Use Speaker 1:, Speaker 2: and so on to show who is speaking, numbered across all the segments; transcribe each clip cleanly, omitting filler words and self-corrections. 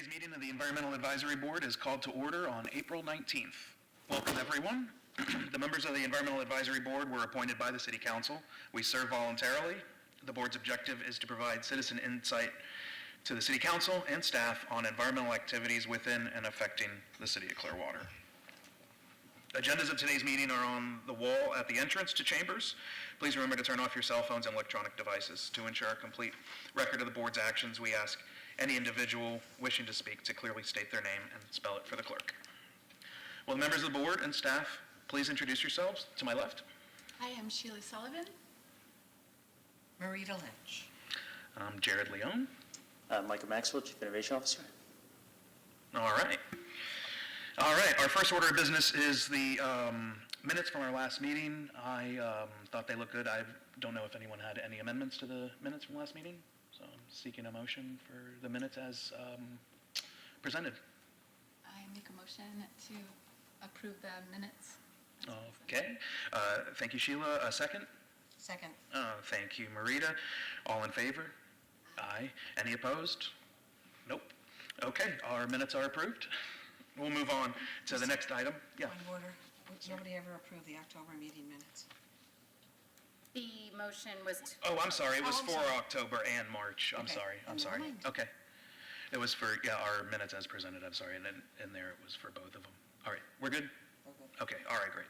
Speaker 1: Today's meeting of the Environmental Advisory Board is called to order on April 19th. Welcome, everyone. The members of the Environmental Advisory Board were appointed by the City Council. We serve voluntarily. The board's objective is to provide citizen insight to the City Council and staff on environmental activities within and affecting the City of Clearwater. Agendas of today's meeting are on the wall at the entrance to chambers. Please remember to turn off your cell phones and electronic devices. To ensure a complete record of the board's actions, we ask any individual wishing to speak to clearly state their name and spell it for the clerk. Will the members of the board and staff please introduce yourselves? To my left.
Speaker 2: I am Sheila Sullivan.
Speaker 3: Marita Lynch.
Speaker 1: I'm Jared Leone.
Speaker 4: Michael Maxwell, Chief Innovation Officer.
Speaker 1: All right. Our first order of business is the minutes from our last meeting. I thought they looked good. I don't know if anyone had any amendments to the minutes from last meeting, so I'm seeking a motion for the minutes as presented.
Speaker 2: I make a motion to approve the minutes.
Speaker 1: Okay. Thank you, Sheila. A second?
Speaker 3: Second.
Speaker 1: Thank you, Marita. All in favor? Aye. Any opposed? Nope. Okay, our minutes are approved. We'll move on to the next item. Yeah.
Speaker 3: Point of order. Nobody ever approved the October meeting minutes.
Speaker 5: The motion was to...
Speaker 1: Oh, I'm sorry. It was
Speaker 3: I'm
Speaker 1: for
Speaker 3: sorry.
Speaker 1: October and March. I'm
Speaker 3: Okay.
Speaker 1: sorry. I'm
Speaker 3: Never
Speaker 1: sorry.
Speaker 3: mind.
Speaker 1: Okay. It was for, our minutes as presented. I'm sorry. And then in there it was for both of them. All right. We're good? Okay. All right, great.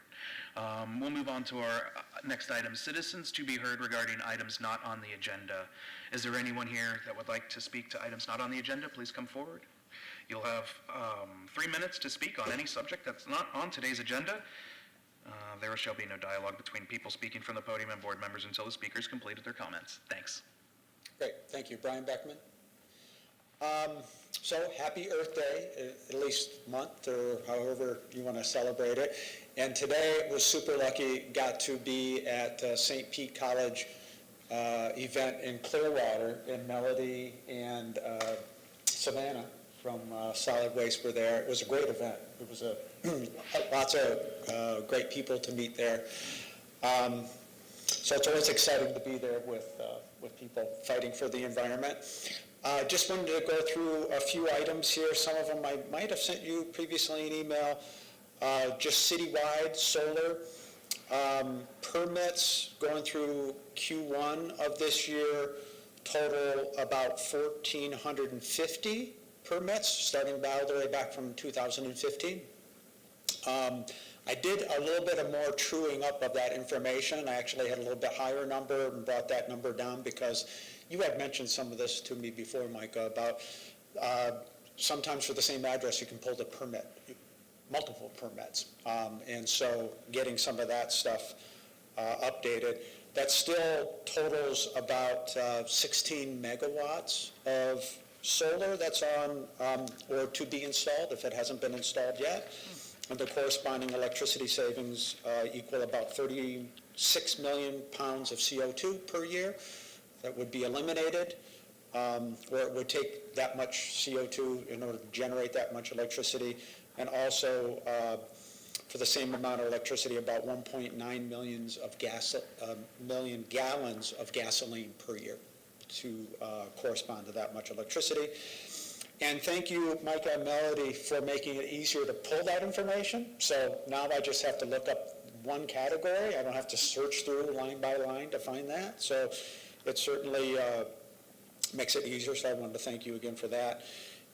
Speaker 1: We'll move on to our next item. Citizens to be heard regarding items not on the agenda. Is there anyone here that would like to speak to items not on the agenda? Please come forward. You'll have 3 minutes to speak on any subject that's not on today's agenda. There shall be no dialogue between people speaking from the podium and board members until the speakers completed their comments. Thanks.
Speaker 6: Great, thank you. Brian Beckman. So happy Earth Day, at least month or however you want to celebrate it. And today was super lucky, got to be at St. Pete College event in Clearwater, and Melody and Savannah from Solid Waste were there. It was a great event. It was lots of great people to meet there. So it's always exciting to be there with people fighting for the environment. Just wanted to go through a few items here. Some of them I might have sent you previously an email. Just citywide solar permits going through Q1 of this year total about 1,450 permits, starting all the way back from 2015. I did a little bit of more truing up of that information. I actually had a little bit higher number and brought that number down because you had mentioned some of this to me before, Micah, about sometimes for the same address you can pull the permit, multiple permits. And so getting some of that stuff updated. That still totals about 16 megawatts of solar that's on or to be installed if it hasn't been installed yet. And the corresponding electricity savings equal about 36 million pounds of CO2 per year that would be eliminated, or it would take that much CO2 in order to generate that much electricity, and also for the same amount of electricity, about 1.9 million gallons of gasoline per year to correspond to that much electricity. And thank you, Micah and Melody, for making it easier to pull that information. So now I just have to look up one category. I don't have to search through line by line to find that. So it certainly makes it easier. So I wanted to thank you again for that.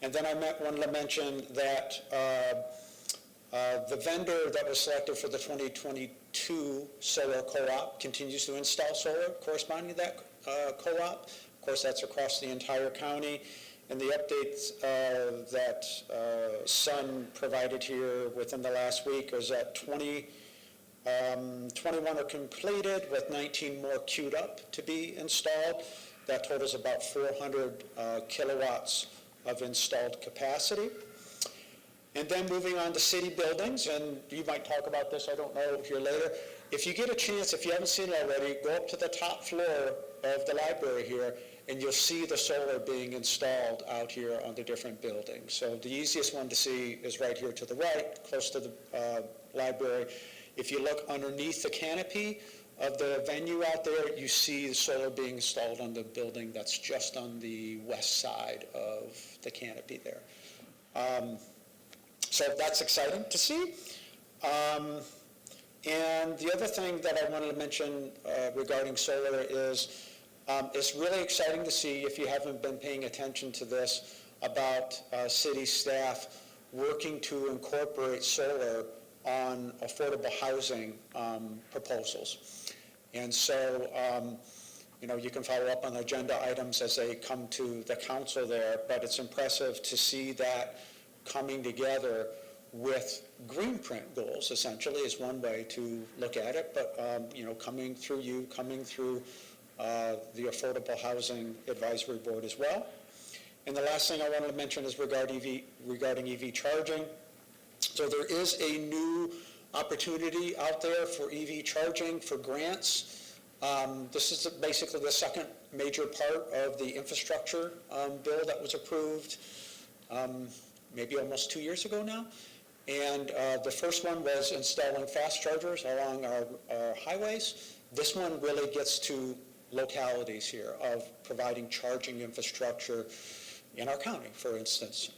Speaker 6: And then I wanted to mention that the vendor that was selected for the 2022 solar co-op continues to install solar corresponding to that co-op. Of course, that's across the entire county. And the updates that Sun provided here within the last week is that 21 are completed with 19 more queued up to be installed. That totals about 400 kilowatts of installed capacity. And then moving on to city buildings, and you might talk about this, I don't know, here later. If you get a chance, if you haven't seen it already, go up to the top floor of the library here, and you'll see the solar being installed out here on the different buildings. So the easiest one to see is right here to the right, close to the library. If you look underneath the canopy of the venue out there, you see the solar being installed on the building that's just on the west side of the canopy there. So that's exciting to see. And the other thing that I wanted to mention regarding solar is it's really exciting to see, if you haven't been paying attention to this, about city staff working to incorporate solar on affordable housing proposals. And so, you can follow up on agenda items as they come to the council there, but it's impressive to see that coming together with green print goals, essentially, is one way to look at it, but, coming through the Affordable Housing Advisory Board as well. And the last thing I wanted to mention is regarding EV charging. So there is a new opportunity out there for EV charging for grants. This is basically the second major part of the infrastructure bill that was approved maybe almost 2 years ago now. And the first one was installing fast chargers along our highways. This one really gets to localities here of providing charging infrastructure in our county, for instance.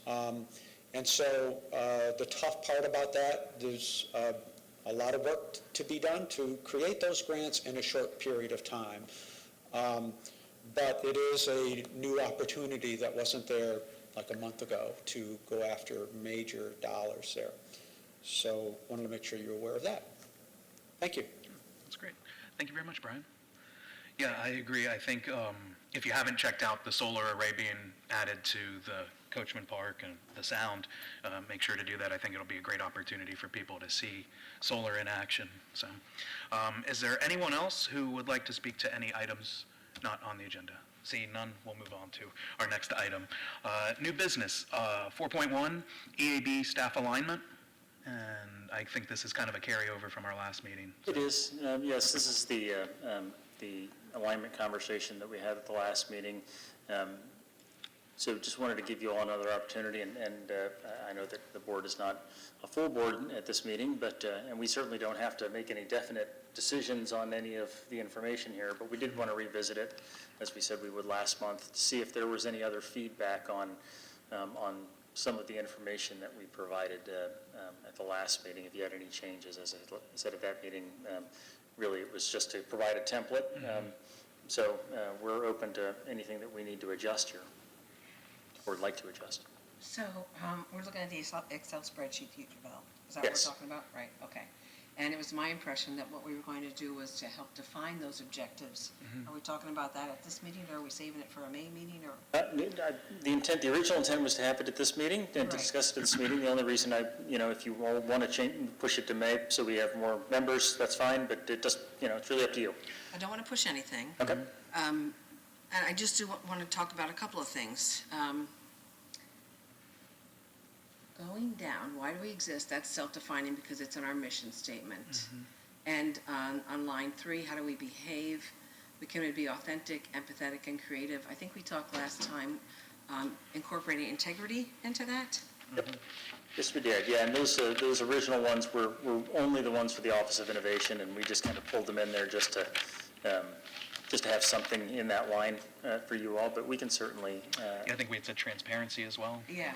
Speaker 6: And so the tough part about that, there's a lot of work to be done to create those grants in a short period of time. But it is a new opportunity that wasn't there like a month ago to go after major dollars there. So wanted to make sure you're aware of that. Thank you.
Speaker 1: That's great. Thank you very much, Brian. Yeah, I agree. I think if you haven't checked out the solar array being added to the Coachman Park and the Sound, make sure to do that. I think it'll be a great opportunity for people to see solar in action. So, is there anyone else who would like to speak to any items not on the agenda? Seeing none, we'll move on to our next item. New business, 4.1, EAB staff alignment. And I think this is kind of a carryover from our last meeting.
Speaker 4: It is, yes, this is the alignment conversation that we had at the last meeting. So just wanted to give you all another opportunity, and I know that the board is not a full board at this meeting, but and we certainly don't have to make any definite decisions on any of the information here, but we did want to revisit it, as we said we would last month, to see if there was any other feedback on some of the information that we provided at the last meeting, if you had any changes. As I said at that meeting, really it was just to provide a template. So we're open to anything that we need to adjust here, or would like to adjust.
Speaker 3: So we're looking at the Excel spreadsheet you developed. Is that
Speaker 4: Yes.
Speaker 3: what we're talking about? Right, okay. And it was my impression that what we were going to do was to help define those objectives. Are we talking about that at this meeting, or are we saving it for a May meeting, or?
Speaker 4: The original intent was to have it at this meeting, and to
Speaker 3: Right.
Speaker 4: discuss it at this meeting. The only reason if you all want to change, push it to May so we have more members, that's fine, but it just, it's really up to you.
Speaker 3: I don't want to push anything.
Speaker 4: Okay.
Speaker 3: And I just do want to talk about a couple of things. Going down, why do we exist? That's self-defining because it's in our mission statement. And on line 3, how do we behave? We can be authentic, empathetic, and creative. I think we talked last time incorporating integrity into that.
Speaker 4: Yep. Yes, we did. Yeah, and those original ones were only the ones for the Office of Innovation, and we just kind of pulled them in there just to have something in that line for you all. But we can certainly.
Speaker 1: I think we had said transparency as well.
Speaker 3: Yeah.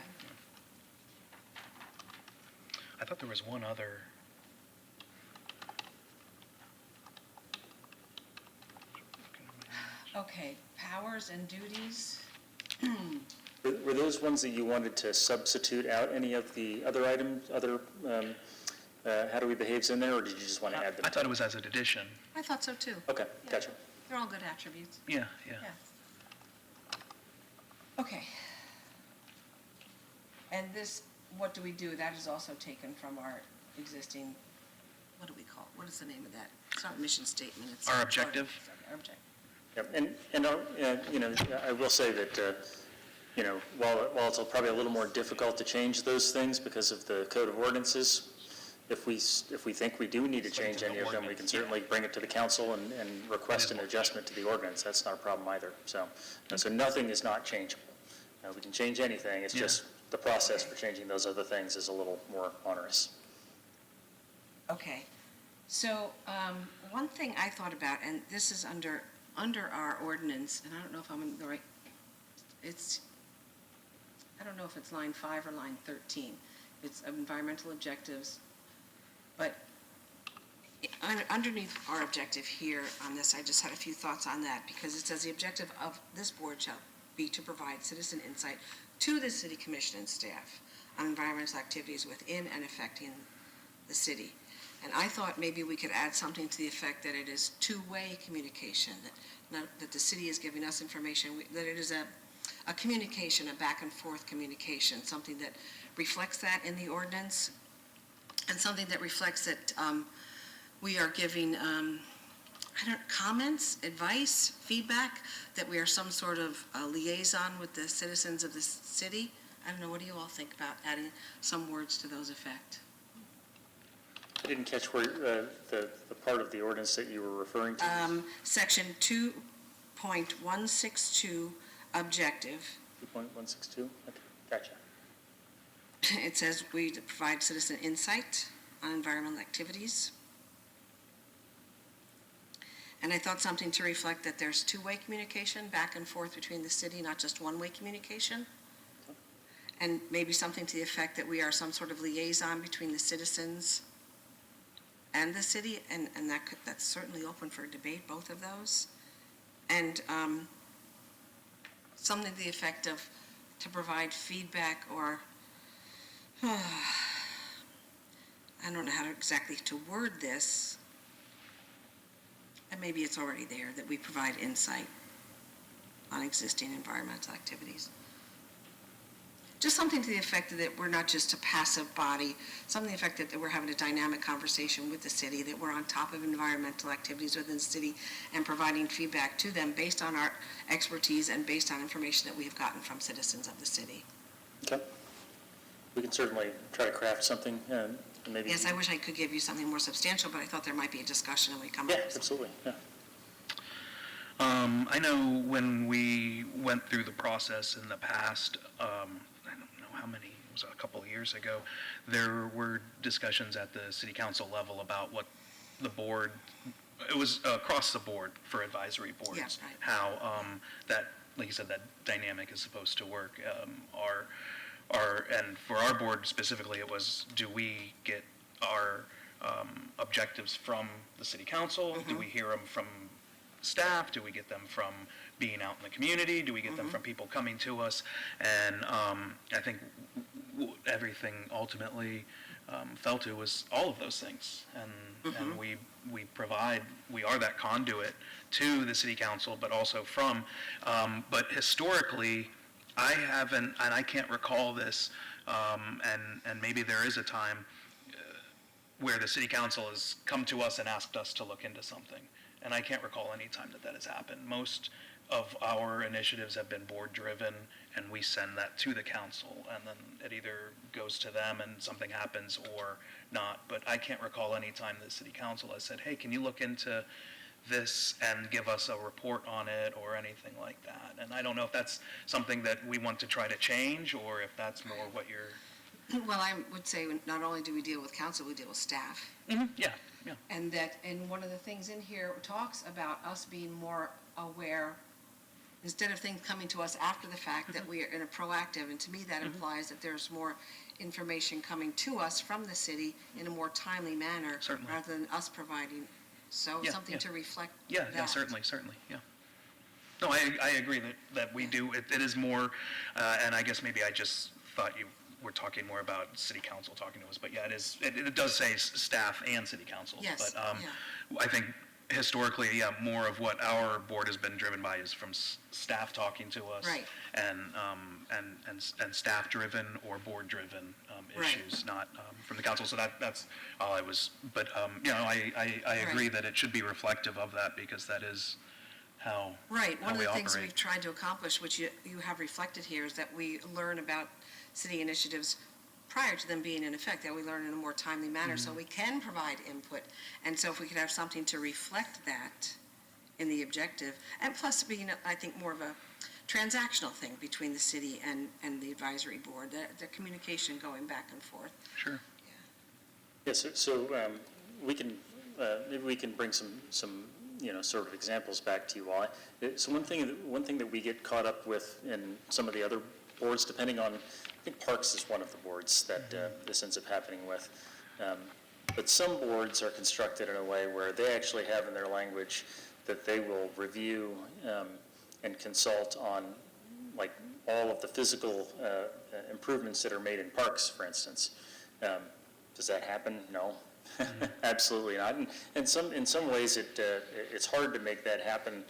Speaker 1: I thought there was one other.
Speaker 3: Okay, powers and duties.
Speaker 4: Were those ones that you wanted to substitute out any of the other items, how do we behave's in there, or did you just want to add them?
Speaker 1: I thought it was as an addition.
Speaker 3: I thought so too.
Speaker 4: Okay, gotcha.
Speaker 3: They're all good attributes.
Speaker 1: Yeah.
Speaker 3: Yeah. Okay. And this, what do we do? That is also taken from our existing, what do we call it? What is the name of that? It's not a mission statement. It's
Speaker 1: Our objective?
Speaker 3: Our objective.
Speaker 4: Yep. And I will say that, while it's probably a little more difficult to change those things because of the Code of Ordinances, if we think we do need to change any of them, we can certainly bring it to the council and request an adjustment to the ordinance. That's not a problem either. So nothing is not changeable. We can change anything. It's just the process for changing those other things is a little more onerous.
Speaker 3: Okay. So one thing I thought about, and this is under our ordinance, and I don't know if I'm in the right, it's I don't know if it's line 5 or line 13. It's environmental objectives, but underneath our objective here on this, I just had a few thoughts on that, because it says the objective of this board shall be to provide citizen insight to the city commission and staff on environmental activities within and affecting the city. And I thought maybe we could add something to the effect that it is two-way communication, that the city is giving us information, that it is a communication, a back and forth communication, something that reflects that in the ordinance, and something that reflects that we are giving comments, advice, feedback, that we are some sort of liaison with the citizens of the city. I don't know, what do you all think about adding some words to those effect?
Speaker 4: I didn't catch where the part of the ordinance that you were referring to.
Speaker 3: Section 2.162, objective.
Speaker 4: 2.162? Okay, gotcha.
Speaker 3: It says we provide citizen insight on environmental activities. And I thought something to reflect that there's two-way communication back and forth between the city, not just one-way communication. And maybe something to the effect that we are some sort of liaison between the citizens and the city, and that's certainly open for debate, both of those. And something to the effect of to provide feedback, or I don't know how exactly to word this, and maybe it's already there, that we provide insight on existing environmental activities. Just something to the effect that we're not just a passive body, something to the effect that we're having a dynamic conversation with the city, that we're on top of environmental activities within the city and providing feedback to them based on our expertise and based on information that we have gotten from citizens of the city.
Speaker 4: Okay. We can certainly try to craft something, and maybe.
Speaker 3: Yes, I wish I could give you something more substantial, but I thought there might be a discussion and we come
Speaker 4: Yeah,
Speaker 3: up with something.
Speaker 4: absolutely, yeah.
Speaker 1: I know when we went through the process in the past, I don't know how many, it was a couple of years ago, there were discussions at the city council level about what the board, it was across the board for advisory boards.
Speaker 3: Yeah, right.
Speaker 1: How that, like you said, that dynamic is supposed to work. And for our board specifically, it was, do we get our objectives from the city council?
Speaker 3: Mm-hmm.
Speaker 1: Do we hear them from staff? Do we get them from being out in the community? Do we get them from people coming to us? And I think everything ultimately fell to was all of those things. And we are that conduit to the city council, but also from, but historically, I haven't, and I can't recall this, and maybe there is a time where the city council has come to us and asked us to look into something. And I can't recall any time that has happened. Most of our initiatives have been board-driven, and we send that to the council, and then it either goes to them and something happens or not. But I can't recall any time the city council has said, hey, can you look into this and give us a report on it or anything like that. And I don't know if that's something that we want to try to change, or if that's more what you're...
Speaker 3: Well, I would say not only do we deal with council, we deal with staff.
Speaker 1: Yeah.
Speaker 3: And one of the things in here talks about us being more aware, instead of things coming to us after the fact, that we are in a proactive, and to me that implies that there's more information coming to us from the city in a more timely manner.
Speaker 1: Certainly.
Speaker 3: Rather than us providing, something to reflect that.
Speaker 1: Yeah, certainly, yeah. No, I agree that we do, it is more, and I guess maybe I just thought you were talking more about city council talking to us, but yeah, it does say staff and city council.
Speaker 3: Yes,
Speaker 1: But I think historically, more of what our board has been driven by is from staff talking to us.
Speaker 3: Right.
Speaker 1: And staff-driven or board-driven issues, not from the council. So that's all I was, but, I agree that it should be reflective of that, because that is how
Speaker 3: Right. One of
Speaker 1: we
Speaker 3: the things
Speaker 1: operate.
Speaker 3: we've tried to accomplish, which you have reflected here, is that we learn about city initiatives prior to them being in effect, that we learn in a more timely manner, so we can provide input. And so if we could have something to reflect that in the objective, and plus being, I think, more of a transactional thing between the city and the advisory board, the communication going back and forth.
Speaker 1: Sure.
Speaker 4: Yes, so we can, maybe we can bring some sort of examples back to you all. So one thing that we get caught up with in some of the other boards, depending on, I think Parks is one of the boards that this ends up happening with. But some boards are constructed in a way where they actually have in their language that they will review and consult on, like, all of the physical improvements that are made in parks, for instance. Does that happen? No. Absolutely not. And in some ways, it's hard to make that happen,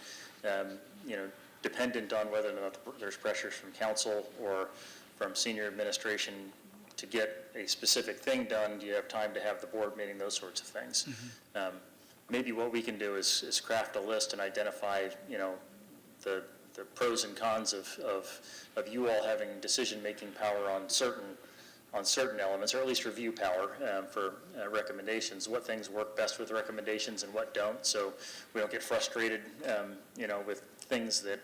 Speaker 4: dependent on whether or not there's pressures from council or from senior administration to get a specific thing done. Do you have time to have the board meeting, those sorts of things? Maybe what we can do is craft a list and identify, the pros and cons of you all having decision-making power on certain elements, or at least review power for recommendations, what things work best with recommendations and what don't, so we don't get frustrated, with things that,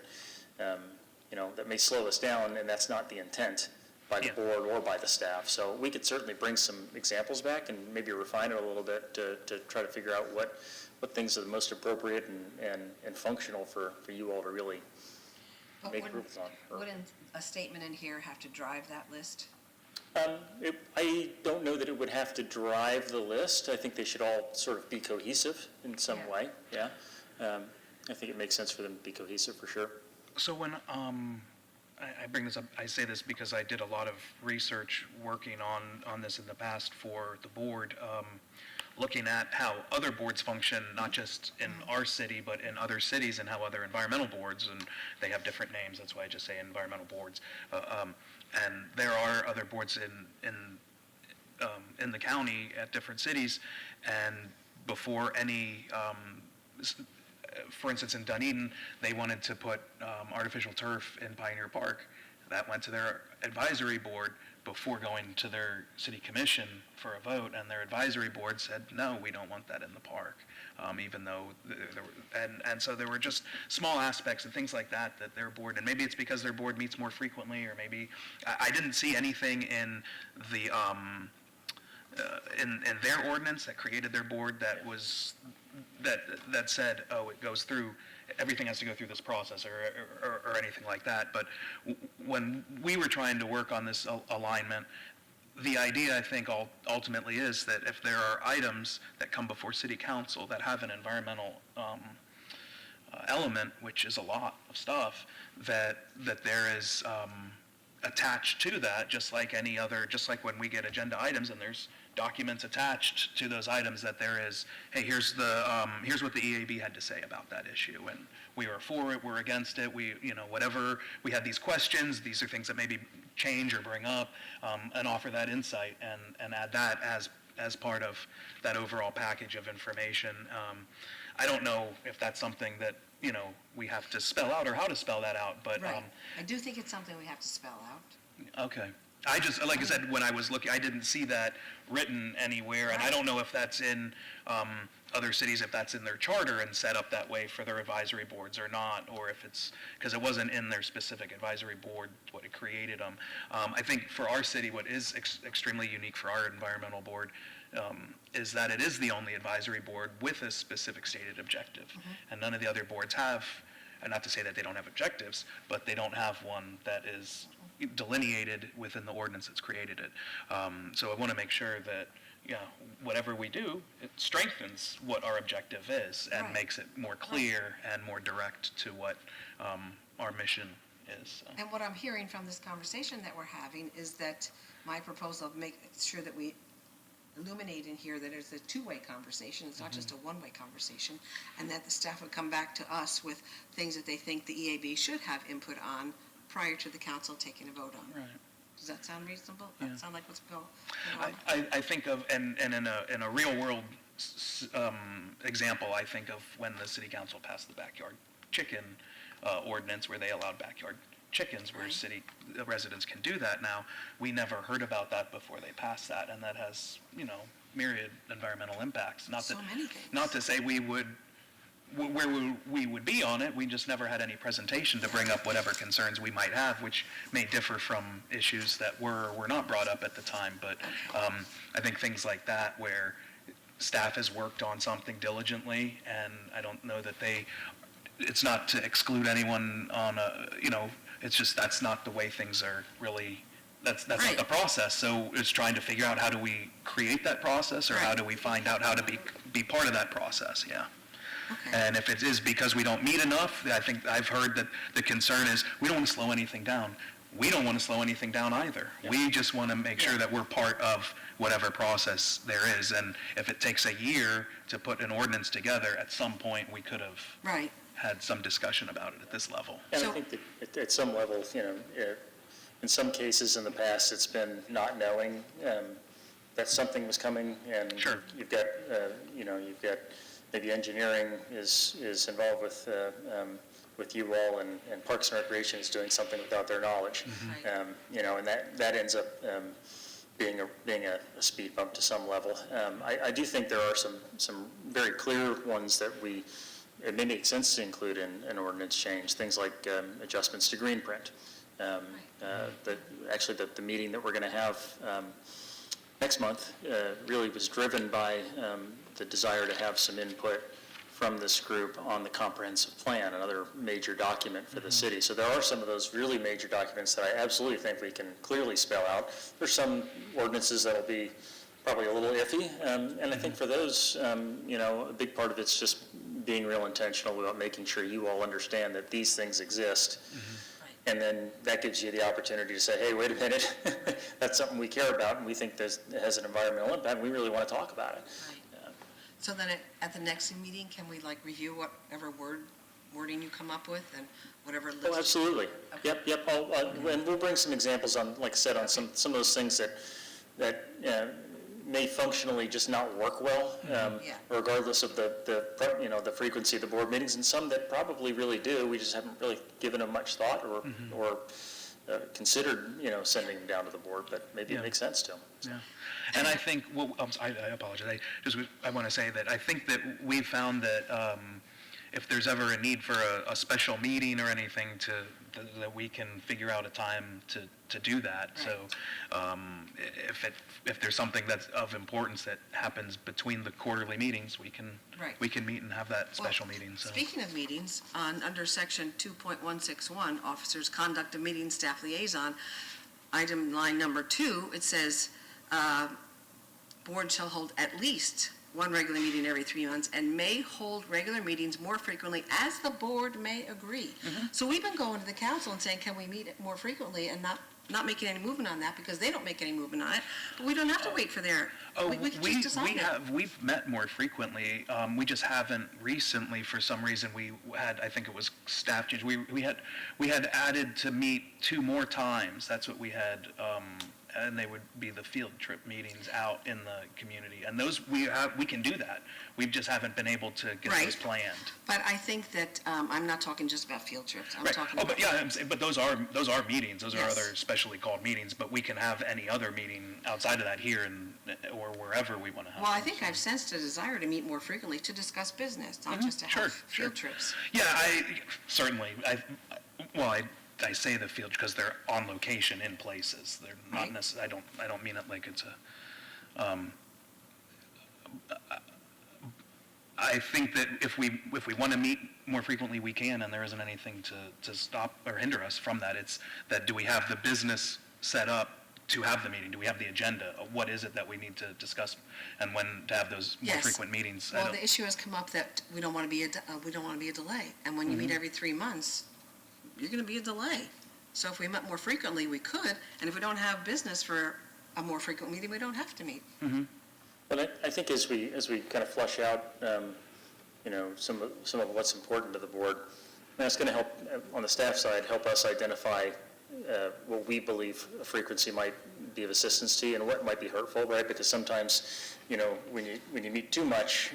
Speaker 4: that may slow us down, and that's not the intent by the board or by the staff. So we could certainly bring some examples back and maybe refine it a little bit to try to figure out what things are the most appropriate and functional for you all to really
Speaker 3: But
Speaker 4: make rules on.
Speaker 3: wouldn't a statement in here have to drive that list?
Speaker 4: I don't know that it would have to drive the list. I think they should all sort of be cohesive in some way, yeah. I think it makes sense for them to be cohesive, for sure.
Speaker 1: So when, I bring this up, I say this because I did a lot of research working on this in the past for the board, looking at how other boards function, not just in our city, but in other cities, and how other environmental boards, and they have different names, that's why I just say environmental boards. And there are other boards in the county at different cities, and before any, for instance, in Dunedin, they wanted to put artificial turf in Pioneer Park. That went to their advisory board before going to their city commission for a vote, and their advisory board said, no, we don't want that in the park, even though there were, and so there were just small aspects and things like that their board, and maybe it's because their board meets more frequently, or maybe, I didn't see anything in the, in their ordinance that created their board that was, that said, oh, it goes through, everything has to go through this process, or anything like that. But when we were trying to work on this alignment, the idea, I think, ultimately is that if there are items that come before city council that have an environmental element, which is a lot of stuff, that there is attached to that, just like any other, just like when we get agenda items and there's documents attached to those items, that there is, hey, here's what the EAB had to say about that issue, and we were for it, we're against it, we, whatever, we had these questions, these are things that maybe change or bring up, and offer that insight and add that as part of that overall package of information. I don't know if that's something that, we have to spell out or how to spell that out, but.
Speaker 3: Right. I do think it's something we have to spell out.
Speaker 1: Okay. I just, like I said, when I was looking, I didn't see that written anywhere, and I don't know if that's in other cities, if that's in their charter and set up that way for their advisory boards or not, or if it's, because it wasn't in their specific advisory board, what it created them. I think for our city, what is extremely unique for our environmental board is that it is the only advisory board with a specific stated objective, and none of the other boards have, and not to say that they don't have objectives, but they don't have one that is delineated within the ordinance that's created it. So I want to make sure that, whatever we do, it strengthens what our objective is and makes it more clear and more direct to what our mission is. So.
Speaker 3: And what I'm hearing from this conversation that we're having is that my proposal of make sure that we illuminate in here that it's a two-way conversation, it's not just a one-way conversation, and that the staff would come back to us with things that they think the EAB should have input on prior to the council taking a vote on.
Speaker 1: Right.
Speaker 3: Does that sound reasonable?
Speaker 1: Yeah.
Speaker 3: That sound like what's going on?
Speaker 1: I think of, and in a real world example, I think of when the city council passed the backyard chicken ordinance, where they allowed backyard chickens, where city residents can do that now. We never heard about that before they passed that, and that has, myriad environmental impacts. Not
Speaker 3: So
Speaker 1: that,
Speaker 3: many things.
Speaker 1: not to say we would, where we would be on it, we just never had any presentation to bring up whatever concerns we might have, which may differ from issues that were not brought up at the time. But I think things like that, where staff has worked on something diligently, and I don't know that it's not to exclude anyone on It's just, that's not the way things are really, that's not
Speaker 3: Right.
Speaker 1: the process. So it's trying to figure out, how do we create that process, or how
Speaker 3: Right.
Speaker 1: do we find out how to be part of that process, yeah.
Speaker 3: Okay.
Speaker 1: And if it is because we don't meet enough, I think I've heard that the concern is, we don't want to slow anything down. We don't want to slow anything down either. We just want to make sure that we're part of whatever process there is. And if it takes a year to put an ordinance together, at some point, we could have
Speaker 3: Right.
Speaker 1: had some discussion about it at this level.
Speaker 4: And I
Speaker 3: So-
Speaker 4: think that at some level, in some cases in the past, it's been not knowing that something was coming, and
Speaker 1: Sure.
Speaker 4: you've got, you've got, maybe engineering is involved with you all, and Parks and Recreation is doing something without their knowledge.
Speaker 3: Right.
Speaker 4: And that ends up being a speed bump to some level. I do think there are some very clear ones that it may make sense to include in an ordinance change, things like adjustments to green print. Actually, the meeting that we're going to have next month really was driven by the desire to have some input from this group on the comprehensive plan, another major document for the city. So there are some of those really major documents that I absolutely think we can clearly spell out. There's some ordinances that'll be probably a little iffy, and I think for those, a big part of it's just being real intentional about making sure you all understand that these things exist. And then that gives you the opportunity to say, hey, wait a minute, that's something we care about, and we think it has an environmental impact, and we really want to talk about it.
Speaker 3: Right. So then at the next meeting, can we review whatever wording you come up with and whatever list?
Speaker 4: Oh, absolutely.
Speaker 3: Okay.
Speaker 4: Yep. And we'll bring some examples on, like I said, on some of those things that may functionally just not work well,
Speaker 3: Yeah.
Speaker 4: regardless of the frequency of the board meetings, and some that probably really do. We just haven't really given them much thought or considered, sending them down to the board, but maybe it
Speaker 1: Yeah.
Speaker 4: makes sense to.
Speaker 1: Yeah. And I think, I apologize, I want to say that I think that we've found that if there's ever a need for a special meeting or anything, that we can figure out a time to do that. So if there's something that's of importance that happens between the quarterly meetings, we can
Speaker 3: Right.
Speaker 1: meet and have that special
Speaker 3: Well,
Speaker 1: meeting. So
Speaker 3: Speaking of meetings, under section 2.161, officers' conduct of meeting, staff liaison, item line number 2, it says, board shall hold at least one regular meeting every 3 months and may hold regular meetings more frequently as the board may agree. So we've been going to the council and saying, can we meet more frequently, and not making any movement on that because they don't make any movement on it. But we don't have to wait for their, we can just decide that.
Speaker 1: we've met more frequently. We just haven't recently, for some reason. We had, I think it was staff change. We had added to meet 2 more times. That's what we had, and they would be the field trip meetings out in the community. And those we can do that. We just haven't been able to get
Speaker 3: Right.
Speaker 1: those planned.
Speaker 3: But I think that, I'm not talking just about field trips. I'm
Speaker 1: Right.
Speaker 3: talking
Speaker 1: Oh,
Speaker 3: about.
Speaker 1: but yeah, I'm saying, but those are meetings. Those are
Speaker 3: Yes.
Speaker 1: other specially called meetings. But we can have any other meeting outside of that here or wherever we want to have.
Speaker 3: Well, I
Speaker 1: them.
Speaker 3: think I've sensed a desire to meet more frequently to discuss business, not just to
Speaker 1: Sure,
Speaker 3: have
Speaker 1: sure.
Speaker 3: field trips.
Speaker 1: Yeah, certainly. I say the field because they're on location in places. They're not
Speaker 3: Right.
Speaker 1: necessarily, I don't mean it like it's I think that if we want to meet more frequently, we can, and there isn't anything to stop or hinder us from that. It's that, do we have the business set up to have the meeting? Do we have the agenda? What is it that we need to discuss, and when to have those more
Speaker 3: Yes.
Speaker 1: frequent meetings?
Speaker 3: Well, the issue has come up that we don't want to be a delay. And when you meet every 3 months, you're going to be a delay. So if we met more frequently, we could, and if we don't have business for a more frequent meeting, we don't have to meet.
Speaker 4: But I think as we kind of flush out, some of what's important to the board, that's going to help, on the staff side, help us identify what we believe a frequency might be of assistance to you and what might be hurtful, right? Because sometimes, when you meet too much,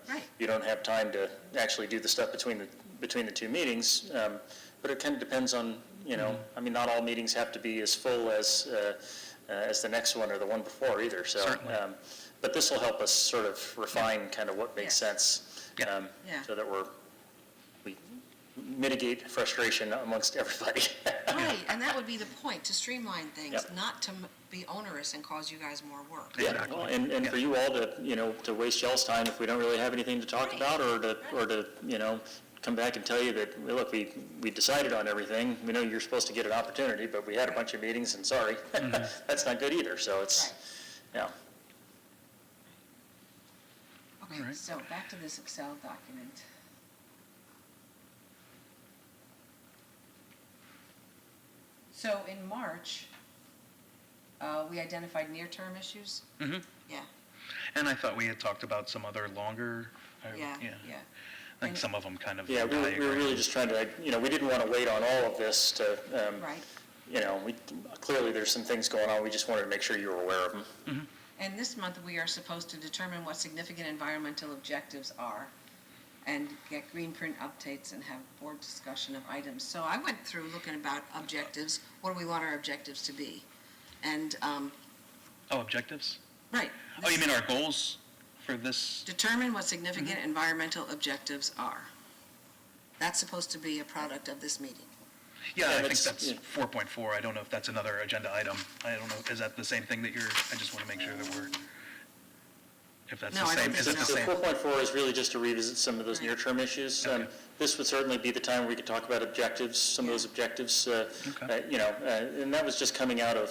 Speaker 3: Right.
Speaker 4: you don't have time to actually do the stuff between the 2 meetings. But it kind of depends on, I mean, not all meetings have to be as full as the next one or the one before either. So,
Speaker 1: Certainly.
Speaker 4: but this will help us sort of refine kind of what makes
Speaker 3: Yes.
Speaker 4: sense,
Speaker 1: Yeah.
Speaker 3: Yeah.
Speaker 4: so that we mitigate frustration amongst everybody.
Speaker 3: Right, and that would be the point, to streamline things,
Speaker 4: Yep.
Speaker 3: not to be onerous and cause you guys more work.
Speaker 1: Yeah.
Speaker 4: Yeah,
Speaker 1: Exactly.
Speaker 4: well, and
Speaker 1: Yeah.
Speaker 4: for you all to, to waste y'all's time if we don't really have anything to talk
Speaker 3: Right.
Speaker 4: about, or to, come back and tell you that, well, look, we decided on everything. We know you're supposed to get an opportunity, but we had a bunch of meetings and sorry, that's not good either. So it's, yeah.
Speaker 3: Okay,
Speaker 1: Alright.
Speaker 3: so back to this Excel document. So in March, we identified near-term issues?
Speaker 1: Mhm.
Speaker 3: Yeah,
Speaker 1: And I thought we had talked about some other longer,
Speaker 3: yeah.
Speaker 1: I think
Speaker 3: And-
Speaker 1: some of them kind of.
Speaker 4: Yeah, we were really just trying to, we didn't want to wait on all of this to,
Speaker 3: Right.
Speaker 4: clearly there's some things going on. We just wanted to make sure you were aware of them.
Speaker 3: And this month, we are supposed to determine what significant environmental objectives are and get green print updates and have board discussion of items. So I went through looking about objectives, what do we want our objectives to be? And,
Speaker 1: Oh, objectives?
Speaker 3: right.
Speaker 1: Oh, you mean our goals for this?
Speaker 3: Determine what significant environmental objectives are. That's supposed to be a product of this meeting.
Speaker 1: Yeah, I think
Speaker 4: that's-
Speaker 1: that's
Speaker 4: yeah.
Speaker 1: 4.4. I don't know if that's another agenda item. I don't know, is that the same thing that I just want to make sure that we're, if that's
Speaker 3: No,
Speaker 1: the
Speaker 3: I don't
Speaker 1: same,
Speaker 3: think
Speaker 1: is it
Speaker 3: so.
Speaker 1: the
Speaker 4: So
Speaker 1: same?
Speaker 4: 4.4 is really just to revisit some of those
Speaker 3: Right.
Speaker 4: near-term issues.
Speaker 1: Okay.
Speaker 4: This would certainly be the time where we could talk about objectives, some of those objectives, and that was just coming out of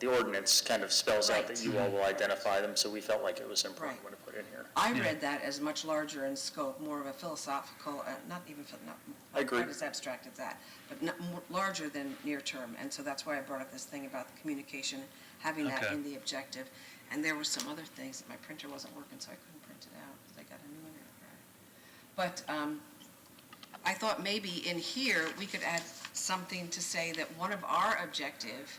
Speaker 4: the ordinance kind of spells out that you all will identify them, so we felt like it was important
Speaker 3: Right.
Speaker 4: to put in here.
Speaker 3: I
Speaker 1: Yeah.
Speaker 3: read that as much larger in scope, more of a philosophical, not
Speaker 4: I agree.
Speaker 3: quite as abstract as that, but larger than near term. And so that's why I brought up this thing about the communication, having that
Speaker 1: Okay.
Speaker 3: in the objective. And there were some other things that my printer wasn't working, so I couldn't print it out because I got a new one. But I thought maybe in here, we could add something to say that one of our objective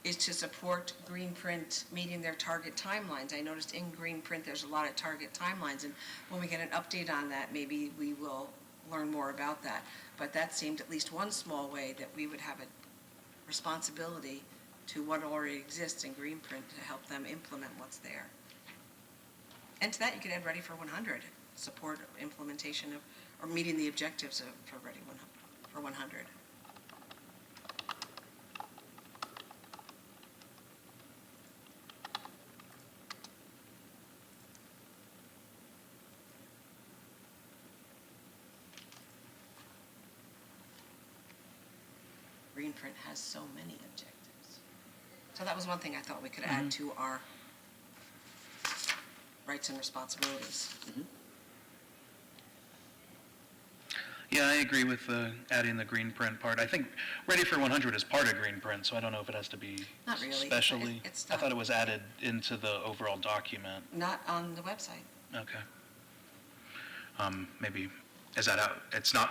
Speaker 3: is to support Greenprint meeting their target timelines. I noticed in Greenprint, there's a lot of target timelines, and when we get an update on that, maybe we will learn more about that. But that seemed at least one small way that we would have a responsibility to what already exists in Greenprint to help them implement what's there. And to that, you could add Ready for 100, support implementation of, or meeting the objectives for Ready for 100. Greenprint has so many objectives. So that was one thing I thought we could add to our rights and responsibilities.
Speaker 1: Yeah, I agree with adding the green print part. I think Ready for 100 is part of green print, so I don't know if it has to be
Speaker 3: Not really.
Speaker 1: specially.
Speaker 3: It's
Speaker 1: I
Speaker 3: not.
Speaker 1: thought it was added into the overall document.
Speaker 3: Not on the website.
Speaker 1: Okay. Maybe, is that out, it's not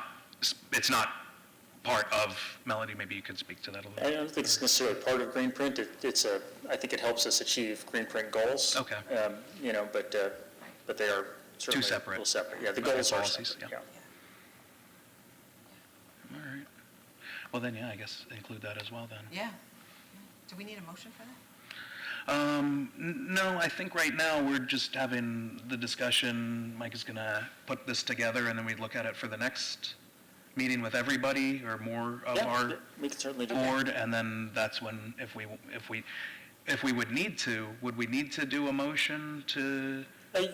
Speaker 1: part of, Melody, maybe you could speak to that a little.
Speaker 4: I don't think it's necessarily part of Greenprint. I think it helps us achieve Greenprint goals.
Speaker 1: Okay.
Speaker 4: But they are certainly
Speaker 1: separate.
Speaker 4: a little separate. Yeah, the
Speaker 1: Okay,
Speaker 4: goals are
Speaker 1: policies,
Speaker 4: separate,
Speaker 1: yeah.
Speaker 4: yeah.
Speaker 1: All right. Well, then, yeah, I guess include that as well then.
Speaker 3: Yeah. Do we need a motion for that?
Speaker 1: No, I think right now we're just having the discussion. Mike is going to put this together and then we look at it for the next meeting with everybody or more of
Speaker 4: Yeah,
Speaker 1: our
Speaker 4: we can certainly do that.
Speaker 1: board. And then that's when, if we would need to, would we need to do a motion to?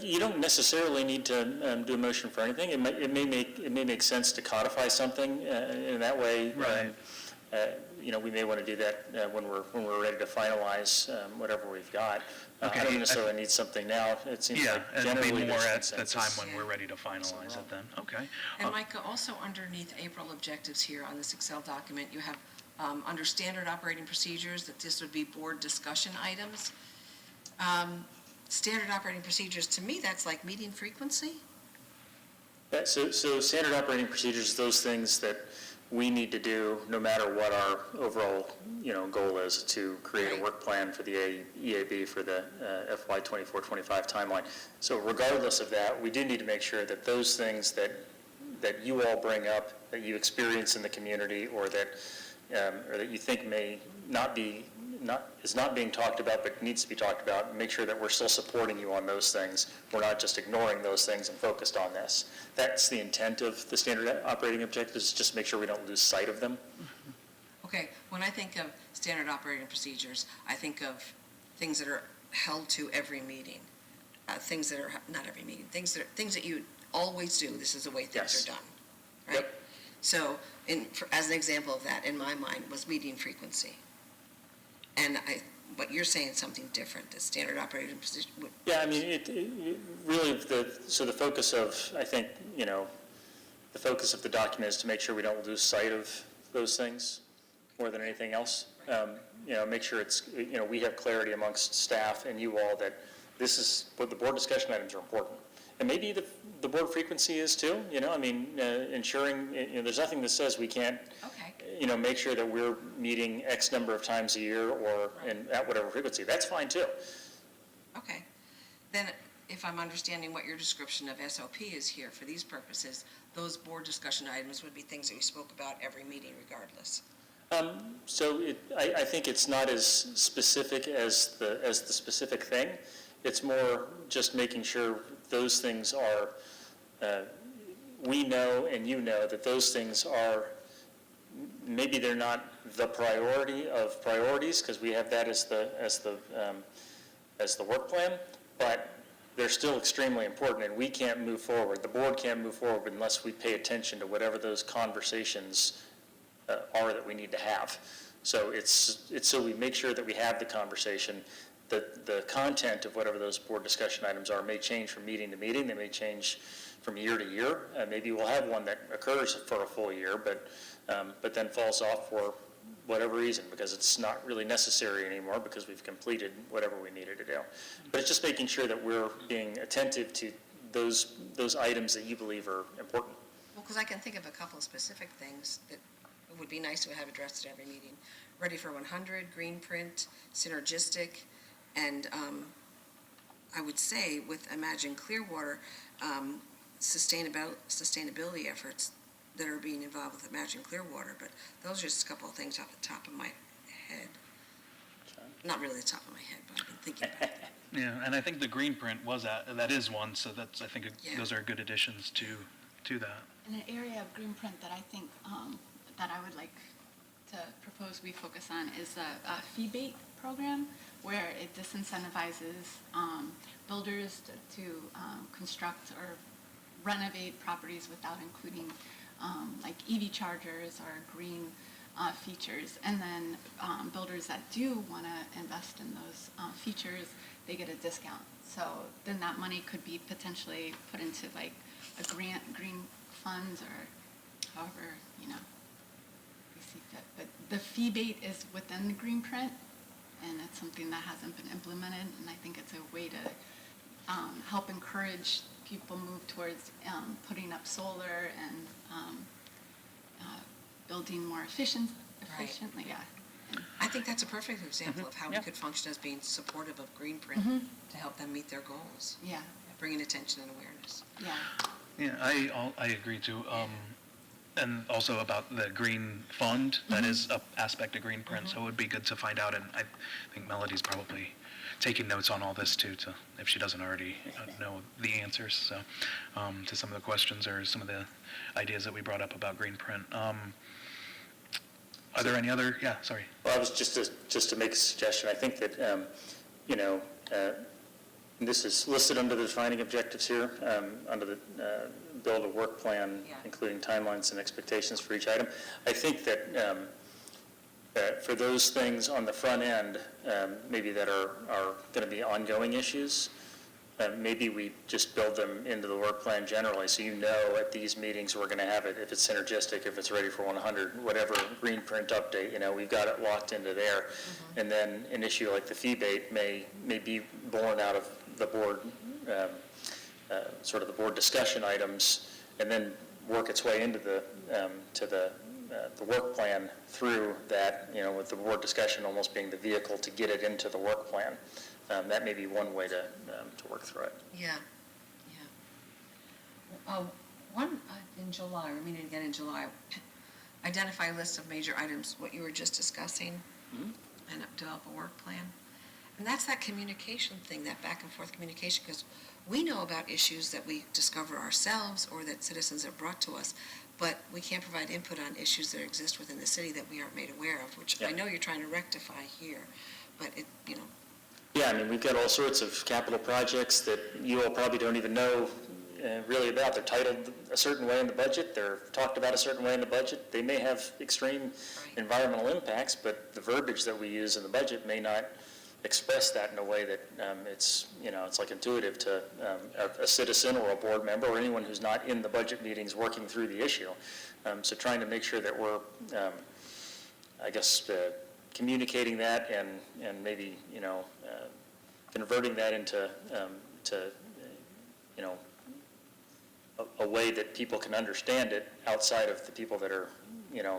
Speaker 4: You don't necessarily need to do a motion for anything. It may make sense to codify something in that way.
Speaker 1: Right.
Speaker 4: We may want to do that when we're ready to finalize whatever we've got.
Speaker 1: Okay.
Speaker 4: I don't necessarily need something now. It seems
Speaker 1: Yeah,
Speaker 4: like
Speaker 1: it'll be
Speaker 4: generally
Speaker 1: more
Speaker 4: there's
Speaker 1: at the time
Speaker 4: consensus.
Speaker 1: when we're ready to finalize it then. Okay.
Speaker 3: And Micah, also underneath April objectives here on this Excel document, you have under standard operating procedures, that this would be board discussion items. Standard operating procedures, to me, that's like meeting frequency.
Speaker 4: So standard operating procedures, those things that we need to do, no matter what our overall, goal is, to create
Speaker 3: Right.
Speaker 4: a work plan for the EAB for the FY *24-25 timeline. So regardless of that, we do need to make sure that those things that you all bring up, that you experience in the community, or that you think may is not being talked about but needs to be talked about, make sure that we're still supporting you on those things. We're not just ignoring those things and focused on this. That's the intent of the standard operating objectives, just make sure we don't lose sight of them.
Speaker 3: Okay, when I think of standard operating procedures, I think of things that are held to every meeting, things that are, not every meeting, things that you always do, this is the way things
Speaker 4: Yes.
Speaker 3: are done, right?
Speaker 4: Yep.
Speaker 3: So, as an example of that, in my mind, was meeting frequency. And but you're saying something different, the standard operating position would.
Speaker 4: Yeah, I mean, it really, so the focus of, I think, the focus of the document is to make sure we don't lose sight of those things more than anything else. Make sure it's, we have clarity amongst staff and you all that this is, what the board discussion items are important. And maybe the board frequency is too, ensuring, there's nothing that says we can't,
Speaker 3: Okay.
Speaker 4: make sure that we're meeting X number of times a year or at whatever frequency. That's fine too.
Speaker 3: Okay. Then, if I'm understanding what your description of SOP is here for these purposes, those board discussion items would be things that we spoke about every meeting regardless.
Speaker 4: So I think it's not as specific as the specific thing. It's more just making sure those things are, we know and you know that those things are, maybe they're not the priority of priorities because we have that as the work plan, but they're still extremely important and we can't move forward. The board can't move forward unless we pay attention to whatever those conversations are that we need to have. So it's so we make sure that we have the conversation. The content of whatever those board discussion items are may change from meeting to meeting. They may change from year to year. Maybe we'll have one that occurs for a full year, but then falls off for whatever reason because it's not really necessary anymore because we've completed whatever we needed to do. But it's just making sure that we're being attentive to those items that you believe are important.
Speaker 3: Well, because I can think of a couple of specific things that would be nice to have addressed at every meeting. Ready for 100, green print, synergistic, and I would say with Imagine Clearwater, sustainability efforts that are being involved with Imagine Clearwater, but those are just a couple of things off the top of my head. Not really the top of my head, but I've been thinking about that.
Speaker 1: Yeah, and I think the green print that is one, so that's, I think
Speaker 3: Yeah.
Speaker 1: those are good additions to that.
Speaker 2: In an area of green print that I think, that I would like to propose we focus on is a fee-bait program where it disincentivizes builders to construct or renovate properties without including like EV chargers or green features. And then builders that do want to invest in those features, they get a discount. So then that money could be potentially put into like a green fund or however, we see fit. But the fee bait is within the green print, and it's something that hasn't been implemented, and I think it's a way to help encourage people move towards putting up solar and building more efficiently, yeah.
Speaker 3: I think that's a perfect example of how we
Speaker 1: Yeah.
Speaker 3: could function as being supportive of green print to help them meet their goals,
Speaker 2: Yeah,
Speaker 3: bringing attention and awareness.
Speaker 2: yeah.
Speaker 1: Yeah, I agree too. And also about the green fund, that is an aspect of green print, so it would be good to find out, and I think Melody's probably taking notes on all this too, if she doesn't already know the answers, so, to some of the questions or some of the ideas that we brought up about green print. Are there any other, yeah, sorry.
Speaker 4: Well, I was just to make a suggestion. I think that, and this is listed under the defining objectives here, under the build a work plan,
Speaker 3: Yeah.
Speaker 4: including timelines and expectations for each item. I think that for those things on the front end, maybe that are going to be ongoing issues, maybe we just build them into the work plan generally, so at these meetings we're going to have it, if it's synergistic, if it's ready for 100, whatever green print update, we've got it locked into there. And then an issue like the fee bait may be born out of the board, sort of the board discussion items, and then work its way into the work plan through that, with the board discussion almost being the vehicle to get it into the work plan. That may be one way to work through it.
Speaker 3: Yeah. One, in July, we're meeting again in July, identify a list of major items, what you were just discussing, and develop a work plan. And that's that communication thing, that back and forth communication, because we know about issues that we discover ourselves or that citizens have brought to us, but we can't provide input on issues that exist within the city that we aren't made aware of, which I
Speaker 4: Yeah.
Speaker 3: know you're trying to rectify here, but it,
Speaker 4: Yeah, I mean, we've got all sorts of capital projects that you all probably don't even know really about. They're titled a certain way in the budget, they're talked about a certain way in the budget. They may have extreme environmental impacts, but the verbiage that we use in the budget may not express that in a way that it's like intuitive to a citizen or a board member or anyone who's not in the budget meetings working through the issue. So trying to make sure that we're, communicating that and maybe, converting that into a way that people can understand it outside of the people that are,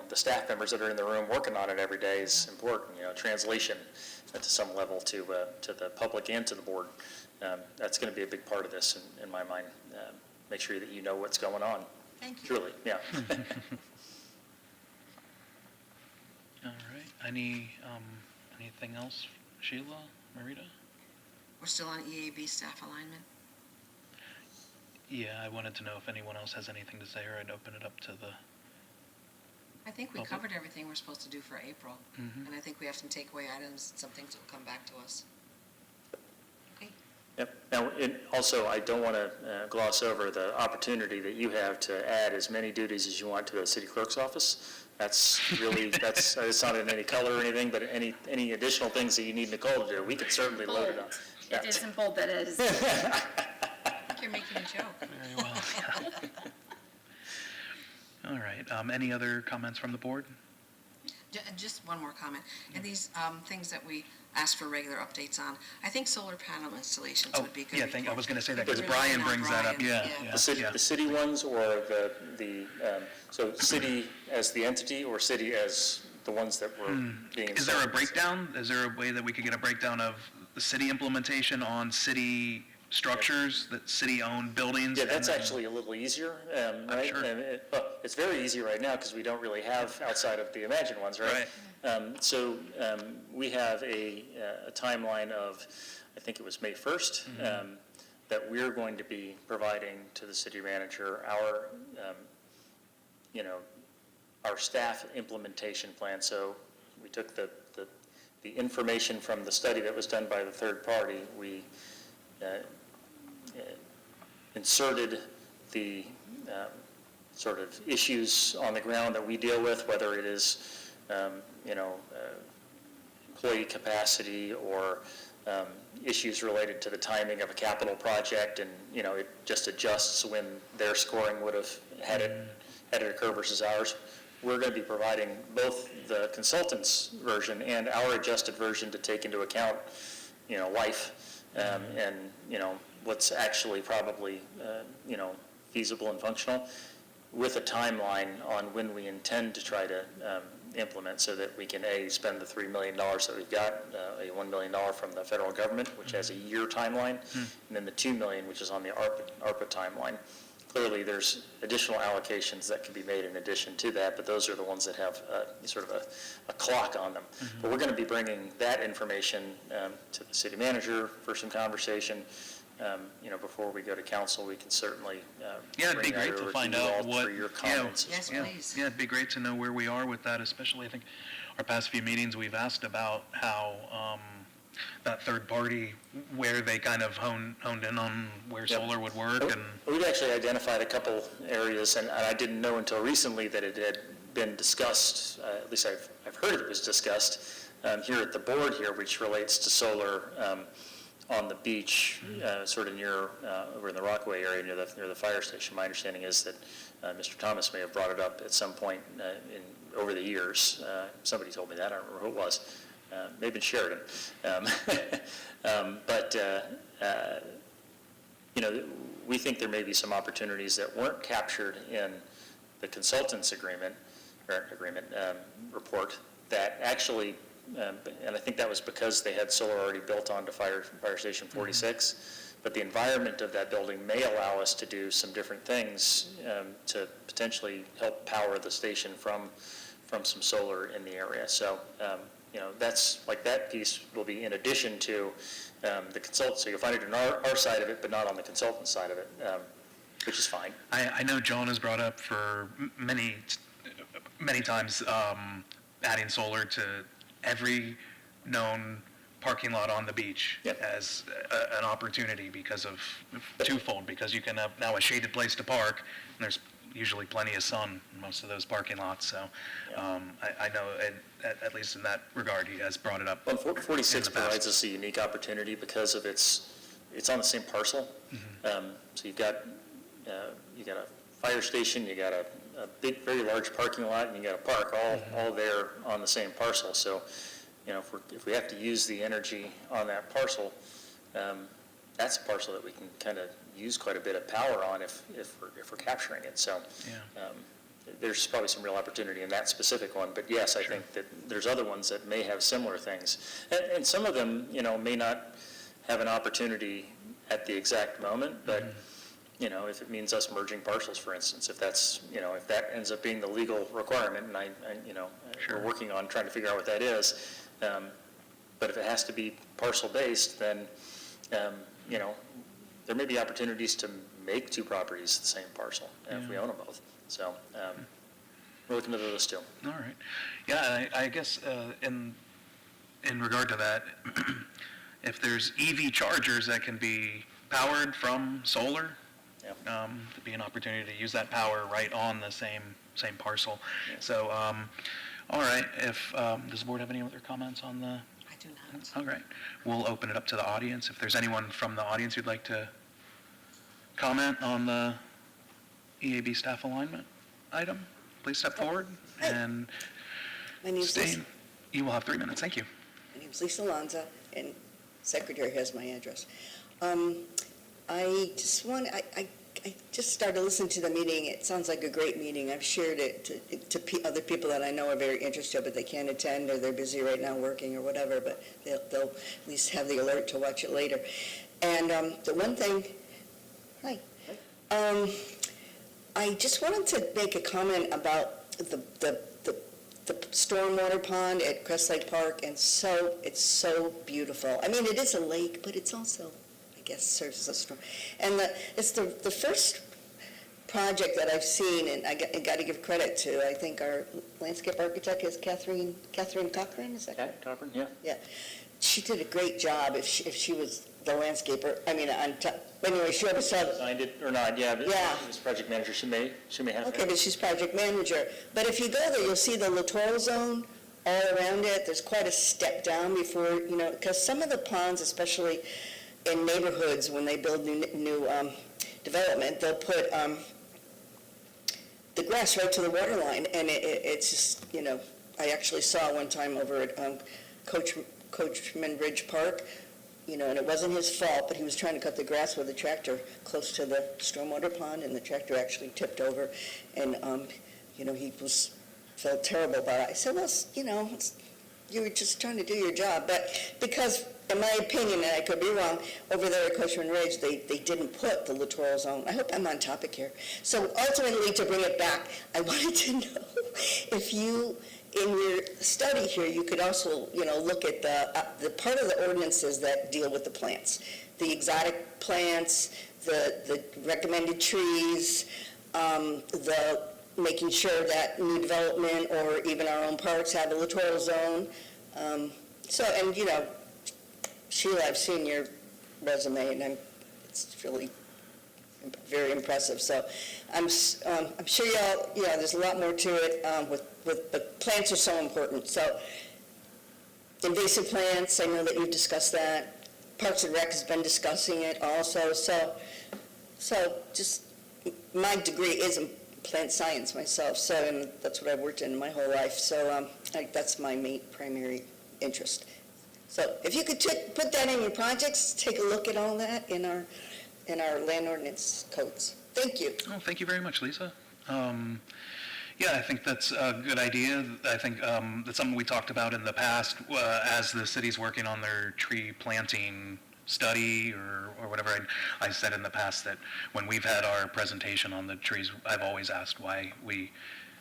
Speaker 4: the staff members that are in the room working on it every day is important. Translation to some level to the public and to the board. That's going to be a big part of this in my mind. Make sure that you know what's going on.
Speaker 3: Thank you.
Speaker 4: Truly, yeah.
Speaker 1: All right. Anything else, Sheila, Marita?
Speaker 3: We're still on EAB staff alignment.
Speaker 1: Yeah, I wanted to know if anyone else has anything to say, or I'd open it up to the...
Speaker 3: I think we
Speaker 1: Okay.
Speaker 3: covered everything we're supposed to do for April.
Speaker 1: Mhm.
Speaker 3: And I think we have some takeaway items, some things that will come back to us. Okay.
Speaker 4: Yep. Now, also, I don't want to gloss over the opportunity that you have to add as many duties as you want to the city clerk's office. That's really, it's not in any color or anything, but any additional things that you need Nicole to do, we could certainly load it on.
Speaker 5: It isn't bold, that is.
Speaker 3: I think you're making a joke.
Speaker 1: Very well. All right. Any other comments from the board?
Speaker 3: Just one more comment. And these things that we ask for regular updates on, I think solar panel installations
Speaker 1: Oh,
Speaker 3: would be good.
Speaker 1: yeah, I was going to say that because
Speaker 3: Really
Speaker 1: Brian
Speaker 3: not
Speaker 1: brings that up.
Speaker 3: Brian,
Speaker 1: Yeah,
Speaker 3: yeah.
Speaker 1: yeah.
Speaker 4: The city ones or so city as the entity or city as the ones that were being installed?
Speaker 1: Is there a breakdown? Is there a way that we could get a breakdown of the city implementation on city structures, that city-owned buildings?
Speaker 4: Yeah, that's
Speaker 1: and then-
Speaker 4: actually a little easier, right?
Speaker 1: sure.
Speaker 4: And it's very easy right now because we don't really have outside of the Imagine ones, right? So we have a timeline of, I think it was May 1st, that we're going to be providing to the city manager our staff implementation plan. So we took the information from the study that was done by the third party. We inserted the sort of issues on the ground that we deal with, whether it is, employee capacity or issues related to the timing of a capital project, and, it just adjusts when their scoring would have had it occur versus ours. We're going to be providing both the consultant's version and our adjusted version to take into account, life, and, what's actually probably, feasible and functional, with a timeline on when we intend to try to implement, so that we can, spend the $3 million that we've got, a $1 million from the federal government, which has a year timeline, and then the $2 million, which is on the ARPA timeline. Clearly, there's additional allocations that can be made in addition to that, but those are the ones that have sort of a clock on them. But we're going to be bringing that information to the city manager for some conversation. Before we go to council, we can certainly
Speaker 1: It'd be
Speaker 4: bring that
Speaker 1: great to
Speaker 4: over
Speaker 1: find
Speaker 4: you
Speaker 1: out
Speaker 4: all
Speaker 1: what,
Speaker 4: for your comments.
Speaker 3: Yes,
Speaker 1: yeah,
Speaker 3: please.
Speaker 1: yeah, it'd be great to know where we are with that, especially, I think, our past few meetings, we've asked about how that third party, where they kind of honed in on where
Speaker 4: Yep.
Speaker 1: solar would work, and,
Speaker 4: We've actually identified a couple areas, and I didn't know until recently that it had been discussed, at least I've heard it was discussed here at the board here, which relates to solar on the beach, sort of near, over in the Rockaway area near the fire station. My understanding is that Mr. Thomas may have brought it up at some point over the years. Somebody told me that, I don't remember who it was. Maybe Sheridan. We think there may be some opportunities that weren't captured in the consultant's report that actually, and I think that was because they had solar already built onto Fire Station 46, but the environment of that building may allow us to do some different things to potentially help power the station from some solar in the area. So, that's like that piece will be in addition to the consultant. So you'll find it on our side of it, but not on the consultant side of it, which is fine.
Speaker 1: I know John has brought up for many times adding solar to every known parking lot on the beach
Speaker 4: Yep.
Speaker 1: as an opportunity because of twofold, because you can have now a shaded place to park, and there's usually plenty of sun in most of those parking lots, so I know, at least in that regard, he has brought it up.
Speaker 4: Well, 46
Speaker 1: in the past.
Speaker 4: provides us a unique opportunity because of it's on the same parcel. So you've got a fire station, you got a big, very large parking lot, and you got a park all there on the same parcel. So, if we have to use the energy on that parcel, that's a parcel that we can kind of use quite a bit of power on if we're capturing it. So, there's probably some real opportunity in that specific one. But yes, I think that there's other ones that may have similar things, and some of them, may not have an opportunity at the exact moment, but if it means us merging parcels, for instance, if that's, if that ends up being the legal requirement, and we're working on trying to figure out what that is. But if it has to be parcel-based, then, there may be opportunities to make two properties the same parcel if we own them both. So we're looking at those too.
Speaker 1: All right. Yeah, I guess in regard to that, if there's EV chargers that can be powered from solar, to be an opportunity to use that power right on the same parcel.
Speaker 4: Yeah.
Speaker 1: So, all right, if, does the board have any other comments on the?
Speaker 3: I do not.
Speaker 1: All right, we'll open it up to the audience. If there's anyone from the audience who'd like to comment on the EAB staff alignment item, please step forward and
Speaker 7: My name's Lisa.
Speaker 1: state. You will have 3 minutes. Thank you.
Speaker 7: My name's Lisa Lanza, and Secretary has my address. I just started listening to the meeting. It sounds like a great meeting. I've shared it to other people that I know are very interested, but they can't attend, or they're busy right now working or whatever, but they'll at least have the alert to watch it later. And the one thing, I just wanted to make a comment about the stormwater pond at Crest Lake Park, and it's so beautiful. I mean, it is a lake, but it's also, I guess, serves as a storm. And it's the first project that I've seen, and I got to give credit to, I think our landscape architect is Catherine Cochran, is that correct?
Speaker 4: Cochran, yeah.
Speaker 7: Yeah. She did a great job if she was the landscaper. I mean, anyway, she oversaw.
Speaker 4: Signed it or not, yeah. But
Speaker 7: Yeah.
Speaker 4: As project manager, she may have.
Speaker 7: Okay, but she's project manager. But if you go there, you'll see the littoral zone all around it. There's quite a step down before, because some of the ponds, especially in neighborhoods, when they build new development, they'll put the grass right to the water line, and it's just, I actually saw one time over at Coachman Ridge Park, and it wasn't his fault, but he was trying to cut the grass with a tractor close to the stormwater pond, and the tractor actually tipped over, and, he felt terrible about it. I said, well, you were just trying to do your job, but because, in my opinion, and I could be wrong, over there at Coachman Ridge, they didn't put the littoral zone. I hope I'm on topic here. So ultimately, to bring it back, I wanted to know if you, in your study here, you could also, look at the part of the ordinances that deal with the plants, the exotic plants, the recommended trees, the making sure that new development or even our own parks have a littoral zone. Sheila, I've seen your resume, and it's really very impressive. So I'm sure y'all, there's a lot more to it, but plants are so important. So invasive plants, I know that you've discussed that. Parks and Rec has been discussing it also. So just, my degree is in plant science myself, and that's what I've worked in my whole life. So that's my main primary interest. So if you could put that in your projects, take a look at all that in our land ordinance codes. Thank you.
Speaker 1: Oh, thank you very much, Lisa. Yeah, I think that's a good idea. I think that's something we talked about in the past as the city's working on their tree planting study or whatever. I said in the past that when we've had our presentation on the trees, I've always asked why we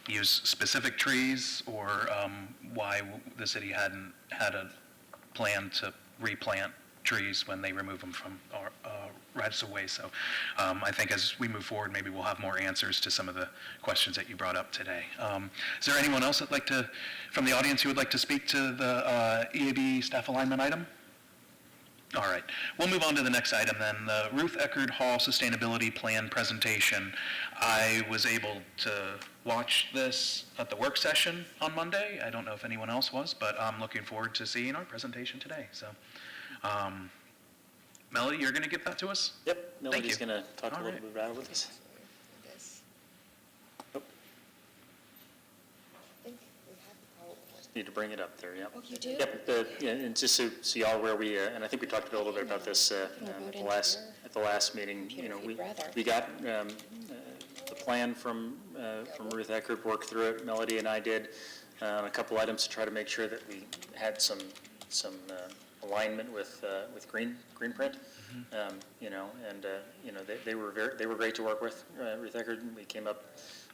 Speaker 1: use specific trees or why the city hadn't had a plan to replant trees when they remove them from our rights of way. So I think as we move forward, maybe we'll have more answers to some of the questions that you brought up today. Is there anyone else from the audience who would like to speak to the EAB staff alignment item? All right, we'll move on to the next item then, the Ruth Eckerd Hall Sustainability Plan presentation. I was able to watch this at the work session on Monday. I don't know if anyone else was, but I'm looking forward to seeing our presentation today, so. Melody, you're going to give that to us?
Speaker 4: Yep, Melody's
Speaker 1: you.
Speaker 4: going to talk a
Speaker 1: All
Speaker 4: little
Speaker 1: right.
Speaker 4: bit about it with us. Oh. Just need to bring it up there, yep.
Speaker 8: Oh, you do?
Speaker 4: Yep, and just so y'all aware, and I think we talked a little bit about this
Speaker 8: Can I vote
Speaker 4: at the last meeting.
Speaker 8: computer
Speaker 4: You know,
Speaker 8: if you'd rather?
Speaker 4: we got the plan from Ruth Eckerd, worked through it, Melody and I did, a couple items to try to make sure that we had some alignment with Greenprint. You know, and you know, they were great to work with, Ruth Eckerd. We came up,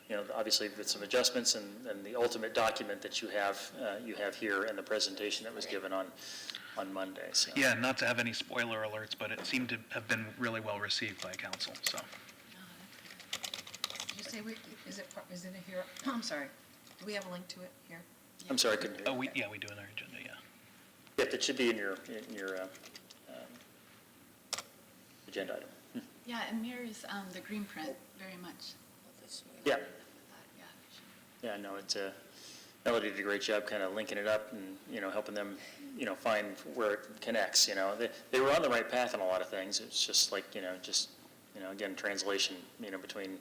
Speaker 4: you know, obviously with some adjustments, and the ultimate document that you have here in the presentation that was given on Monday. So.
Speaker 1: Yeah, not to have any spoiler alerts, but it seemed to have been really well received by council, so.
Speaker 3: Did you say, is it here? I'm sorry. Do we have a link to it here?
Speaker 4: I'm sorry, I couldn't hear you.
Speaker 1: We do in our agenda, yeah.
Speaker 4: Yep, it should be in your agenda item.
Speaker 2: Yeah, it mirrors the green print very much.
Speaker 4: Yeah,
Speaker 2: Yeah.
Speaker 4: yeah, no, it's Melody did a great job kind of linking it up and, you know, helping them, you know, find where it connects, you know. They were on the right path on a lot of things. It's just like, you know, again, translation, you know, between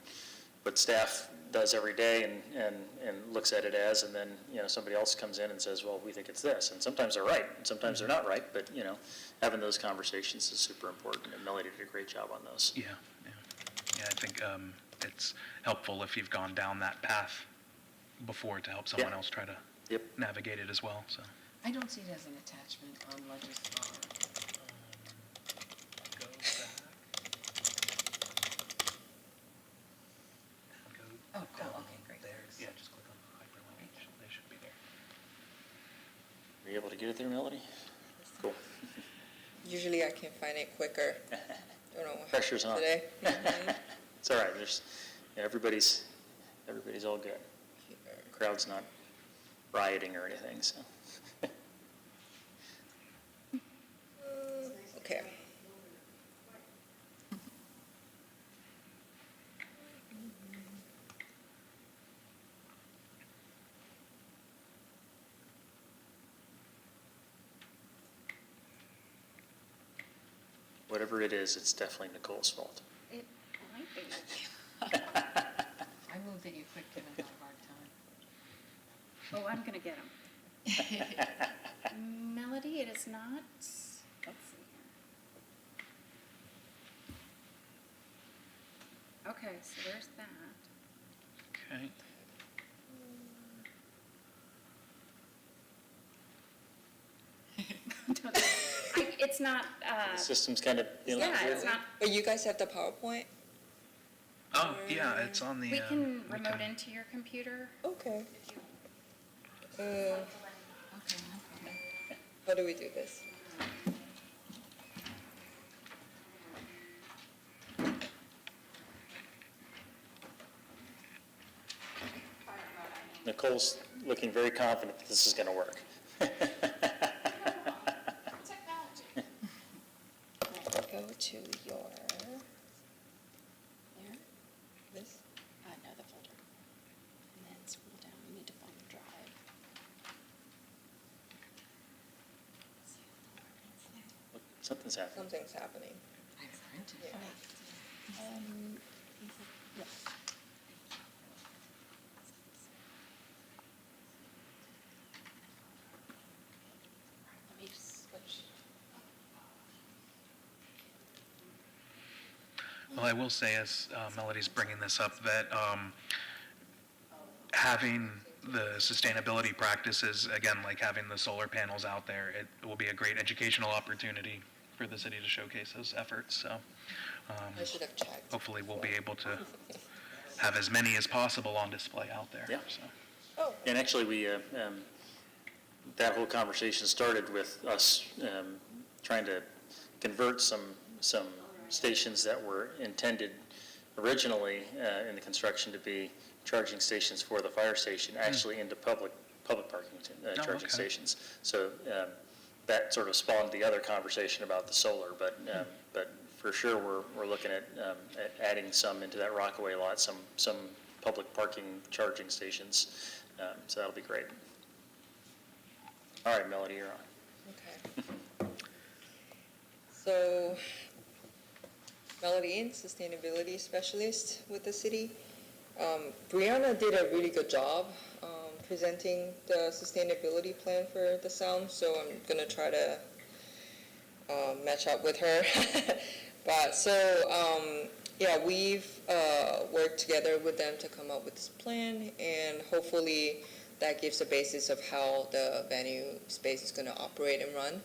Speaker 4: what staff does every day and looks at it as, and then, you know, somebody else comes in and says, well, we think it's this. And sometimes they're right, and sometimes they're not right, but, you know, having those conversations is super important, and Melody did a great job on those.
Speaker 1: Yeah, I think it's helpful if you've gone down that path before to help someone
Speaker 4: Yeah.
Speaker 1: else try to
Speaker 4: Yep.
Speaker 1: navigate it as well, so.
Speaker 3: I don't see it as an attachment on Legislar. Oh, cool, okay, great.
Speaker 1: Yeah, just click on the hyperlink, they should be there.
Speaker 4: Were you able to get it there, Melody? Cool.
Speaker 8: Usually I can find it quicker. Don't know what
Speaker 4: Pressure's
Speaker 8: happened
Speaker 4: on.
Speaker 8: today.
Speaker 4: It's all right, there's, you know, everybody's all good. Crowd's not rioting or anything, so.
Speaker 8: Okay.
Speaker 4: Whatever it is, it's definitely Nicole's fault.
Speaker 5: It might be.
Speaker 3: I move that you quit giving her a hard time.
Speaker 5: Oh, I'm going to get them. Melody, it is not, let's see here. Okay, so there's that.
Speaker 1: Okay.
Speaker 5: It's not,
Speaker 4: The system's kind of, you know.
Speaker 5: yeah, it's not,
Speaker 8: But you guys have the PowerPoint?
Speaker 1: Oh, yeah, it's on the.
Speaker 5: we can
Speaker 1: we
Speaker 5: remote
Speaker 1: can-
Speaker 5: into your computer.
Speaker 8: Okay.
Speaker 2: Okay, no problem.
Speaker 8: How do we do this?
Speaker 4: Nicole's looking very confident that this is going to work.
Speaker 8: Go to your, there, this?
Speaker 9: No, the folder. And then scroll down, you need to find the drive.
Speaker 4: Something's happening.
Speaker 8: Something's happening.
Speaker 3: I printed it.
Speaker 9: Yep. Let me switch.
Speaker 1: Well, I will say, as Melody's bringing this up, that having the sustainability practices, again, like having the solar panels out there, it will be a great educational opportunity for the city to showcase those efforts, so
Speaker 8: I should have checked.
Speaker 1: hopefully we'll be able to have as many as possible on display out there,
Speaker 4: Yeah.
Speaker 1: so.
Speaker 8: Oh,
Speaker 4: And actually, we, that whole conversation started with us trying to convert some stations that were intended originally in the construction to be charging stations for the fire station, actually into public parking charging
Speaker 1: okay.
Speaker 4: stations. So that sort of spawned the other conversation about the solar, but for sure, we're looking at adding some into that Rockaway lot, some public parking charging stations, so that'll be great. All right, Melody, you're on.
Speaker 8: Okay. So, Melody, sustainability specialist with the city. Brianna did a really good job presenting the sustainability plan for the Sound, so I'm going to try to match up with her. But yeah, we've worked together with them to come up with this plan, and hopefully that gives a basis of how the venue space is going to operate and run.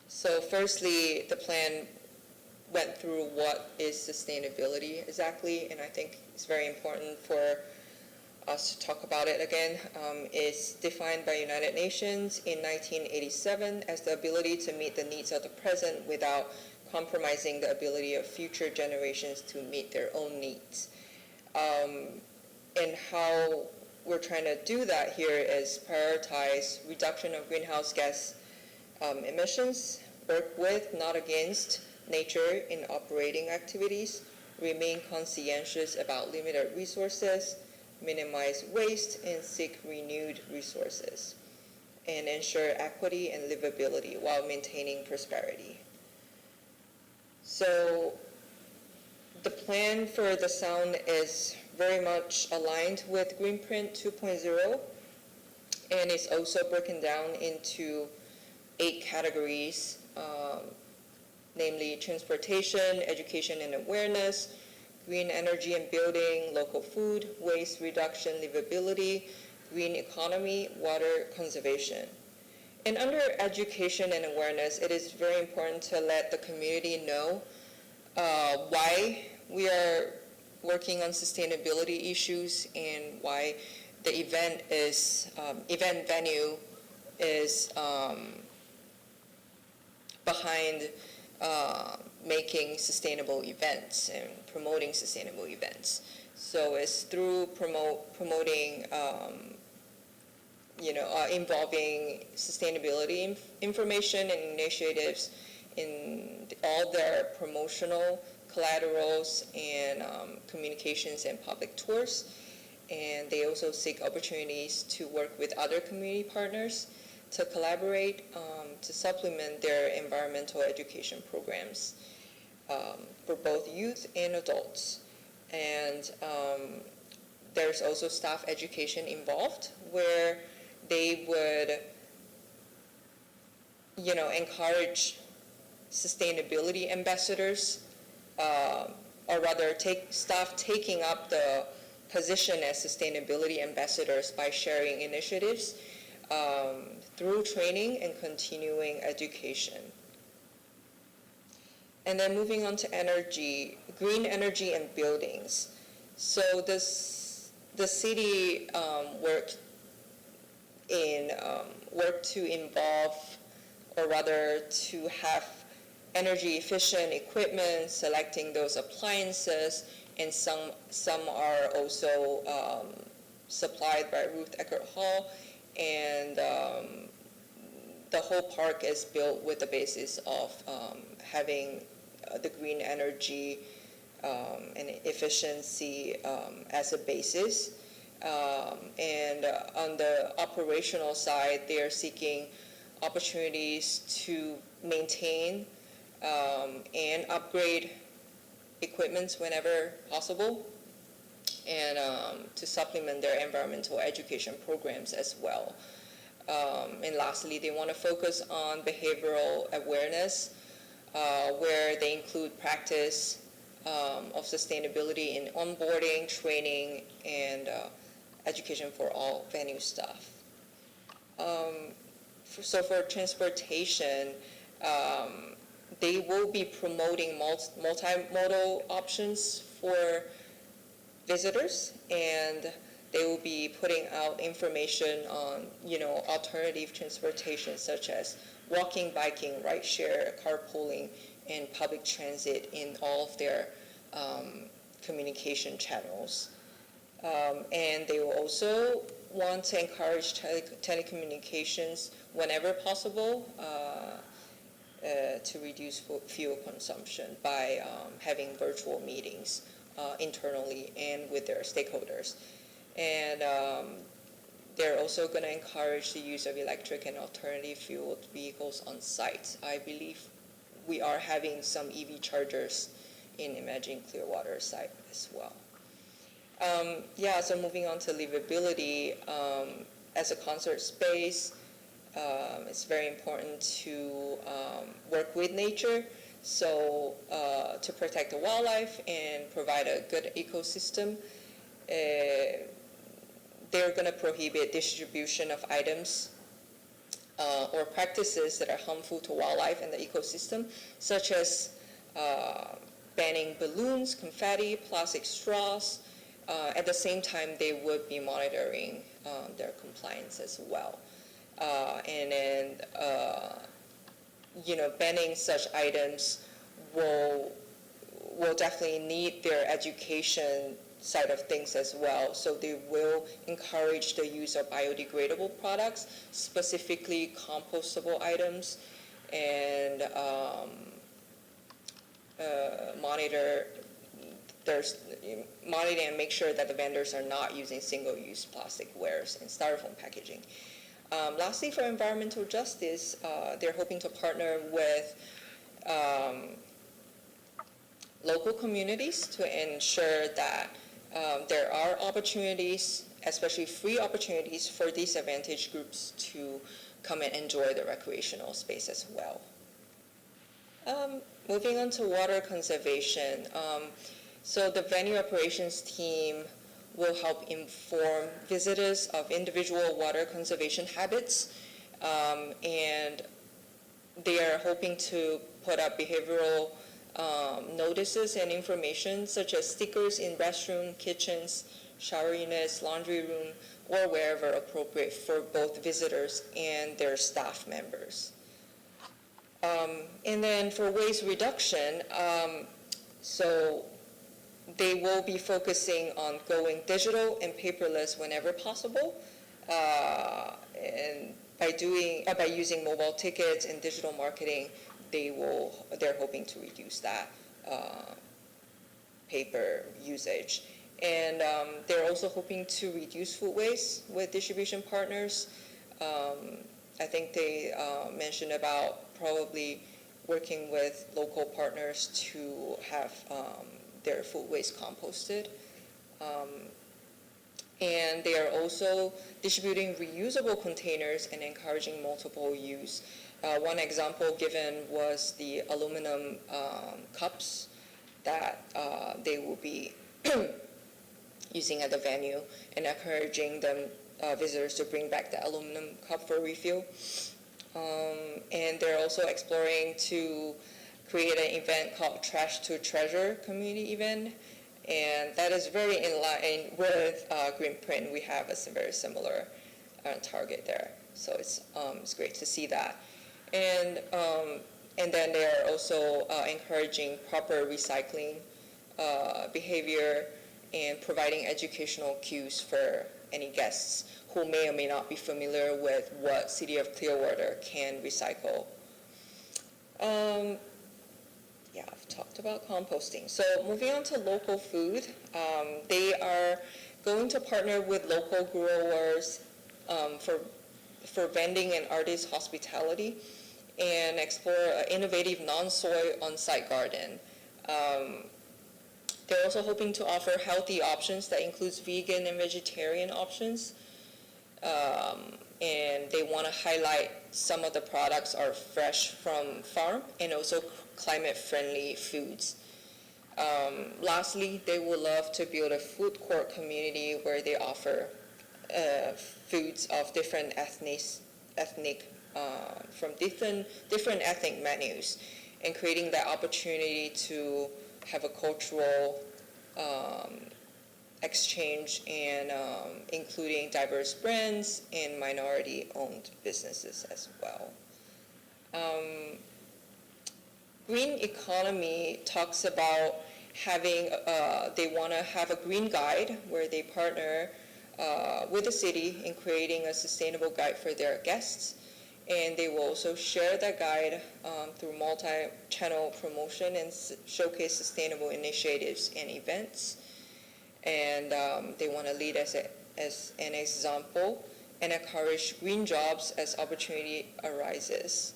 Speaker 8: So firstly, the plan went through what is sustainability exactly, and I think it's very important for us to talk about it again. It's defined by United Nations in 1987 as the ability to meet the needs of the present without compromising the ability of future generations to meet their own needs. And how we're trying to do that here is prioritize reduction of greenhouse gas emissions, work with, not against, nature in operating activities, remain conscientious about limited resources, minimize waste, and seek renewed resources, and ensure equity and livability while maintaining prosperity. So the plan for the Sound is very much aligned with Greenprint 2.0, and it's also broken down into 8 categories, namely transportation, education and awareness, green energy and building, local food, waste reduction, livability, green economy, water conservation. And under education and awareness, it is very important to let the community know why we are working on sustainability issues and why the event venue is behind making sustainable events and promoting sustainable events. So it's through promoting, involving sustainability information and initiatives in all their promotional collaterals and communications and public tours. And they also seek opportunities to work with other community partners to collaborate to supplement their environmental education programs for both youth and adults. And there's also staff education involved where they would, encourage sustainability ambassadors, or rather staff taking up the position as sustainability ambassadors by sharing initiatives through training and continuing education. And then moving on to energy, green energy and buildings. So the city worked to involve, or rather to have energy efficient equipment, selecting those appliances, and some are also supplied by Ruth Eckert Hall, and the whole park is built with the basis of having the green energy and efficiency as a basis. And on the operational side, they are seeking opportunities to maintain and upgrade equipment whenever possible, and to supplement their environmental education programs as well. And lastly, they want to focus on behavioral awareness, where they include practice of sustainability in onboarding, training, and education for all venue staff. So for transportation, they will be promoting multimodal options for visitors, and they will be putting out information on, alternative transportation such as walking, biking, rideshare, carpooling, and public transit in all of their communication channels. And they will also want to encourage telecommunications whenever possible to reduce fuel consumption by having virtual meetings internally and with their stakeholders. And they're also going to encourage the use of electric and alternative fueled vehicles on site. I believe we are having some EV chargers in Imagine Clearwater site as well. So moving on to livability, as a concert space, it's very important to work with nature, so to protect the wildlife and provide a good ecosystem. They're going to prohibit distribution of items or practices that are harmful to wildlife and the ecosystem, such as banning balloons, confetti, plastic straws. At the same time, they would be monitoring their compliance as well. And then, banning such items will definitely need their education side of things as well. So they will encourage the use of biodegradable products, specifically compostable items, and monitor and make sure that the vendors are not using single-use plastic wares and styrofoam packaging. Lastly, for environmental justice, they're hoping to partner with local communities to ensure that there are opportunities, especially free opportunities, for disadvantaged groups to come and enjoy the recreational space as well. Moving on to water conservation. So the venue operations team will help inform visitors of individual water conservation habits, and they are hoping to put up behavioral notices and information such as stickers in restroom, kitchens, shower units, laundry room, or wherever appropriate for both visitors and their staff members. And then for waste reduction, so they will be focusing on going digital and paperless whenever possible, and by using mobile tickets and digital marketing, they're hoping to reduce that paper usage. And they're also hoping to reduce food waste with distribution partners. I think they mentioned about probably working with local partners to have their food waste composted. And they are also distributing reusable containers and encouraging multiple use. One example given was the aluminum cups that they will be using at the venue, and encouraging visitors to bring back the aluminum cup for refill. And they're also exploring to create an event called Trash to Treasure community event, and that is very in line with Greenprint. We have a very similar target there, so it's great to see that. And then they are also encouraging proper recycling behavior and providing educational cues for any guests who may or may not be familiar with what City of Clearwater can recycle. I've talked about composting. So moving on to local food, they are going to partner with local growers for vending and artist hospitality, and explore an innovative non-soy on-site garden. They're also hoping to offer healthy options that includes vegan and vegetarian options. And they want to highlight some of the products are fresh from farm and also climate-friendly foods. Lastly, they would love to build a food court community where they offer foods of different ethnic from different ethnic menus, and creating that opportunity to have a cultural exchange and including diverse brands and minority-owned businesses as well. Green economy talks about having, they want to have a green guide where they partner with the city in creating a sustainable guide for their guests. And they will also share that guide through multi-channel promotion and showcase sustainable initiatives and events. And they want to lead as an example and encourage green jobs as opportunity arises.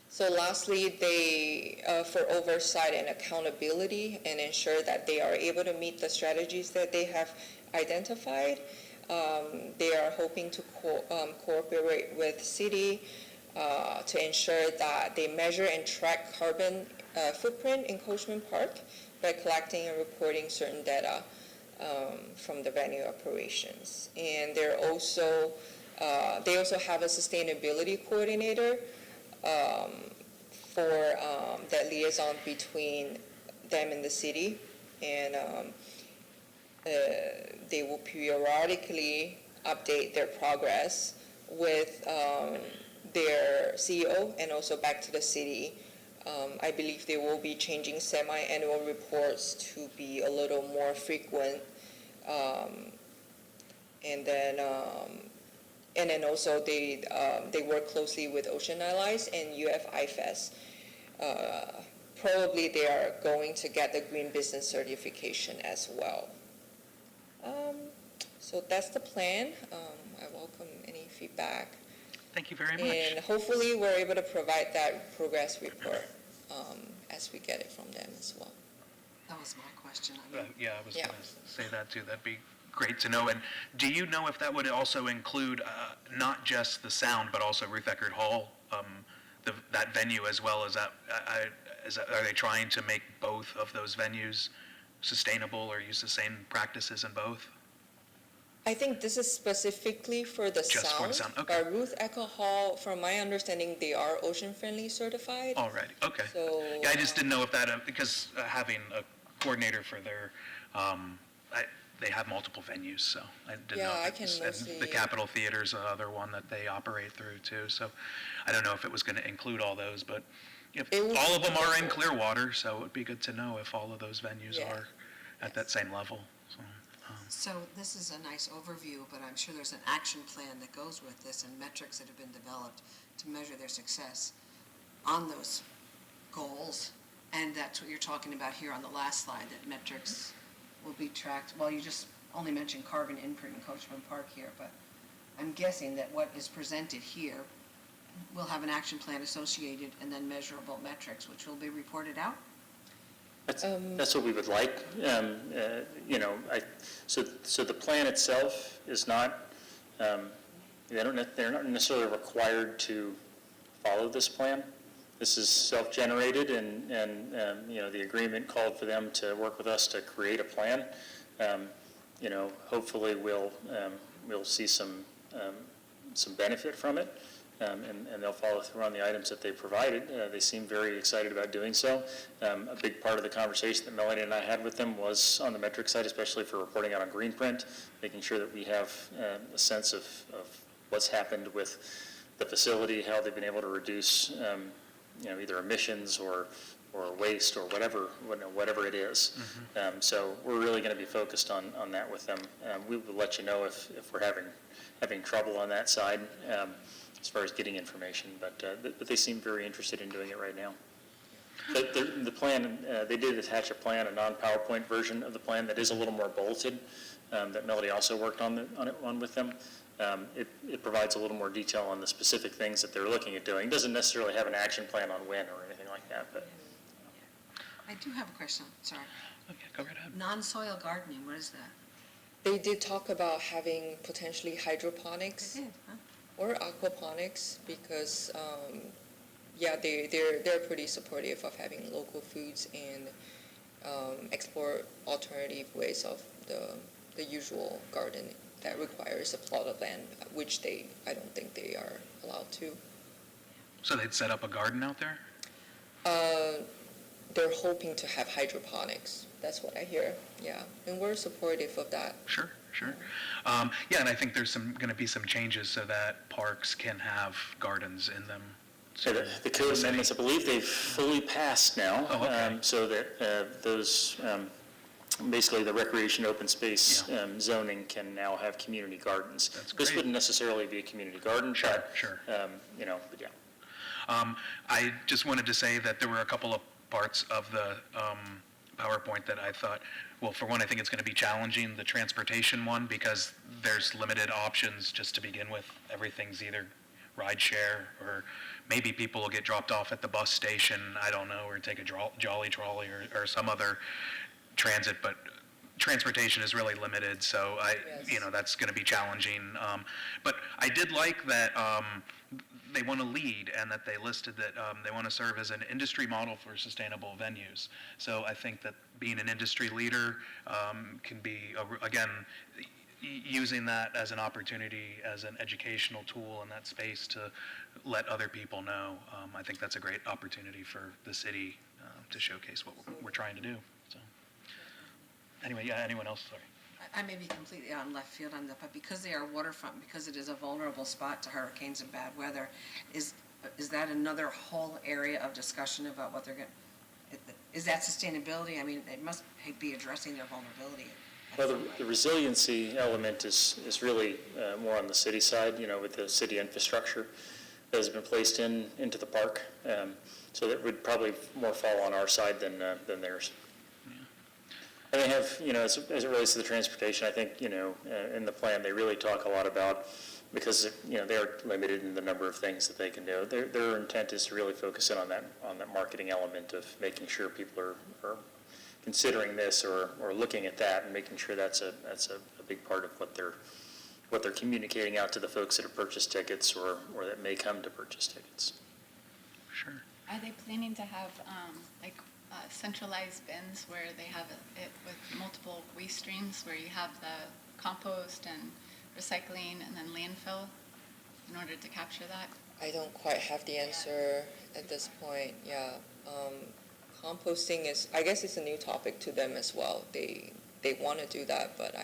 Speaker 8: So lastly, they, for oversight and accountability and ensure that they are able to meet the strategies that they have identified, they are hoping to cooperate with the city to ensure that they measure and track carbon footprint in Coachman Park by collecting and reporting certain data from the venue operations. And they also have a sustainability coordinator for that liaison between them and the city, and they will periodically update their progress with their CEO and also back to the city. I believe they will be changing semi-annual reports to be a little more frequent, and then also they work closely with Ocean Allies and UF-IFES. Probably they are going to get the Green Business Certification as well. So that's the plan. I welcome any feedback.
Speaker 1: Thank you very much.
Speaker 8: And hopefully we're able to provide that progress report as we get it from them as well.
Speaker 3: That was my question. I mean,
Speaker 1: Yeah, I was
Speaker 8: Yeah.
Speaker 1: going to say that too. That'd be great to know. And do you know if that would also include not just the sound, but also Ruth Eckerd Hall, that venue as well? Are they trying to make both of those venues sustainable or use the same practices in both?
Speaker 8: I think this is specifically for the
Speaker 1: Just
Speaker 8: sound.
Speaker 1: for the sound, okay.
Speaker 8: But Ruth Eckerd Hall, from my understanding, they are ocean friendly certified.
Speaker 1: Alrighty, okay.
Speaker 8: So,
Speaker 1: Yeah, I just didn't know if that, because having a coordinator for their, they have multiple venues, so I didn't know.
Speaker 8: Yeah,
Speaker 1: if
Speaker 8: I
Speaker 1: it
Speaker 8: can
Speaker 1: was- and
Speaker 8: mostly-
Speaker 1: The Capitol Theater's another one that they operate through too, so I don't know if it was going to include all those, but if
Speaker 8: It would
Speaker 1: all
Speaker 8: be
Speaker 1: of them are in
Speaker 8: wonderful.
Speaker 1: Clearwater, so it would be good to know if all of those venues
Speaker 8: Yeah.
Speaker 1: are at that same level, so.
Speaker 3: So this is a nice overview, but I'm sure there's an action plan that goes with this and metrics that have been developed to measure their success on those goals. And that's what you're talking about here on the last slide, that metrics will be tracked. Well, you just only mentioned carbon imprint in Coachman Park here, but I'm guessing that what is presented here will have an action plan associated and then measurable metrics, which will be reported out.
Speaker 4: That's what we would like. So the plan itself is not, they're not necessarily required to follow this plan. This is self-generated, and the agreement called for them to work with us to create a plan. Hopefully we'll see some benefit from it. And they'll follow through on the items that they provided. They seem very excited about doing so. A big part of the conversation that Melanie and I had with them was on the metric side, especially for reporting out on Greenprint, making sure that we have a sense of what's happened with the facility, how they've been able to reduce either emissions or waste or whatever it is.
Speaker 1: Mm-hmm.
Speaker 4: So we're really going to be focused on that with them. We will let you know if we're having trouble on that side. As far as getting information, but they seem very interested in doing it right now. The plan, they did attach a plan, a non-PowerPoint version of the plan that is a little more bulleted, that Melody also worked on with them. It provides a little more detail on the specific things that they're looking at doing. It doesn't necessarily have an action plan on when or anything like that, but.
Speaker 3: I do have a question, sorry.
Speaker 1: Okay, go right ahead.
Speaker 3: Non-soil gardening, what is that?
Speaker 8: They did talk about having potentially hydroponics
Speaker 3: They did, huh?
Speaker 8: or aquaponics because, they're pretty supportive of having local foods and explore alternative ways of the usual garden that requires a plot of land, which I don't think they are allowed to.
Speaker 1: So they'd set up a garden out there?
Speaker 8: They're hoping to have hydroponics. That's what I hear, yeah. And we're supportive of that.
Speaker 1: Sure. And I think there's going to be some changes so that parks can have gardens in them.
Speaker 4: So the code amendments, I believe they've fully passed now.
Speaker 1: Oh, okay.
Speaker 4: So that those basically the recreation open space zoning can now have community gardens.
Speaker 1: That's
Speaker 4: This
Speaker 1: great.
Speaker 4: wouldn't necessarily be a community garden,
Speaker 1: Sure,
Speaker 4: but,
Speaker 1: sure.
Speaker 4: but yeah.
Speaker 1: I just wanted to say that there were a couple of parts of the PowerPoint that I thought, well, for one, I think it's going to be challenging, the transportation one, because there's limited options just to begin with. Everything's either ride share, or maybe people will get dropped off at the bus station, I don't know, or take a jolly trolley or some other transit, but transportation is really limited, so that's going to be challenging. But I did like that they want to lead, and that they listed that they want to serve as an industry model for sustainable venues. So I think that being an industry leader can be, again, using that as an opportunity, as an educational tool in that space to let other people know. I think that's a great opportunity for the city to showcase what we're trying to do. So, anyway, yeah, anyone else? Sorry.
Speaker 3: I may be completely on left field on that, but because they are waterfront, because it is a vulnerable spot to hurricanes and bad weather, is that another whole area of discussion about what they're going, is that sustainability? I mean, it must be addressing their vulnerability.
Speaker 4: Well, the resiliency element is really more on the city side, with the city infrastructure that has been placed into the park. So that would probably more fall on our side than theirs. And they have, as it relates to the transportation, I think, in the plan, they really talk a lot about, because, they are limited in the number of things that they can do. Their intent is to really focus in on that marketing element of making sure people are considering this or looking at that, and making sure that's a big part of what they're communicating out to the folks that have purchased tickets or that may come to purchase tickets.
Speaker 1: Sure.
Speaker 2: Are they planning to have centralized bins where they have it with multiple waste streams, where you have the compost and recycling and then landfill in order to capture that?
Speaker 8: I don't quite have the answer at this point, yeah. Composting is, I guess it's a new topic to them as well. They want to do that, but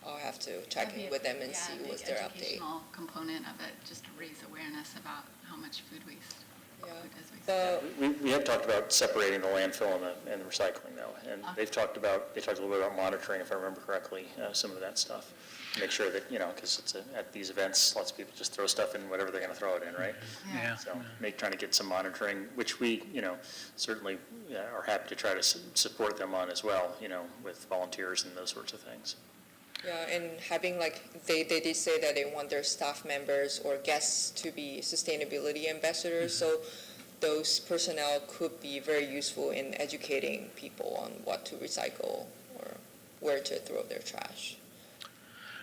Speaker 8: I'll have to check in with them and see what's their update.
Speaker 2: Educational component of it, just to raise awareness about how much food waste.
Speaker 8: Yeah.
Speaker 2: Food is wasted.
Speaker 4: We have talked about separating the landfill and the recycling, though, and
Speaker 2: Okay.
Speaker 4: they talked a little bit about monitoring, if I remember correctly, some of that stuff. Make sure that, because it's at these events, lots of people just throw stuff in whatever they're going to throw it in, right?
Speaker 1: Yeah.
Speaker 4: So trying to get some monitoring, which we, certainly are happy to try to support them on as well, with volunteers and those sorts of things.
Speaker 8: Yeah, and having they did say that they want their staff members or guests to be sustainability ambassadors, so those personnel could be very useful in educating people on what to recycle or where to throw their trash.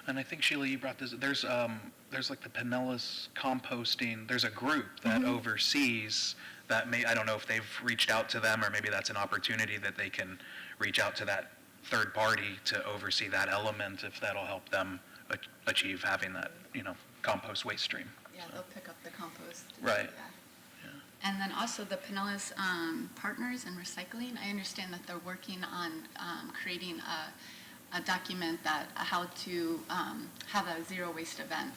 Speaker 1: And I think, Sheila, you brought this, there's like the Pinellas composting, there's a group that oversees that. I don't know if they've reached out to them, or maybe that's an opportunity that they can reach out to that third party to oversee that element, if that'll help them achieve having that, compost waste stream.
Speaker 2: Yeah, they'll pick up the compost.
Speaker 1: Right.
Speaker 2: Yeah. And then also the Pinellas Partners in Recycling, I understand that they're working on creating a document that how to have a zero waste event.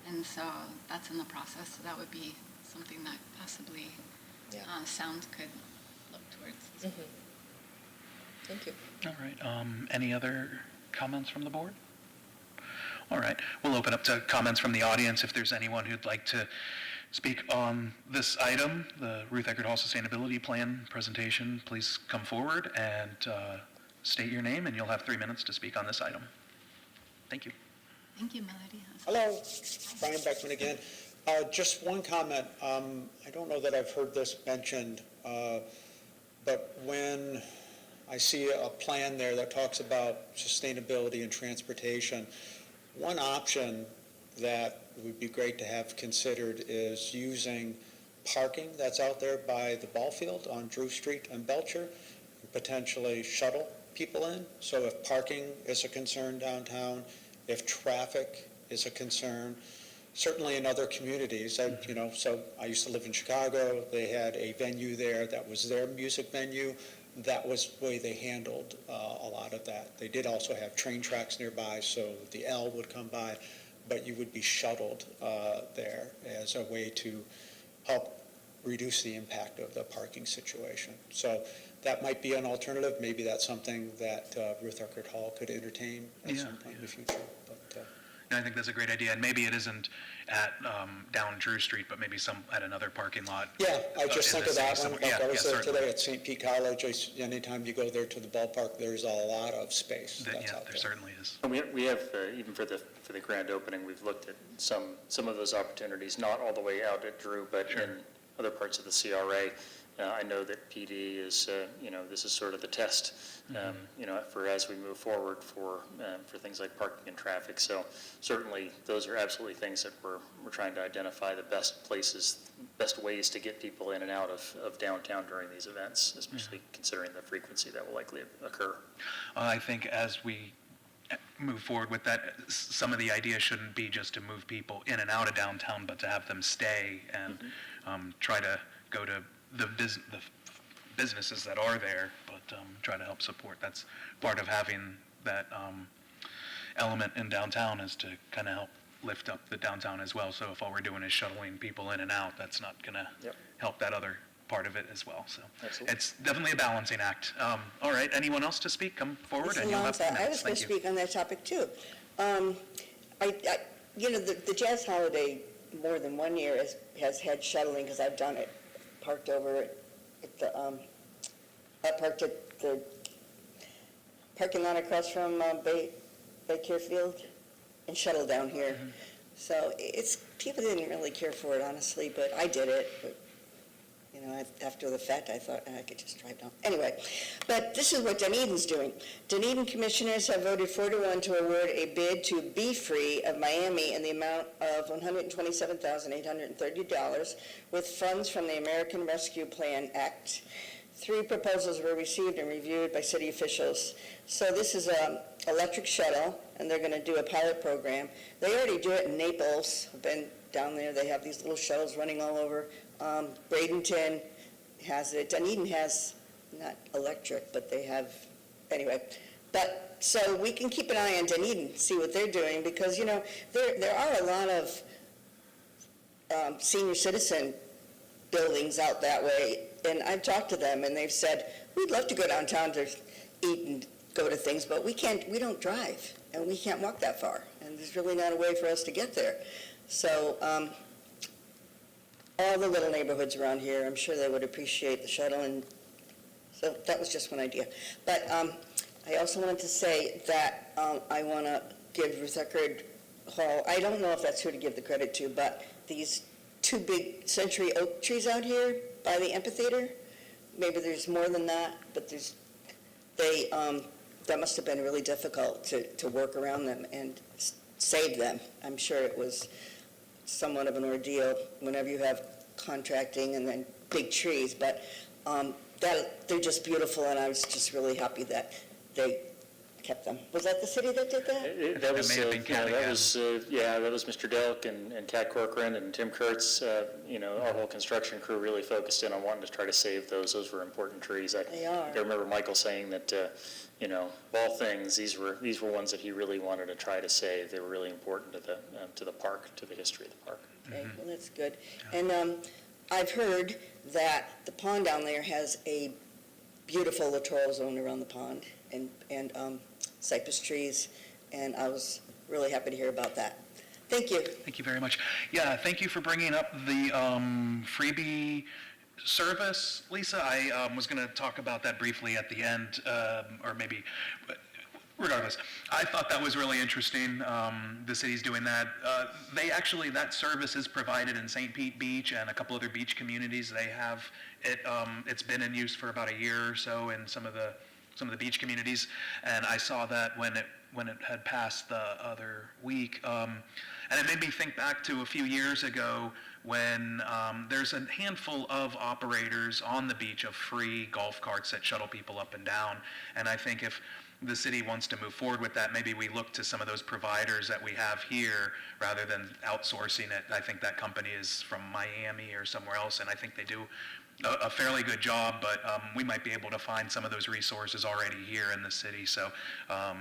Speaker 2: And so that's in the process, so that would be something that possibly Sound could look towards.
Speaker 8: Thank you.
Speaker 1: All right. Any other comments from the board? All right. We'll open up to comments from the audience. If there's anyone who'd like to speak on this item, the Ruth Eckerd Hall Sustainability Plan presentation, please come forward and state your name, and you'll have 3 minutes to speak on this item. Thank you.
Speaker 2: Thank you, Melody.
Speaker 6: Hello, Brian Beckman again. Just one comment. I don't know that I've heard this mentioned, but when I see a plan there that talks about sustainability and transportation, one option that would be great to have considered is using parking that's out there by the ball field on Drew Street and Belcher, and potentially shuttle people in. So if parking is a concern downtown, if traffic is a concern, certainly in other communities, so I used to live in Chicago. They had a venue there that was their music venue. That was the way they handled a lot of that. They did also have train tracks nearby, so the L would come by, but you would be shuttled there as a way to help reduce the impact of the parking situation. So that might be an alternative. Maybe that's something that Ruth Eckerd Hall could entertain at
Speaker 1: Yeah,
Speaker 6: some point in the future. But
Speaker 1: No, I think that's a great idea, and maybe it isn't at, down Drew Street, but maybe at another parking lot.
Speaker 6: yeah, I just
Speaker 1: in
Speaker 6: think
Speaker 1: the
Speaker 6: of that
Speaker 1: city
Speaker 6: one.
Speaker 1: somewhere.
Speaker 6: Like
Speaker 1: Yeah,
Speaker 6: I was
Speaker 1: yeah,
Speaker 6: there
Speaker 1: certainly.
Speaker 6: today at St. Pete College. Anytime you go there to the ballpark, there's a lot of space that's
Speaker 1: Yeah,
Speaker 6: out
Speaker 1: there
Speaker 6: there.
Speaker 1: certainly is.
Speaker 4: And we have, even for the grand opening, we've looked at some of those opportunities, not all the way out at Drew, but in other parts of the CRA. I know that PD is, this is sort of the test, for as we move forward for things like parking and traffic. So certainly, those are absolutely things that we're trying to identify the best places, best ways to get people in and out of downtown during these events, especially considering the frequency that will likely occur.
Speaker 1: I think as we move forward with that, some of the idea shouldn't be just to move people in and out of downtown, but to have them stay and try to go to the businesses that are there, but try to help support. That's part of having that element in downtown, is to kind of help lift up the downtown as well. So if all we're doing is shuttling people in and out, that's not going to
Speaker 4: Yep.
Speaker 1: help that other part of it as well. So
Speaker 4: Absolutely.
Speaker 1: it's definitely a balancing act. All right, anyone else to speak? Come forward
Speaker 7: Mr.
Speaker 1: and you'll have 2
Speaker 7: Alonso, I
Speaker 1: minutes.
Speaker 7: was going
Speaker 1: Thank
Speaker 7: to
Speaker 1: you.
Speaker 7: speak on that topic too. The Jazz Holiday, more than one year, has had shuttling, because I've done it, parked over at the, I parked at the parking lot across from Baycare Field and shuttled down here. So people didn't really care for it, honestly, but I did it. But, after the fact, I thought I could just drive down. Anyway, but this is what Dunedin's doing. Dunedin commissioners have voted 4-1 to award a bid to Be Free of Miami in the amount of $127,830 with funds from the American Rescue Plan Act. 3 proposals were received and reviewed by city officials. So this is an electric shuttle, and they're going to do a pilot program. They already do it in Naples. I've been down there. They have these little shuttles running all over. Bradenton has it. Dunedin has, not electric, but they have, anyway. But, so we can keep an eye on Dunedin, see what they're doing, because, there are a lot of senior citizen buildings out that way, and I've talked to them, and they've said, we'd love to go downtown to eat and go to things, but we don't drive, and we can't walk that far, and there's really not a way for us to get there. So, all the little neighborhoods around here, I'm sure they would appreciate the shuttle, and so that was just one idea. But I also wanted to say that I want to give Ruth Eckerd Hall, I don't know if that's who to give the credit to, but these 2 big century oak trees out here by the amphitheater, maybe there's more than that, but that must have been really difficult to work around them and save them. I'm sure it was somewhat of an ordeal whenever you have contracting and then big trees, but they're just beautiful, and I was just really happy that they kept them. Was that the city that did that?
Speaker 4: That was,
Speaker 1: may have been county,
Speaker 4: that was Mr. Delk and Kat Corcoran and Tim Kurtz. Our whole construction crew really focused in on wanting to try to save those. Those were important trees.
Speaker 7: They are.
Speaker 4: I remember Michael saying that, of all things, these were ones that he really wanted to try to save. They were really important to the park, to the history of the park.
Speaker 7: Okay, well, that's good. And I've heard that the pond down there has a beautiful littoral zone around the pond and cypress trees, and I was really happy to hear about that. Thank you.
Speaker 1: Thank you very much. Yeah, thank you for bringing up the freebie service, Lisa. I was going to talk about that briefly at the end, or maybe, regardless. I thought that was really interesting. The city's doing that. That service is provided in St. Pete Beach and a couple other beach communities. They have it. It's been in use for about a year or so in some of the beach communities, and I saw that when it had passed the other week, and it made me think back to a few years ago when there's a handful of operators on the beach of free golf carts that shuttle people up and down, and I think if the city wants to move forward with that, maybe we look to some of those providers that we have here rather than outsourcing it. I think that company is from Miami or somewhere else, and I think they do a fairly good job, but we might be able to find some of those resources already here in the city. So I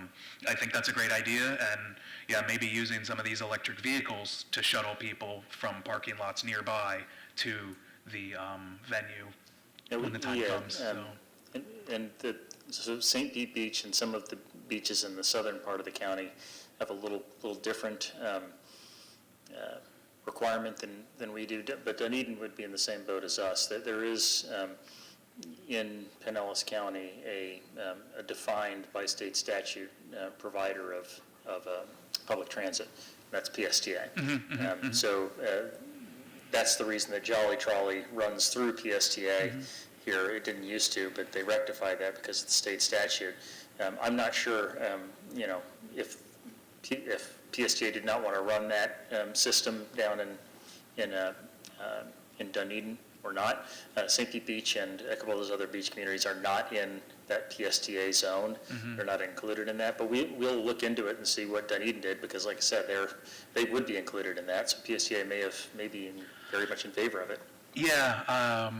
Speaker 1: think that's a great idea, and yeah, maybe using some of these electric vehicles to shuttle people from parking lots nearby to the venue when the time comes. So.
Speaker 4: So St. Pete Beach and some of the beaches in the southern part of the county have a little different requirement than we do, but Dunedin would be in the same boat as us. There is in Pinellas County a defined by state statute provider of public transit. That's PSTA. So that's the reason that Jolly Trolley runs through PSTA. Here, it didn't used to, but they rectified that because of the state statute. I'm not sure, if PSTA did not want to run that system down in Dunedin or not. St. Pete Beach and a couple of those other beach communities are not in that PSTA zone. They're not included in that, but we'll look into it and see what Dunedin did, because like I said, they would be included in that, so PSTA may be very much in favor of it.
Speaker 1: Yeah,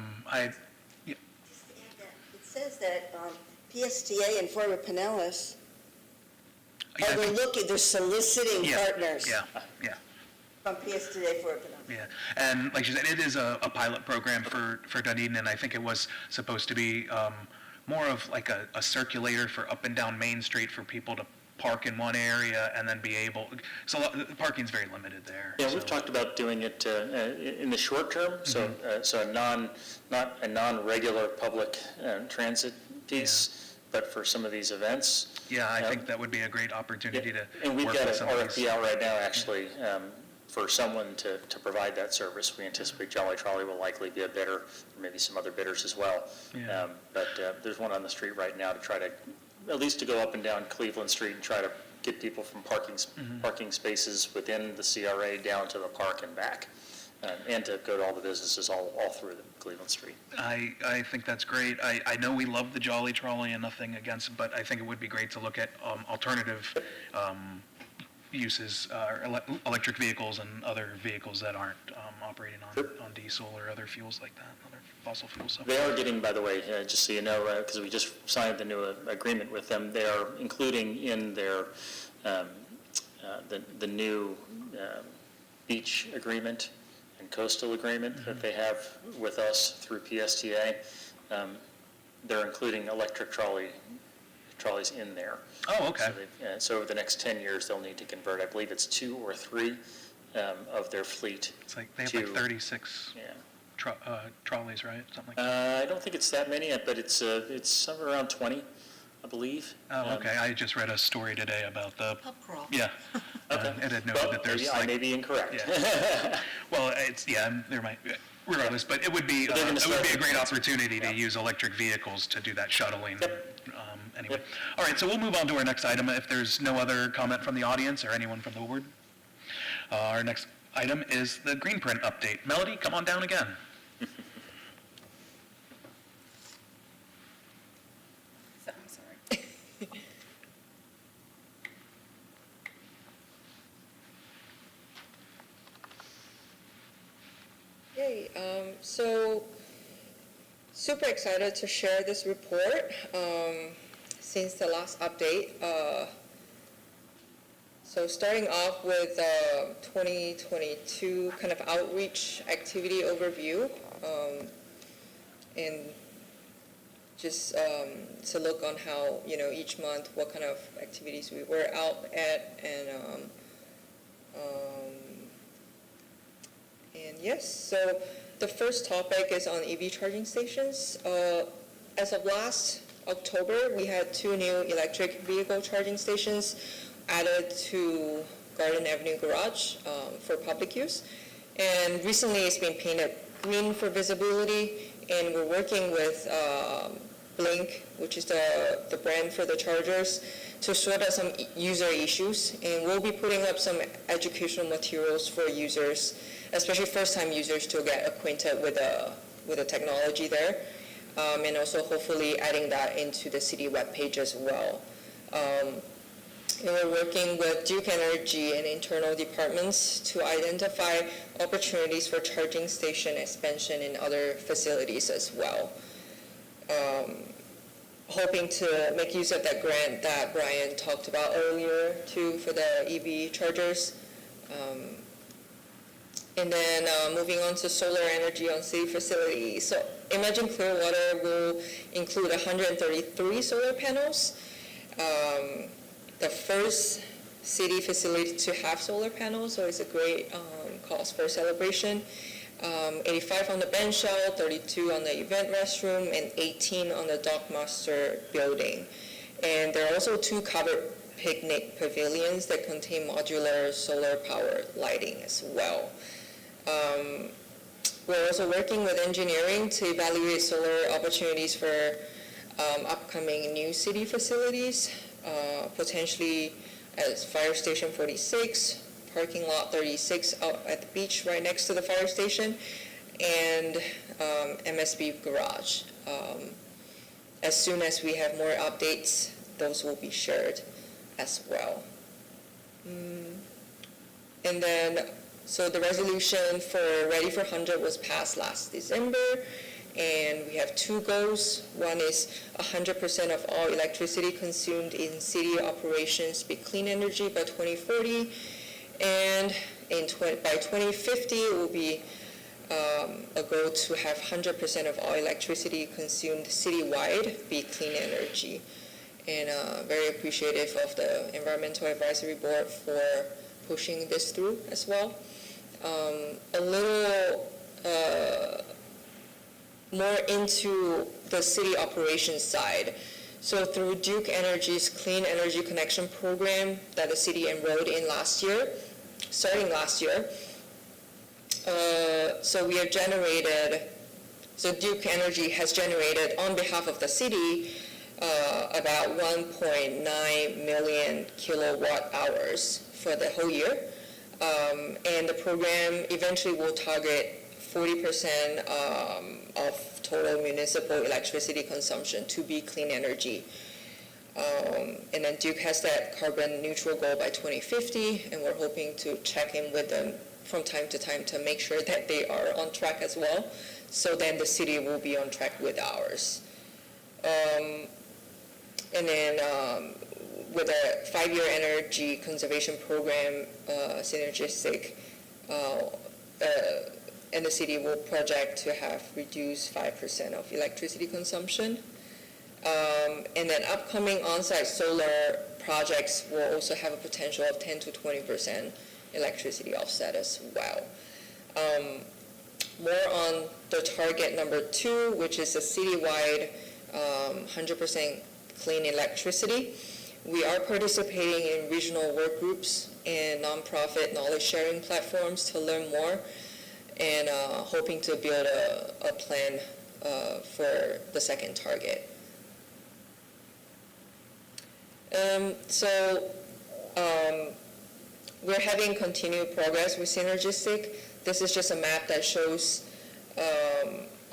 Speaker 7: It says that PSTA and Former Pinellas, they're soliciting partners
Speaker 1: Yeah.
Speaker 7: from PSTA for Pinellas.
Speaker 1: Yeah, and like you said, it is a pilot program for Dunedin, and I think it was supposed to be more of like a circulator for up and down Main Street for people to park in one area and then be able, so parking's very limited there.
Speaker 4: Yeah, we've talked about doing it in the short term, so not a non-regular public transit piece, but for some of these events.
Speaker 1: Yeah, I think that would be a great opportunity to
Speaker 4: And we've
Speaker 1: work
Speaker 4: got
Speaker 1: with
Speaker 4: an
Speaker 1: some of these.
Speaker 4: RFP out right now, actually, for someone to provide that service. We anticipate Jolly Trolley will likely be a bidder, or maybe some other bidders as well.
Speaker 1: Yeah.
Speaker 4: But there's one on the street right now to try to, at least to go up and down Cleveland Street and try to get people from parking spaces within the CRA down to the park and back, and to go to all the businesses all through Cleveland Street.
Speaker 1: I think that's great. I know we love the Jolly Trolley and nothing against it, but I think it would be great to look at alternative uses, electric vehicles and other vehicles that aren't operating on diesel or other fuels like that, other fossil fuels. So.
Speaker 4: They are getting, by the way, just so you know, because we just signed the new agreement with them, they are including in their the new beach agreement and coastal agreement that they have with us through PSTA. They're including electric trolleys in there.
Speaker 1: Oh, okay.
Speaker 4: So over the next 10 years, they'll need to convert, I believe it's 2 or 3 of their fleet.
Speaker 1: It's like they have like 36
Speaker 4: Yeah.
Speaker 1: trolleys, right? Something like that.
Speaker 4: I don't think it's that many, but it's somewhere around 20, I believe.
Speaker 1: Oh, okay. I just read a story today about the.
Speaker 7: Pub crawl.
Speaker 1: Yeah.
Speaker 4: Okay.
Speaker 1: It had noted that there's
Speaker 4: I may be incorrect.
Speaker 1: Yeah. Well, there might, regardless, but it would be a great opportunity to use electric vehicles to do that shuttling. Anyway. All right, so we'll move on to our next item if there's no other comment from the audience or anyone from the board. Our next item is the green print update. Melody, come on down again.
Speaker 5: So, I'm sorry.
Speaker 8: Yay, so super excited to share this report since the last update. So starting off with 2022 kind of outreach activity overview, and just to look on how, each month, what kind of activities we were out at, and yes, so the first topic is on EV charging stations. As of last October, we had 2 new electric vehicle charging stations added to Garden Avenue Garage for public use. And recently it's been painted green for visibility, and we're working with Blink, which is the brand for the chargers, to sort out some user issues. And we'll be putting up some educational materials for users, especially first-time users, to get acquainted with the technology there, and also hopefully adding that into the city webpage as well. And we're working with Duke Energy and internal departments to identify opportunities for charging station expansion in other facilities as well. Hoping to make use of that grant that Brian talked about earlier too for the EV chargers. And then moving on to solar energy on city facilities. So Imagine Clearwater will include 133 solar panels. The first city facility to have solar panels, so it's a great cause for celebration. 85 on the bench shell, 32 on the event restroom, and 18 on the dockmaster building. And there are also 2 covered picnic pavilions that contain modular solar power lighting as well. We're also working with engineering to evaluate solar opportunities for upcoming new city facilities, potentially at Fire Station 46, parking lot 36 out at the beach right next to the fire station, and MSB garage. As soon as we have more updates, those will be shared as well. And then, so the resolution for Ready for 100 was passed last December, and we have 2 goals. One is 100% of all electricity consumed in city operations be clean energy by 2040, and by 2050 it will be a goal to have 100% of all electricity consumed citywide be clean energy. And very appreciative of the Environmental Advisory Board for pushing this through as well. A little more into the city operations side. So through Duke Energy's Clean Energy Connection program that the city enrolled in starting last year, so Duke Energy has generated on behalf of the city about 1.9 million kilowatt hours for the whole year. And the program eventually will target 40% of total municipal electricity consumption to be clean energy. And then Duke has that carbon neutral goal by 2050, and we're hoping to check in with them from time to time to make sure that they are on track as well. So then the city will be on track with ours. And then with a 5-year energy conservation program, synergistic, and the city will project to have reduced 5% of electricity consumption. And then upcoming on-site solar projects will also have a potential of 10 to 20% electricity offset as well. More on the target number 2, which is a citywide 100% clean electricity. We are participating in regional work groups and nonprofit knowledge sharing platforms to learn more, and hoping to build a plan for the second target. We're having continued progress with Synergistic. This is just a map that shows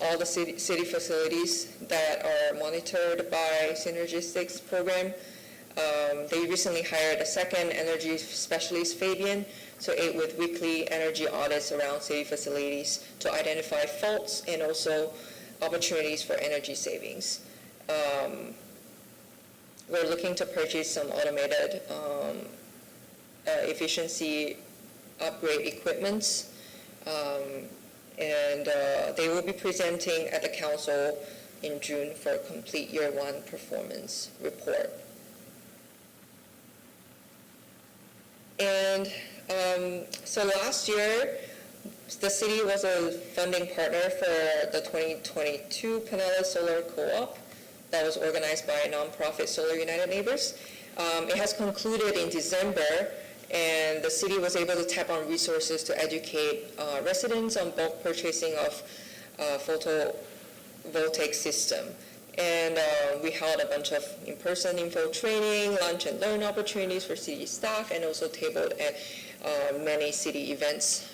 Speaker 8: all the city facilities that are monitored by Synergistic's program. They recently hired a second energy specialist, Fabian, to aid with weekly energy audits around city facilities to identify faults and also opportunities for energy savings. We're looking to purchase some automated efficiency upgrade equipment, and they will be presenting at the council in June for a complete year 1 performance report. And so last year, the city was a funding partner for the 2022 Pinellas Solar Co-op that was organized by nonprofit Solar United Neighbors. It has concluded in December, and the city was able to tap on resources to educate residents on bulk purchasing of photovoltaic system. And we held a bunch of in-person info training, lunch and learn opportunities for city staff, and also tabled at many city events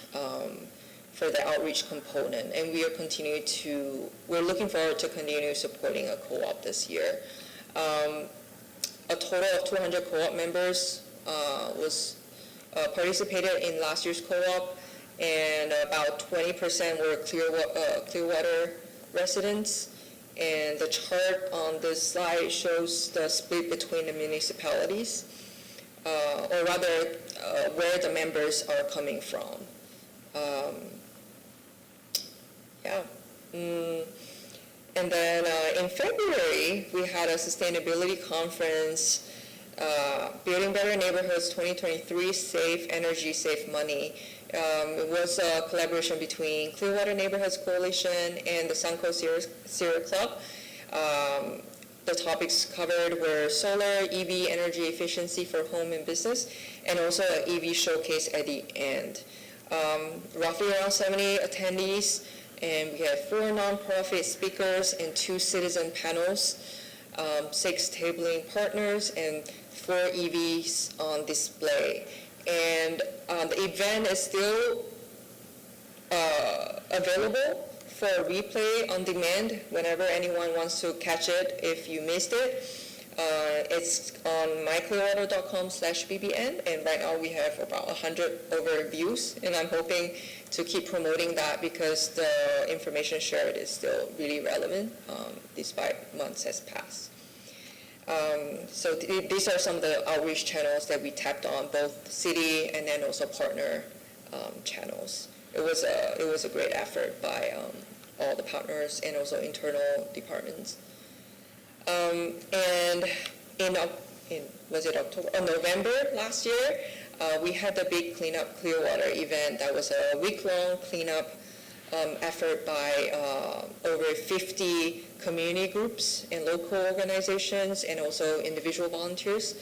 Speaker 8: for the outreach component. And we're looking forward to continue supporting a co-op this year. A total of 200 co-op members participated in last year's co-op, and about 20% were Clearwater residents. And the chart on this slide shows the split between the municipalities, or rather where the members are coming from. Yeah. And then in February, we had a sustainability conference, Building Better Neighborhoods 2023, Save Energy, Save Money. It was a collaboration between Clearwater Neighborhoods Coalition and the Suncoast Sierra Club. The topics covered were solar, EV energy efficiency for home and business, and also an EV showcase at the end. Roughly around 70 attendees, and we had 4 nonprofit speakers and 2 citizen panels, 6 tabling partners, and 4 EVs on display. And the event is still available for replay on demand whenever anyone wants to catch it if you missed it. It's on myclearwater.com/bbn, and right now we have about 100 over views, and I'm hoping to keep promoting that because the information shared is still really relevant despite months has passed. So these are some of the outreach channels that we tapped on, both city and then also partner channels. It was a great effort by all the partners and also internal departments. And in November last year, we had the big Cleanup Clearwater event. That was a week-long cleanup effort by over 50 community groups and local organizations and also individual volunteers.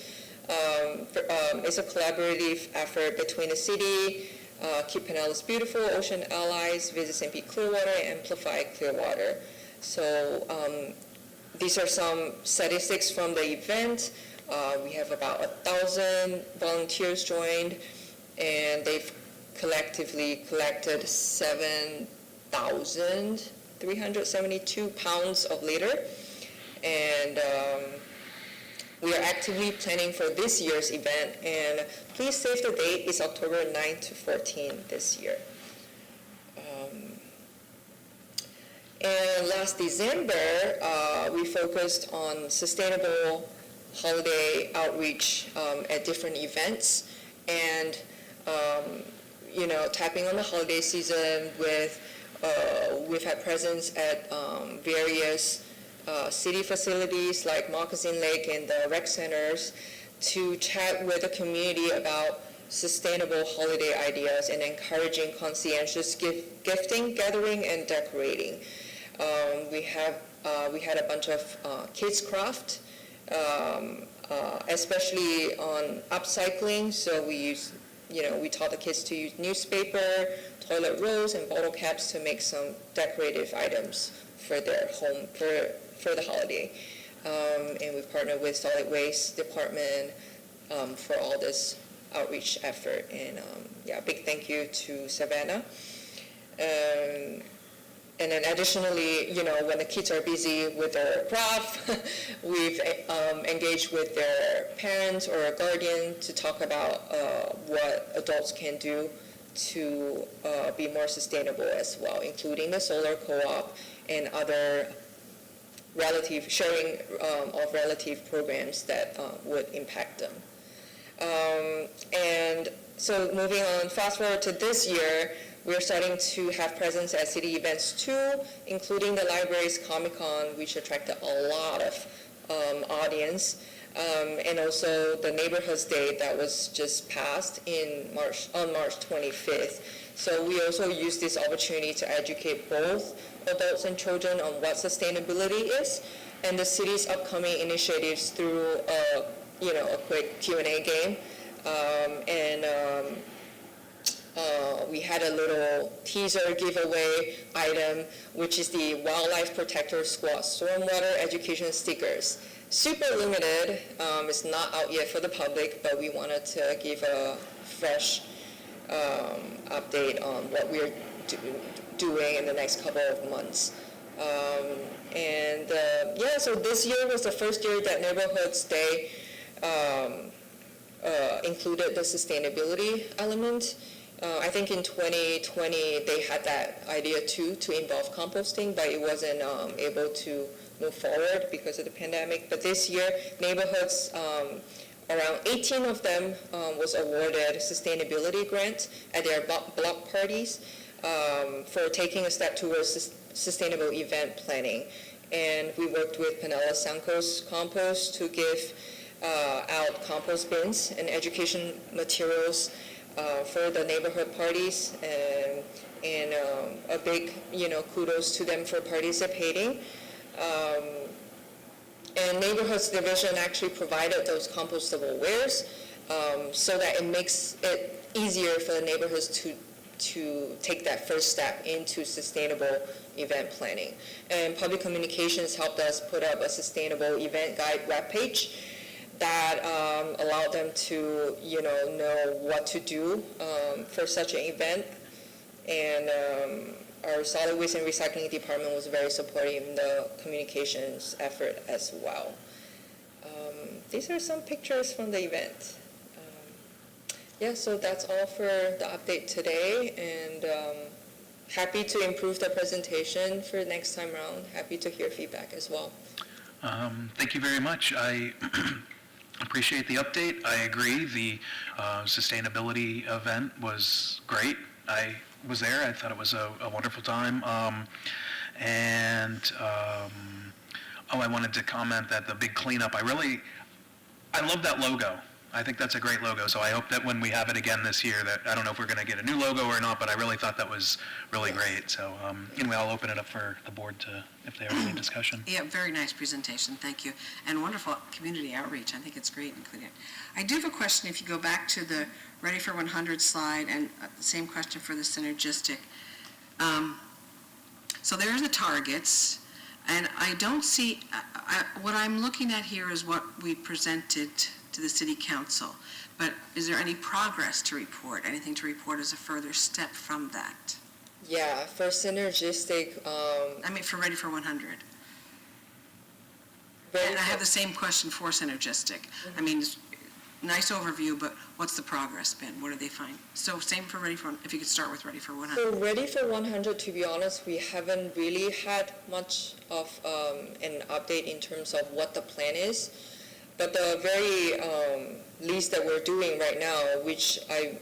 Speaker 8: It's a collaborative effort between the city, Keep Pinellas Beautiful, Ocean Allies, Visit St. Pete Clearwater, and Amplify Clearwater. So these are some statistics from the event. We have about 1,000 volunteers joined, and they've collectively collected 7,372 pounds of litter. And we are actively planning for this year's event, and please save the date. It's October 9 to 14 this year. And last December, we focused on sustainable holiday outreach at different events, and tapping on the holiday season we've had presence at various city facilities like Moccasin Lake and the rec centers to chat with the community about sustainable holiday ideas and encouraging conscientious gifting, gathering, and decorating. We had a bunch of kids craft, especially on upcycling. So we taught the kids to use newspaper, toilet rolls, and bottle caps to make some decorative items for their home for the holiday. And we've partnered with Solid Waste Department for all this outreach effort. And big thank you to Savannah. And then additionally, when the kids are busy with their craft, we've engaged with their parents or a guardian to talk about what adults can do to be more sustainable as well, including the solar co-op and other sharing of relative programs that would impact them. And so moving on, fast forward to this year, we're starting to have presence at city events too, including the library's Comic-Con, which attracted a lot of audience, and also the Neighborhoods Day that was just passed on March 25th. So we also use this opportunity to educate both adults and children on what sustainability is and the city's upcoming initiatives through a quick Q&A game. We had a little teaser giveaway item, which is the Wildlife Protector Squad Stormwater Education stickers. Super limited. It's not out yet for the public, but we wanted to give a fresh update on what we're doing in the next couple of months. So this year was the first year that Neighborhoods Day included the sustainability element. I think in 2020 they had that idea too, to involve composting, but it wasn't able to move forward because of the pandemic. But this year, neighborhoods around 18 of them was awarded sustainability grants at their block parties for taking a step towards sustainable event planning. And we worked with Pinella Sanko's Compost to give out compost bins and education materials for the neighborhood parties, and a big, kudos to them for participating. And Neighborhoods Division actually provided those compostable wares so that it makes it easier for the neighborhoods to take that first step into sustainable event planning. And Public Communications helped us put up a sustainable event guide webpage that allowed them to, know what to do for such an event. And our Solid Waste and Recycling Department was very supportive in the communications effort as well. These are some pictures from the event. So that's all for the update today, and happy to improve the presentation for next time around. Happy to hear feedback as well.
Speaker 1: Thank you very much. I appreciate the update. I agree. The sustainability event was great. I was there. I thought it was a wonderful time. I wanted to comment that the big cleanup, I love that logo. I think that's a great logo, so I hope that when we have it again this year, that, I don't know if we're going to get a new logo or not, but I really thought that was really great. So anyway, I'll open it up for the board if they have any discussion.
Speaker 3: Yeah, very nice presentation, thank you. And wonderful community outreach, I think it's great including it. I do have a question, if you go back to the Ready for 100 slide, and the same question for the synergistic. So there's the targets, and I don't see, what I'm looking at here is what we presented to the City Council, but is there any progress to report, anything to report as a further step from that?
Speaker 8: Yeah, for synergistic,
Speaker 3: For Ready for 100. And I have the same question for synergistic. It's nice overview, but what's the progress been? What do they find? So same for Ready for, if you could start with Ready for 100.
Speaker 8: So Ready for 100, to be honest, we haven't really had much of an update in terms of what the plan is. But the very least that we're doing right now, which I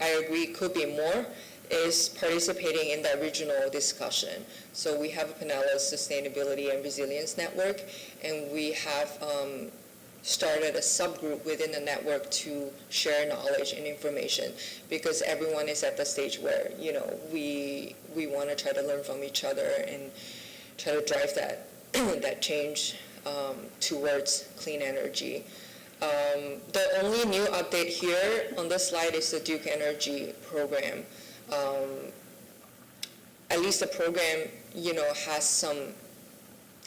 Speaker 8: agree could be more, is participating in that regional discussion. So we have a Pinella Sustainability and Resilience Network, and we have started a subgroup within the network to share knowledge and information, because everyone is at the stage where, we want to try to learn from each other and try to drive that that change towards clean energy. The only new update here on this slide is the Duke Energy program. At least the program,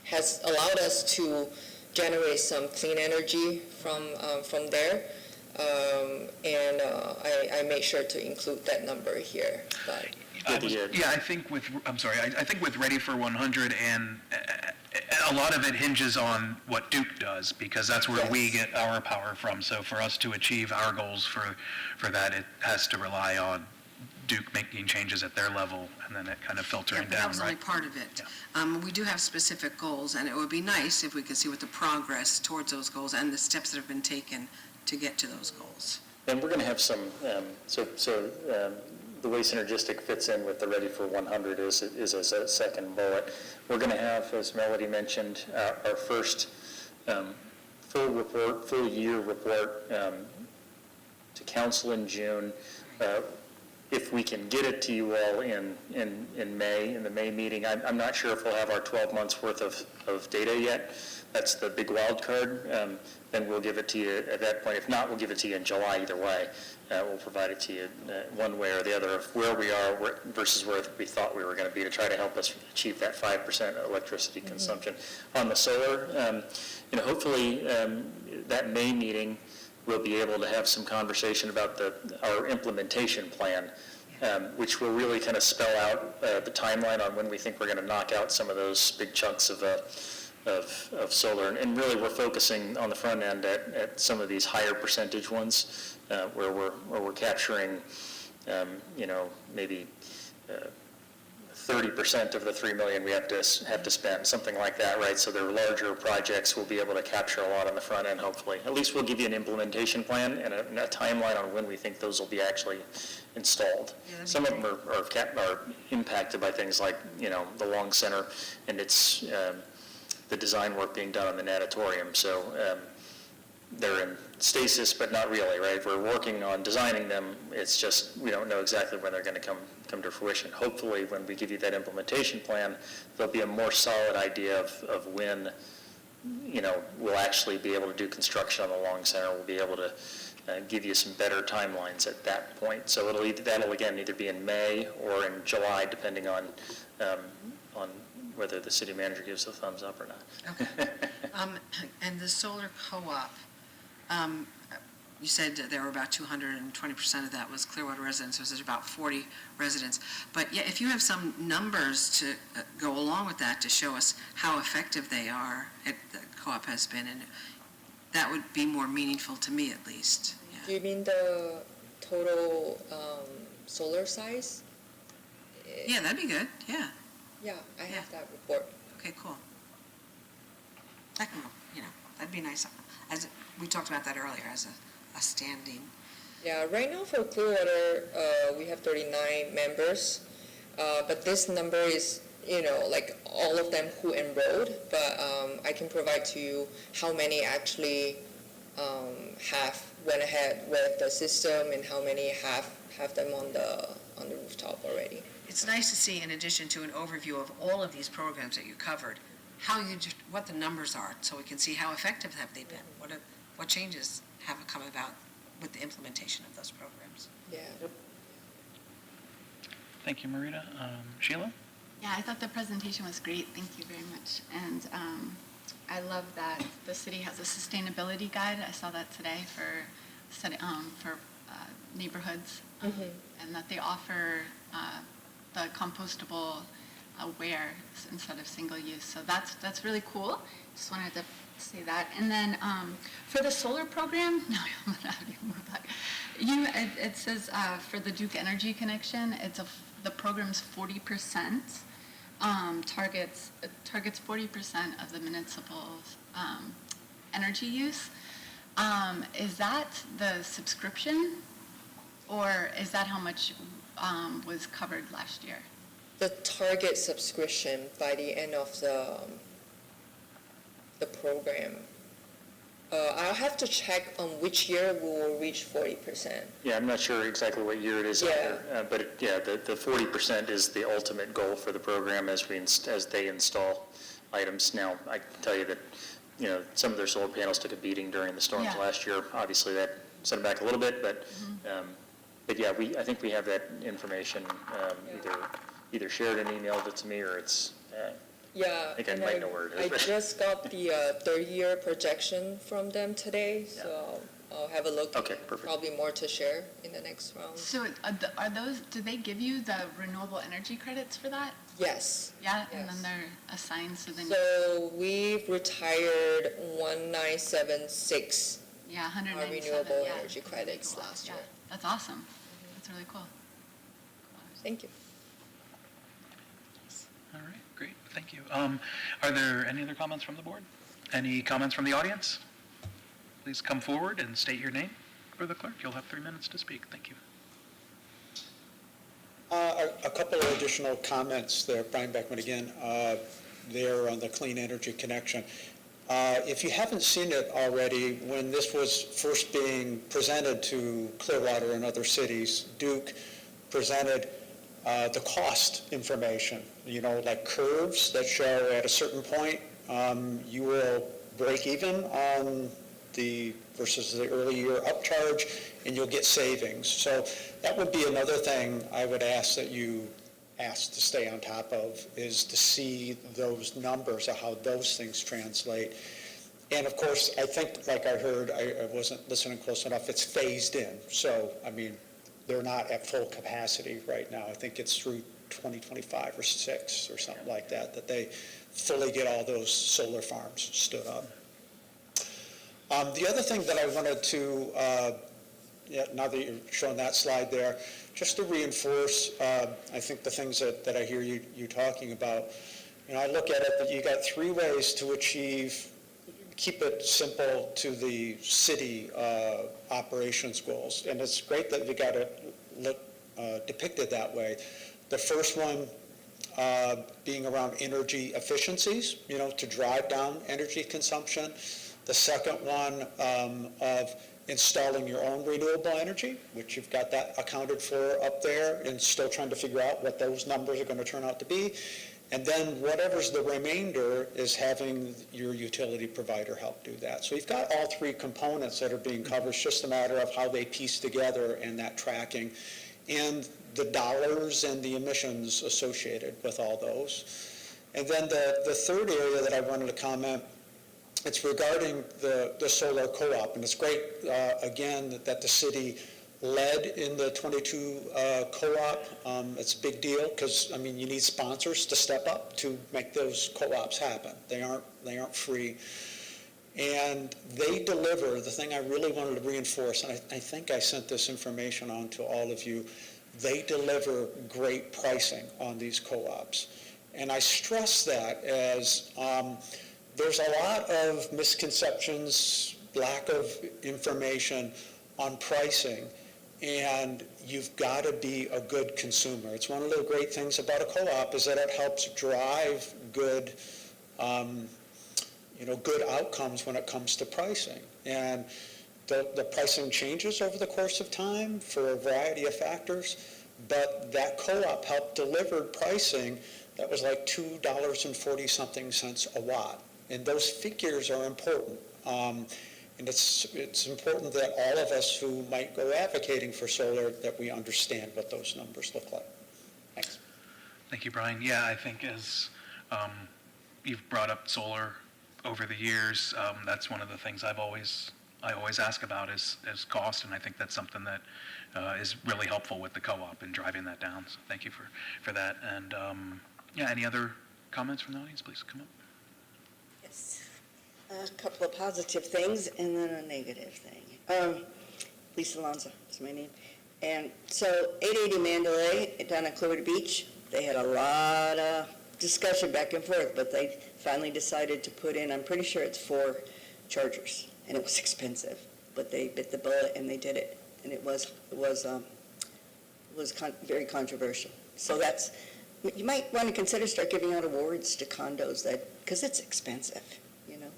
Speaker 8: has allowed us to generate some clean energy from there. I made sure to include that number here. But
Speaker 1: I think with Ready for 100, and a lot of it hinges on what Duke does, because that's where we get our power from. So for us to achieve our goals for that, it has to rely on Duke making changes at their level, and then it kind of filtering
Speaker 3: but
Speaker 1: down,
Speaker 3: that was only
Speaker 1: right?
Speaker 3: part of it.
Speaker 1: Yeah.
Speaker 3: We do have specific goals, and it would be nice if we could see what the progress towards those goals and the steps that have been taken to get to those goals.
Speaker 4: And we're going to have some, the way synergistic fits in with the Ready for 100 is as a second bullet. We're going to have, as Melody mentioned, our first full year report to council in June. If we can get it to you all in May, in the May meeting, I'm not sure if we'll have our 12 months worth of data yet. That's the big wild card. Then we'll give it to you at that point. If not, we'll give it to you in July either way. We'll provide it to you one way or the other of where we are versus where we thought we were going to be, to try to help us achieve that 5% electricity consumption. On the solar, hopefully that May meeting, we'll be able to have some conversation about our implementation plan, which will really kind of spell out the timeline on when we think we're going to knock out some of those big chunks of solar. And really, we're focusing on the front end at some of these higher percentage ones, where we're capturing, maybe 30% of the 3 million we have to spend, something like that, right? So they're larger projects, we'll be able to capture a lot on the front end, hopefully. At least we'll give you an implementation plan and a timeline on when we think those will be actually installed. Some of them are impacted by things like, the Long Center and its, the design work being done on the natatorium. So they're in stasis, but not really, right? We're working on designing them. It's just, we don't know exactly when they're going to come to fruition. Hopefully, when we give you that implementation plan, there'll be a more solid idea of when, we'll actually be able to do construction on the Long Center. We'll be able to give you some better timelines at that point. So that'll again either be in May or in July, depending on whether the city manager gives a thumbs up or not.
Speaker 3: Okay. And the solar co-op, you said that there were about 220% of that was Clearwater residents, so there's about 40 residents. But yeah, if you have some numbers to go along with that to show us how effective they are, the co-op has been, and that would be more meaningful to me at least.
Speaker 8: Do you mean the total solar size?
Speaker 3: Yeah, that'd be good, yeah.
Speaker 8: Yeah, I have that report.
Speaker 3: Okay, cool. That can, that'd be nice. As we talked about that earlier, as a standing.
Speaker 8: Yeah, right now for Clearwater, we have 39 members, but this number is, like all of them who enrolled, but I can provide to you how many actually went ahead with the system and how many have them on the rooftop already.
Speaker 3: It's nice to see, in addition to an overview of all of these programs that you covered, what the numbers are, so we can see how effective have they been, what changes have come about with the implementation of those programs.
Speaker 8: Yeah.
Speaker 1: Thank you, Marita. Sheila?
Speaker 2: Yeah, I thought the presentation was great. Thank you very much. And I love that the city has a sustainability guide. I saw that today for neighborhoods, and that they offer the compostable ware instead of single use. So that's really cool. Just wanted to say that. And then for the solar program, no, I'm gonna have you move back. It says for the Duke Energy connection, the program's 40%. Targets 40% of the municipal energy use. Is that the subscription, or is that how much was covered last year?
Speaker 8: The target subscription by the end of the program. I'll have to check on which year we will reach 40%.
Speaker 4: Yeah, I'm not sure exactly what year it is
Speaker 8: Yeah.
Speaker 4: either, but the 40% is the ultimate goal for the program as they install items. Now, I can tell you that, some of their solar panels took a beating during the storms
Speaker 2: Yeah.
Speaker 4: last year. Obviously, that set them back a little bit, but yeah, I think we have that information either shared and emailed it to me, or it's,
Speaker 8: Yeah,
Speaker 4: I think I
Speaker 8: and
Speaker 4: might know where it is.
Speaker 8: I just got the third-year projection from them today, so I'll have a look.
Speaker 4: Okay, perfect.
Speaker 8: Probably more to share in the next round.
Speaker 2: So are those, do they give you the renewable energy credits for that?
Speaker 8: Yes.
Speaker 2: Yeah, and
Speaker 8: Yes.
Speaker 2: then they're assigned, so then,
Speaker 8: So we've retired 1976
Speaker 2: yeah, 197.
Speaker 8: renewable
Speaker 2: yeah,
Speaker 8: energy credits
Speaker 2: megawatts,
Speaker 8: last
Speaker 2: yeah.
Speaker 8: year.
Speaker 2: That's awesome. That's really cool.
Speaker 8: Thank you.
Speaker 1: All right, great, thank you. Are there any other comments from the board? Any comments from the audience? Please come forward and state your name for the clerk. You'll have 3 minutes to speak. Thank you.
Speaker 6: A couple of additional comments there, Brian Beckman again, there on the clean energy connection. If you haven't seen it already, when this was first being presented to Clearwater and other cities, Duke presented the cost information, like curves that show at a certain point you will break even on versus the early year upcharge, and you'll get savings. So that would be another thing I would ask that you ask to stay on top of, is to see those numbers of how those things translate. And of course, I think, like I heard, I wasn't listening close enough, it's phased in. So, they're not at full capacity right now. I think it's through 2025 or 6 or something like that they fully get all those solar farms stood up. The other thing that I wanted to yeah, now that you're showing that slide there, just to reinforce, I think the things that I hear you talking about, I look at it that you got 3 ways to achieve, keep it simple to the city operations goals. And it's great that we got it depicted that way. The first one being around energy efficiencies, to drive down energy consumption. The second one of installing your own renewable energy, which you've got that accounted for up there, and still trying to figure out what those numbers are going to turn out to be. And then whatever's the remainder is having your utility provider help do that. So you've got all 3 components that are being covered. It's just a matter of how they piece together and that tracking and the dollars and the emissions associated with all those. And then the third area that I wanted to comment, it's regarding the solar co-op. And it's great, again, that the city led in the 22 co-op. It's a big deal because, you need sponsors to step up to make those co-ops happen. They aren't free. And they deliver, the thing I really wanted to reinforce, and I think I sent this information on to all of you, they deliver great pricing on these co-ops. And I stress that as there's a lot of misconceptions, lack of information on pricing, and you've got to be a good consumer. It's one of the great things about a co-op is that it helps drive good good outcomes when it comes to pricing. And the pricing changes over the course of time for a variety of factors, but that co-op helped deliver pricing that was like $2.40-something a watt. And those figures are important. And it's important that all of us who might go advocating for solar, that we understand what those numbers look like. Thanks.
Speaker 1: Thank you, Brian. Yeah, I think as you've brought up solar over the years, that's one of the things I always ask about is cost, and I think that's something that is really helpful with the co-op in driving that down. So thank you for that. And any other comments from the audience? Please come up.
Speaker 7: Yes. A couple of positive things and then a negative thing. Lisa Alonso is my name. And so 880 Mandalay down at Clearwater Beach, they had a lot of discussion back and forth, but they finally decided to put in, I'm pretty sure it's 4 chargers, and it was expensive, but they bit the bullet and they did it, and it was very controversial. So that's, you might want to consider start giving out awards to condos because it's expensive,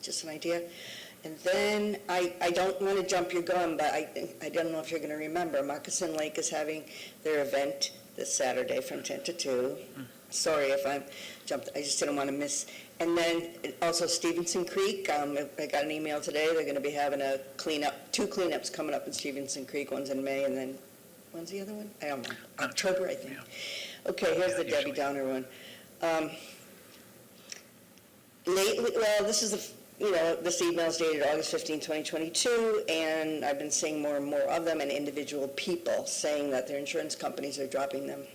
Speaker 7: just an idea. And then I don't want to jump your gun, but I don't know if you're going to remember, Moccasin Lake is having their event this Saturday from 10 to 2. Sorry if I jumped, I just didn't want to miss. And then also Stevenson Creek, I got an email today, they're going to be having a cleanup, 2 cleanups coming up in Stevenson Creek, one's in May, and then, when's the other one? I don't know, October, I think.
Speaker 1: Yeah.
Speaker 7: Okay, here's the Debbie
Speaker 1: Usually.
Speaker 7: Downer one. Lately, well, this is this email is dated August 15, 2022, and I've been seeing more and more of them, and individual people saying that their insurance companies are dropping them.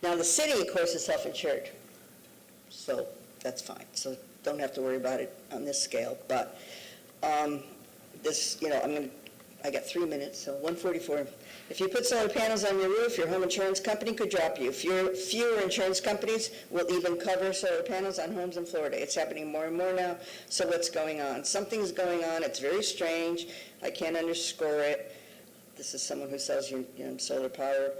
Speaker 7: Now, the city, of course, is self-insured, so that's fine. So don't have to worry about it on this scale. But this, I got 3 minutes, so 144. If you put solar panels on your roof, your home insurance company could drop you. Fewer insurance companies will even cover solar panels on homes in Florida. It's happening more and more now. So what's going on? Something's going on. It's very strange. I can't underscore it. This is someone who sells you solar power.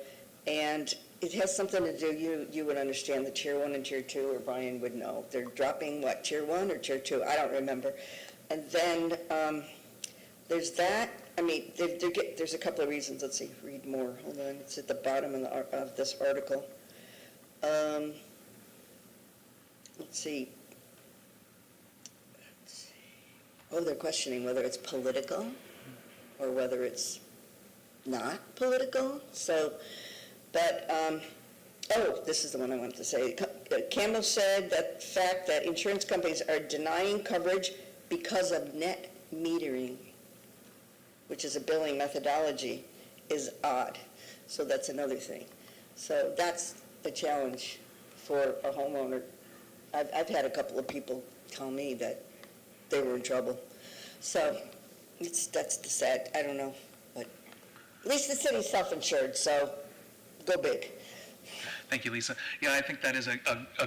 Speaker 7: And it has something to do, you would understand the Tier 1 and Tier 2, or Brian would know. They're dropping, what, Tier 1 or Tier 2? I don't remember. And then there's that. There's a couple of reasons. Let's see, read more. Hold on, it's at the bottom of this article. Let's see. Oh, they're questioning whether it's political or whether it's not political. So, but, this is the one I wanted to say. Campbell said that the fact that insurance companies are denying coverage because of net metering, which is a billing methodology, is odd. So that's another thing. So that's the challenge for a homeowner. I've had a couple of people tell me that they were in trouble. So That's the sad, I don't know, but at least the city's self-insured, so go big.
Speaker 1: Thank you, Lisa. Yeah, I think that is a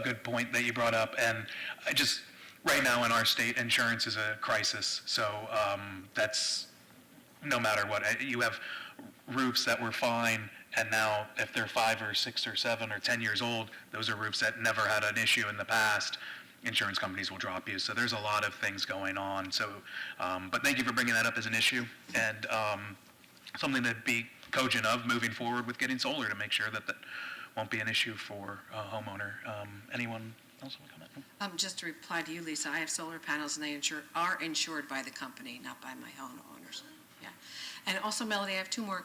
Speaker 1: good point that you brought up, and I just, right now in our state, insurance is a crisis, so that's, no matter what, you have roofs that were fine, and now if they're 5 or 6 or 7 or 10 years old, those are roofs that never had an issue in the past. Insurance companies will drop you, so there's a lot of things going on, so, but thank you for bringing that up as an issue, and something to be cogent of moving forward with getting solar to make sure that that won't be an issue for a homeowner. Anyone else want to comment?
Speaker 3: Just to reply to you, Lisa, I have solar panels and they are insured by the company, not by my own owners. Yeah. And also, Melody, I have two more.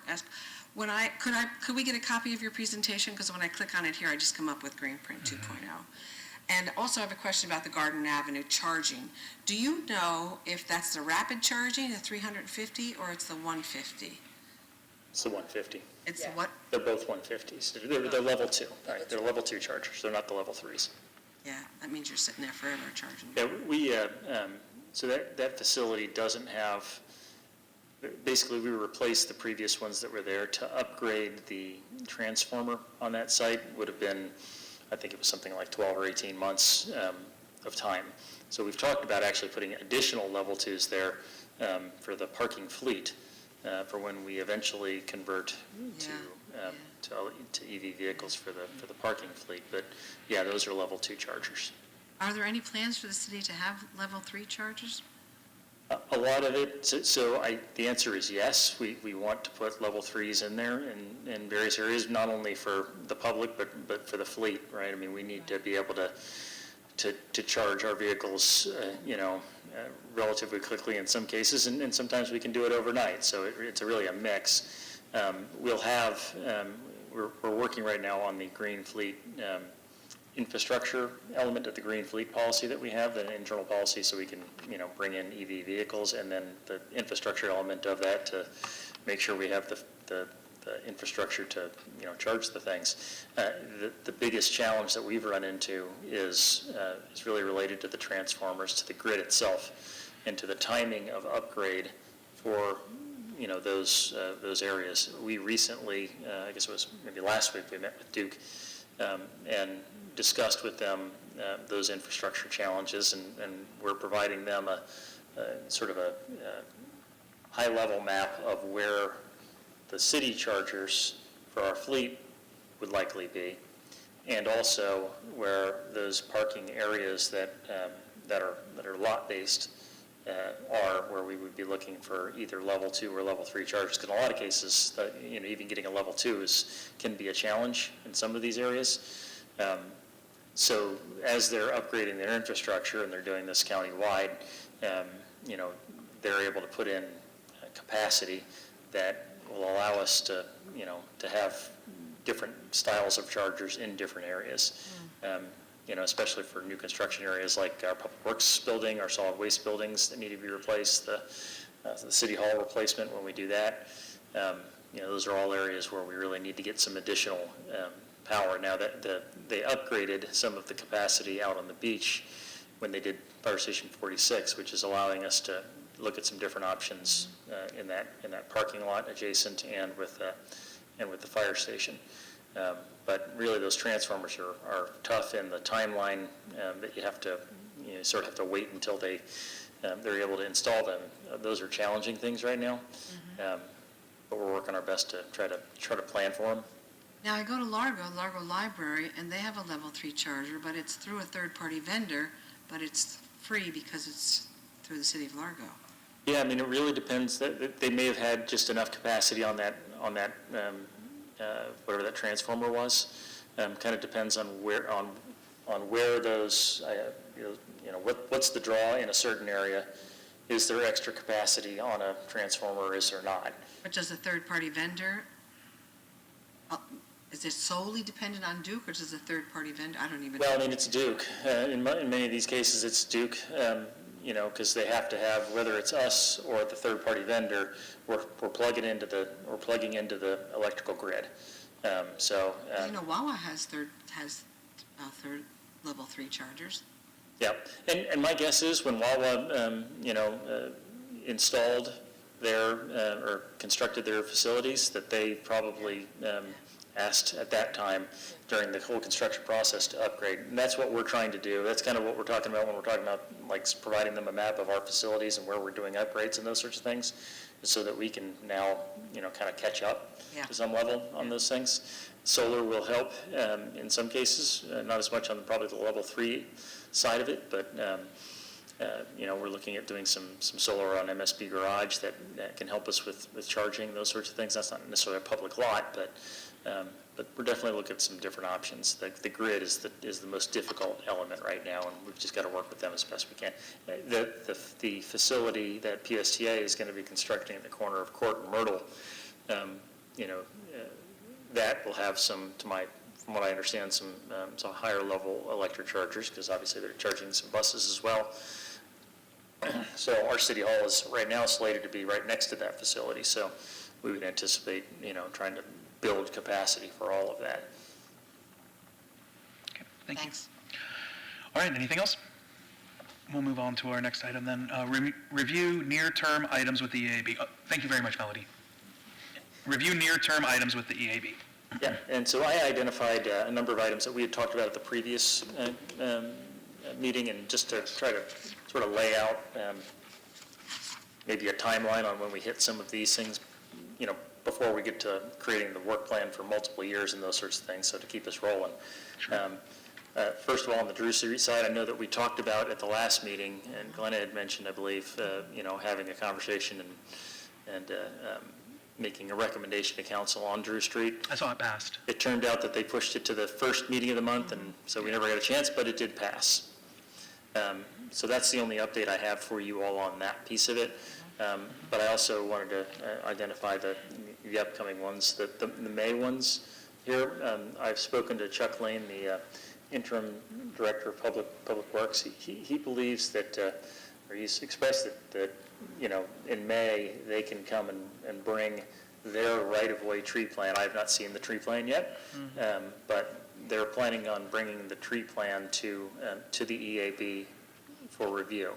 Speaker 3: Could we get a copy of your presentation? Because when I click on it here, I just come up with Greenprint 2.0. And also, I have a question about the Garden Avenue charging. Do you know if that's the rapid charging, the 350, or it's the 150?
Speaker 4: It's the 150.
Speaker 3: It's the what?
Speaker 4: They're both 150s. They're level 2, right? They're level 2 chargers. They're not the level 3s.
Speaker 3: Yeah, that means you're sitting there forever charging.
Speaker 4: Yeah, so that facility doesn't have, basically we replaced the previous ones that were there. To upgrade the transformer on that site would have been, I think it was something like 12 or 18 months of time. So we've talked about actually putting additional level 2s there for the parking fleet for when we eventually convert to EV vehicles for the parking fleet. But yeah, those are level 2 chargers.
Speaker 3: Are there any plans for the city to have level 3 chargers?
Speaker 4: A lot of it, the answer is yes. We want to put level 3s in there in various areas, not only for the public, but for the fleet, right? I mean, we need to be able to charge our vehicles, relatively quickly in some cases, and sometimes we can do it overnight. So it's really a mix. We're working right now on the green fleet infrastructure element of the green fleet policy that we have, an internal policy, so we can, bring in EV vehicles, and then the infrastructure element of that to make sure we have the infrastructure to, charge the things. The biggest challenge that we've run into is really related to the transformers, to the grid itself, and to the timing of upgrade for, those areas. We recently, I guess it was maybe last week, we met with Duke and discussed with them those infrastructure challenges, and we're providing them a sort of a high-level map of where the city chargers for our fleet would likely be, and also where those parking areas that are lot-based are, where we would be looking for either level 2 or level 3 chargers. Because in a lot of cases, even getting a level 2 can be a challenge in some of these areas. So as they're upgrading their infrastructure, and they're doing this countywide, they're able to put in capacity that will allow us to have different styles of chargers in different areas. Especially for new construction areas like our public works building, our solid waste buildings that need to be replaced, the city hall replacement when we do that. Those are all areas where we really need to get some additional power. Now that they upgraded some of the capacity out on the beach when they did Fire Station 46, which is allowing us to look at some different options in that parking lot adjacent and with the fire station. But really, those transformers are tough in the timeline that you have to, sort of have to wait until they're able to install them. Those are challenging things right now, but we're working our best to try to plan for them.
Speaker 3: Now, I go to Largo Library, and they have a level 3 charger, but it's through a third-party vendor, but it's free because it's through the city of Largo.
Speaker 4: Yeah, I mean, it really depends. They may have had just enough capacity on that whatever that transformer was. Kind of depends on where those, what's the draw in a certain area. Is there extra capacity on a transformer, or is there not?
Speaker 3: But does a third-party vendor, is it solely dependent on Duke, or does a third-party vendor? I don't even know.
Speaker 4: Well, I mean, it's Duke. In many of these cases, it's Duke, because they have to have, whether it's us or the third-party vendor, we're plugging into the electrical grid.
Speaker 3: Wawa has third level 3 chargers.
Speaker 4: Yeah, and my guess is when Wawa, installed or constructed their facilities, that they probably asked at that time during the whole construction process to upgrade. And that's what we're trying to do. That's kind of what we're talking about when we're talking about like providing them a map of our facilities and where we're doing upgrades and those sorts of things, so that we can now, kind of catch up to some level on those things. Solar will help in some cases, not as much on probably the level 3 side of it, but we're looking at doing some solar on MSB Garage that can help us with charging, those sorts of things. That's not necessarily a public lot, but we're definitely looking at some different options. The grid is the most difficult element right now, and we've just got to work with them as best we can. The facility that PSTA is going to be constructing at the corner of Court and Myrtle, that will have some, from what I understand, some higher level electric chargers, because obviously they're charging some buses as well. So our city hall is right now slated to be right next to that facility, so we would anticipate, trying to build capacity for all of that.
Speaker 1: Okay, thank you.
Speaker 3: Thanks.
Speaker 1: All right, anything else? We'll move on to our next item then. Review near-term items with the EAB. Thank you very much, Melody. Review near-term items with the EAB.
Speaker 4: Yeah, and so I identified a number of items that we had talked about at the previous meeting, and just to try to sort of lay out maybe a timeline on when we hit some of these things, before we get to creating the work plan for multiple years and those sorts of things, so to keep us rolling. Sure. First of all, on the Drew Street side, I know that we talked about at the last meeting, and Glenna had mentioned, I believe, having a conversation and making a recommendation to council on Drew Street.
Speaker 1: I saw it passed.
Speaker 4: It turned out that they pushed it to the first meeting of the month, and so we never got a chance, but it did pass. So that's the only update I have for you all on that piece of it. But I also wanted to identify the upcoming ones, the May ones here. I've spoken to Chuck Lane, the interim director of Public Works. He believes that, or he's expressed that in May they can come and bring their right-of-way tree plan. I have not seen the tree plan yet, but they're planning on bringing the tree plan to the EAB for review.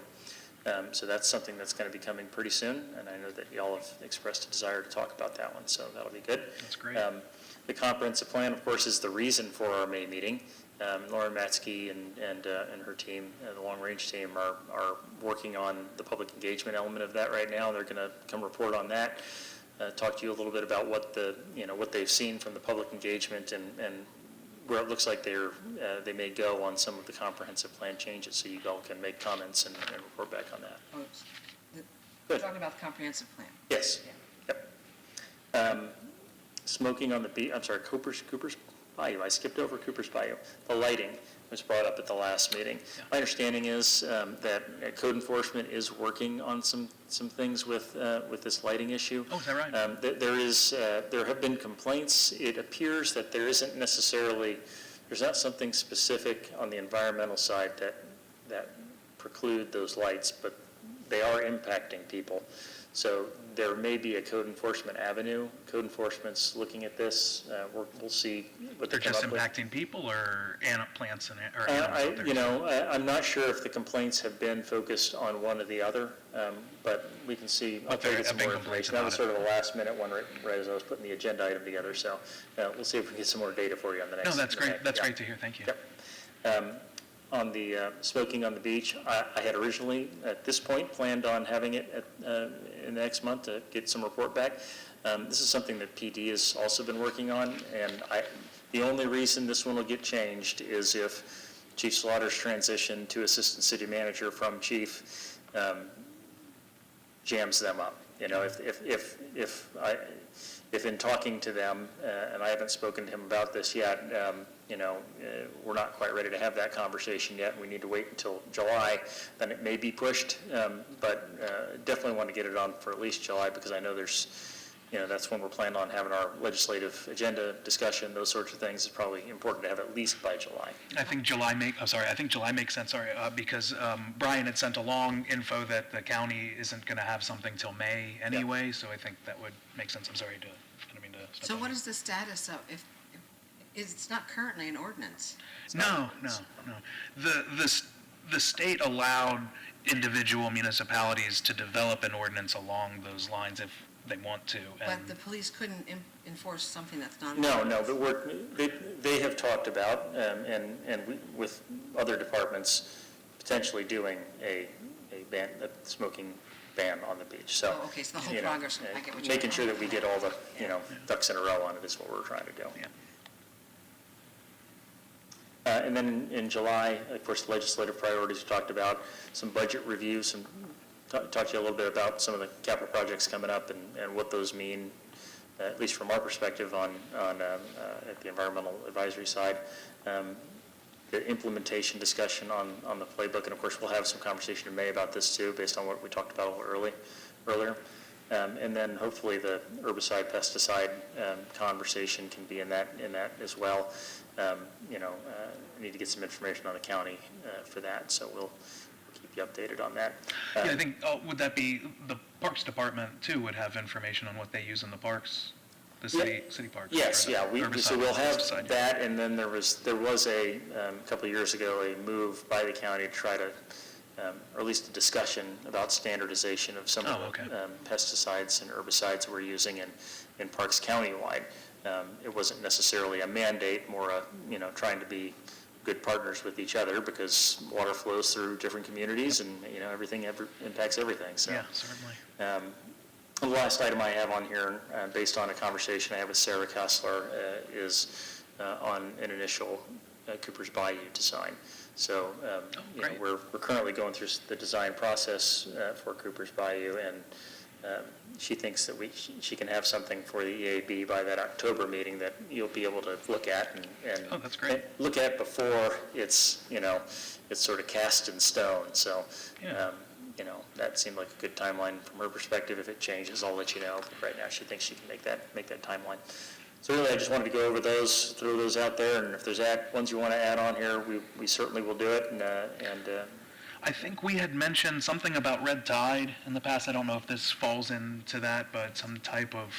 Speaker 4: So that's something that's going to be coming pretty soon, and I know that y'all have expressed a desire to talk about that one, so that'll be good.
Speaker 1: That's great.
Speaker 4: The comprehensive plan, of course, is the reason for our May meeting. Lauren Matzke and her team, the long-range team, are working on the public engagement element of that right now. They're going to come report on that, talk to you a little bit about what what they've seen from the public engagement and where it looks like they may go on some of the comprehensive plan changes, so you all can make comments and report back on that.
Speaker 3: We're talking about the comprehensive plan.
Speaker 4: Yes. Yep. Smoking on the beach, I'm sorry, Cooper's Bayou. I skipped over Cooper's Bayou. The lighting was brought up at the last meeting. Yeah. My understanding is that code enforcement is working on some things with this lighting issue.
Speaker 1: Oh, is that right?
Speaker 4: There have been complaints. It appears that there's not something specific on the environmental side that preclude those lights, but they are impacting people. So there may be a code enforcement avenue. Code enforcement's looking at this. We'll see what they come up with.
Speaker 1: They're just impacting people or plants and or animals?
Speaker 4: I'm not sure if the complaints have been focused on one or the other, but we can see. I'll try to get some more information. That was sort of a last-minute one right as I was putting the agenda item together. So we'll see if we can get some more data for you on the next.
Speaker 1: No, that's great. That's great to hear. Thank you.
Speaker 4: Yep. On the smoking on the beach, I had originally, at this point, planned on having it in the next month to get some report back. This is something that PD has also been working on, and the only reason this one will get changed is if Chief Slaughter's transition to Assistant City Manager from Chief jams them up. If in talking to them, and I haven't spoken to him about this yet, we're not quite ready to have that conversation yet, and we need to wait until July, then it may be pushed, but definitely want to get it on for at least July, because I know that's when we're planning on having our legislative agenda discussion, those sorts of things. It's probably important to have at least by July.
Speaker 1: I think July makes sense, because Brian had sent along info that the county isn't going to have something till May anyway, so I think that would make sense. I don't mean to step
Speaker 3: So
Speaker 1: on
Speaker 3: what
Speaker 1: you.
Speaker 3: is the status of, if it's not currently an ordinance?
Speaker 1: No. the state allowed individual municipalities to develop an ordinance along those lines if they want to.
Speaker 3: But
Speaker 1: And
Speaker 3: the police couldn't enforce something that's not.
Speaker 4: No, but they have talked about, with other departments, potentially doing a smoking ban on the beach, so.
Speaker 3: Oh, okay, so the whole
Speaker 4: you know,
Speaker 3: progress, I get what you're.
Speaker 4: Making sure that we get all the, ducks in a row on it is what we're trying to do.
Speaker 1: Yeah.
Speaker 4: And then in July, of course, the legislative priorities we talked about, some budget reviews, talk to you a little bit about some of the capital projects coming up and what those mean, at least from our perspective on at the environmental advisory side. The implementation discussion on the playbook, and of course, we'll have some conversation in May about this too, based on what we talked about a little earlier. And then hopefully the herbicide, pesticide conversation can be in that as well. I need to get some information on the county for that, so we'll keep you updated on that.
Speaker 1: yeah, I think, would that be, the Parks Department too would have information on what they use in the parks? The city parks?
Speaker 4: Yes,
Speaker 1: for the
Speaker 4: yeah, so
Speaker 1: herbicide,
Speaker 4: we'll have
Speaker 1: pesticide.
Speaker 4: that, and then there was a couple of years ago, a move by the county to try to, or at least a discussion about standardization of some of
Speaker 1: Oh, okay.
Speaker 4: the pesticides and herbicides we're using in parks countywide. It wasn't necessarily a mandate, more trying to be good partners with each other, because water flows through different communities, and, everything impacts everything, so.
Speaker 1: Yeah, certainly.
Speaker 4: The last item I have on here, based on a conversation I had with Sarah Kessler, is on an initial Cooper's Bayou design. So,
Speaker 1: great.
Speaker 4: we're currently going through the design process for Cooper's Bayou, and she thinks that she can have something for the EAB by that October meeting that you'll be able to look at and
Speaker 1: Oh, that's great.
Speaker 4: look at before it's sort of cast in stone. So,
Speaker 1: Yeah.
Speaker 4: that seemed like a good timeline from her perspective. If it changes, I'll let you know. But right now, she thinks she can make that timeline. So really, I just wanted to go over those, throw those out there, and if there's ones you want to add on here, we certainly will do it.
Speaker 1: I think we had mentioned something about red tide in the past. I don't know if this falls into that, but some type of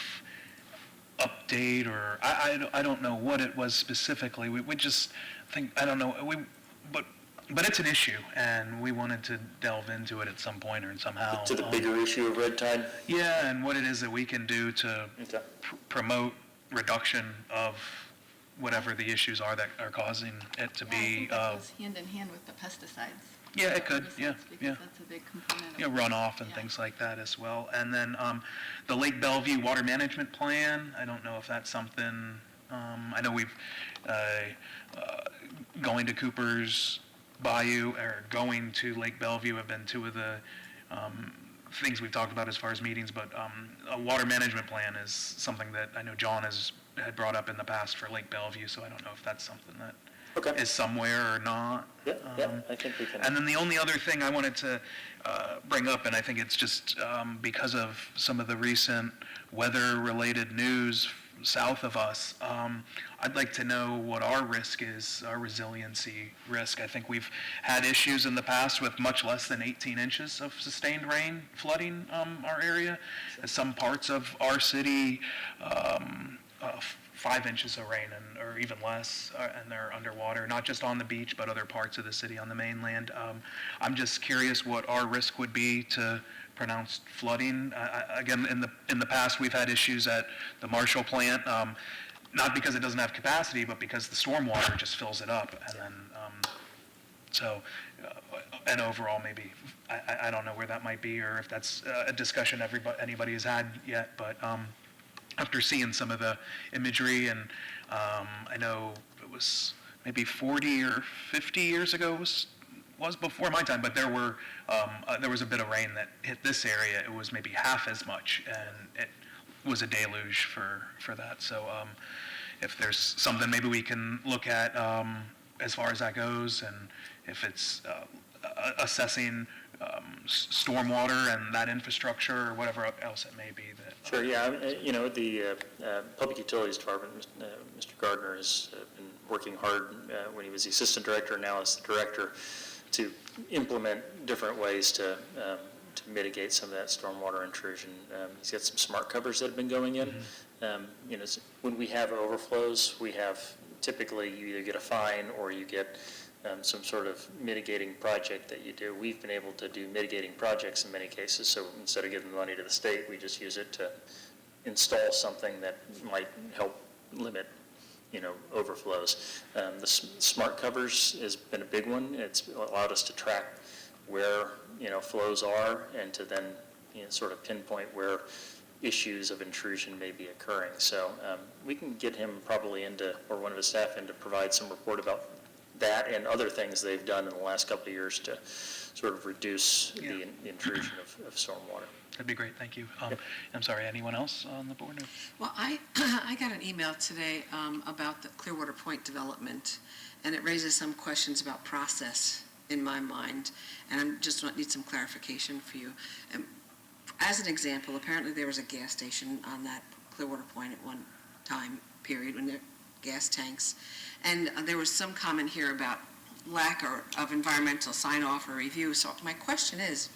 Speaker 1: update, or I don't know what it was specifically. We just think, I don't know, but it's an issue, and we wanted to delve into it at some point or somehow.
Speaker 4: To the bigger issue of red tide?
Speaker 1: Yeah, and what it is that we can do to
Speaker 4: Okay.
Speaker 1: promote reduction of whatever the issues are that are causing it to
Speaker 2: Yeah, I
Speaker 1: be,
Speaker 2: think that goes hand in hand with the pesticides.
Speaker 1: yeah, it could, yeah,
Speaker 2: Because
Speaker 1: yeah.
Speaker 2: that's a big component.
Speaker 1: You know, runoff and
Speaker 2: Yeah.
Speaker 1: things like that as well. And then the Lake Bellevue Water Management Plan, I don't know if that's something, I know we've, going to Cooper's Bayou, or going to Lake Bellevue have been two of the things we've talked about as far as meetings, but a water management plan is something that I know John had brought up in the past for Lake Bellevue, so I don't know if that's something that
Speaker 4: Okay.
Speaker 1: is somewhere or not.
Speaker 4: Yeah, I think we can.
Speaker 1: And then the only other thing I wanted to bring up, and I think it's just because of some of the recent weather-related news south of us, I'd like to know what our risk is, our resiliency risk. I think we've had issues in the past with much less than 18 inches of sustained rain flooding our area. Some parts of our city, 5 inches of rain or even less, and they're underwater, not just on the beach, but other parts of the city on the mainland. I'm just curious what our risk would be to pronounced flooding. Again, in the past, we've had issues at the Marshall plant, not because it doesn't have capacity, but because the stormwater just fills it up. And then, and overall, maybe, I don't know where that might be, or if that's a discussion anybody has had yet, but after seeing some of the imagery, and I know it was maybe 40 or 50 years ago was before my time, but there was a bit of rain that hit this area. It was maybe half as much, and it was a deluge for that. So if there's something maybe we can look at as far as that goes, and if it's assessing stormwater and that infrastructure or whatever else it may be.
Speaker 4: Sure, yeah, the Public Utilities Department, Mr. Gardner has been working hard when he was the assistant director, now as the director, to implement different ways to mitigate some of that stormwater intrusion. He's got some smart covers that have been going in. When we have overflows, we have typically you either get a fine or you get some sort of mitigating project that you do. We've been able to do mitigating projects in many cases, so instead of giving the money to the state, we just use it to install something that might help limit, overflows. The smart covers has been a big one. It's allowed us to track where, flows are and to then, sort of pinpoint where issues of intrusion may be occurring. So we can get him probably into, or one of his staff in, to provide some report about that and other things they've done in the last couple of years to sort of reduce the intrusion of stormwater.
Speaker 1: That'd be great, thank you.
Speaker 4: Yep.
Speaker 1: I'm sorry, anyone else on the board?
Speaker 3: Well, I got an email today about the Clearwater Point development, and it raises some questions about process in my mind, and I just need some clarification for you. As an example, apparently there was a gas station on that Clearwater Point at one time period when there were gas tanks, and there was some comment here about lack of environmental sign-off or review. So my question is,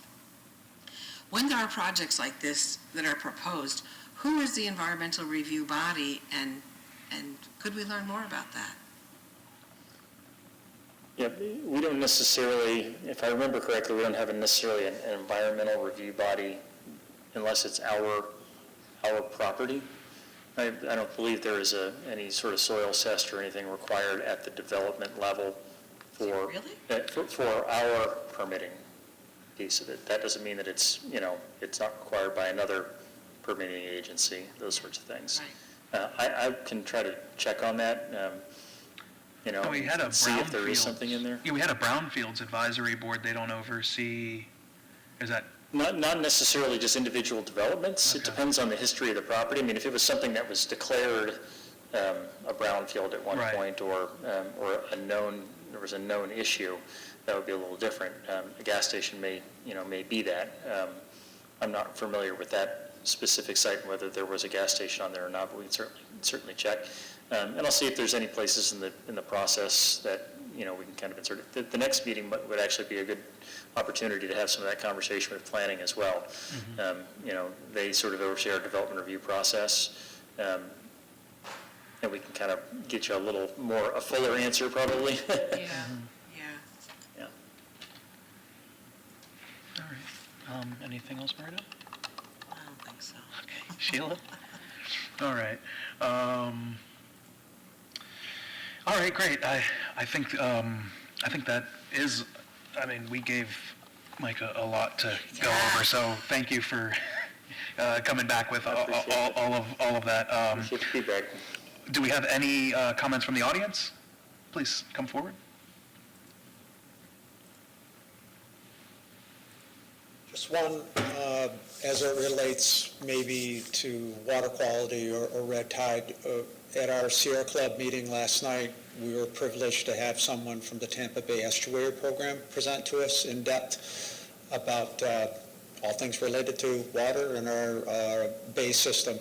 Speaker 3: when there are projects like this that are proposed, who is the environmental review body, and could we learn more about that?
Speaker 4: Yeah, we don't necessarily, if I remember correctly, we don't have necessarily an environmental review body unless it's our property. I don't believe there is any sort of soil test or anything required at the development level for,
Speaker 3: Really?
Speaker 4: for our permitting piece of it. That doesn't mean that it's, it's not required by another permitting agency, those sorts of things.
Speaker 3: Right.
Speaker 4: I can try to check on that,
Speaker 1: We had a
Speaker 4: and see if there is
Speaker 1: brownfields-
Speaker 4: something in there.
Speaker 1: Yeah, we had a brownfields advisory board, they don't oversee, is that,
Speaker 4: Not necessarily just individual developments. It
Speaker 1: Okay.
Speaker 4: depends on the history of the property. I mean, if it was something that was declared a brownfield at one
Speaker 1: Right.
Speaker 4: point, or there was a known issue, that would be a little different. A gas station may be that. I'm not familiar with that specific site and whether there was a gas station on there or not, but we can certainly check. And I'll see if there's any places in the process that we can kind of insert it. The next meeting would actually be a good opportunity to have some of that conversation with planning as well. They sort of oversee our development review process, and we can kind of get you a fuller answer probably.
Speaker 3: Yeah.
Speaker 4: Yeah.
Speaker 1: all right. Anything else, Marta?
Speaker 3: I don't think so.
Speaker 1: Okay, Sheila? All right. All right, great. I think that is, we gave Mike a lot to go over, so thank you for coming back with all of that.
Speaker 4: Appreciate the feedback.
Speaker 1: Do we have any comments from the audience? Please come forward.
Speaker 6: Just one, as it relates maybe to water quality or red tide. At our Sierra Club meeting last night, we were privileged to have someone from the Tampa Bay Estuary Program present to us in depth about all things related to water and our bay system.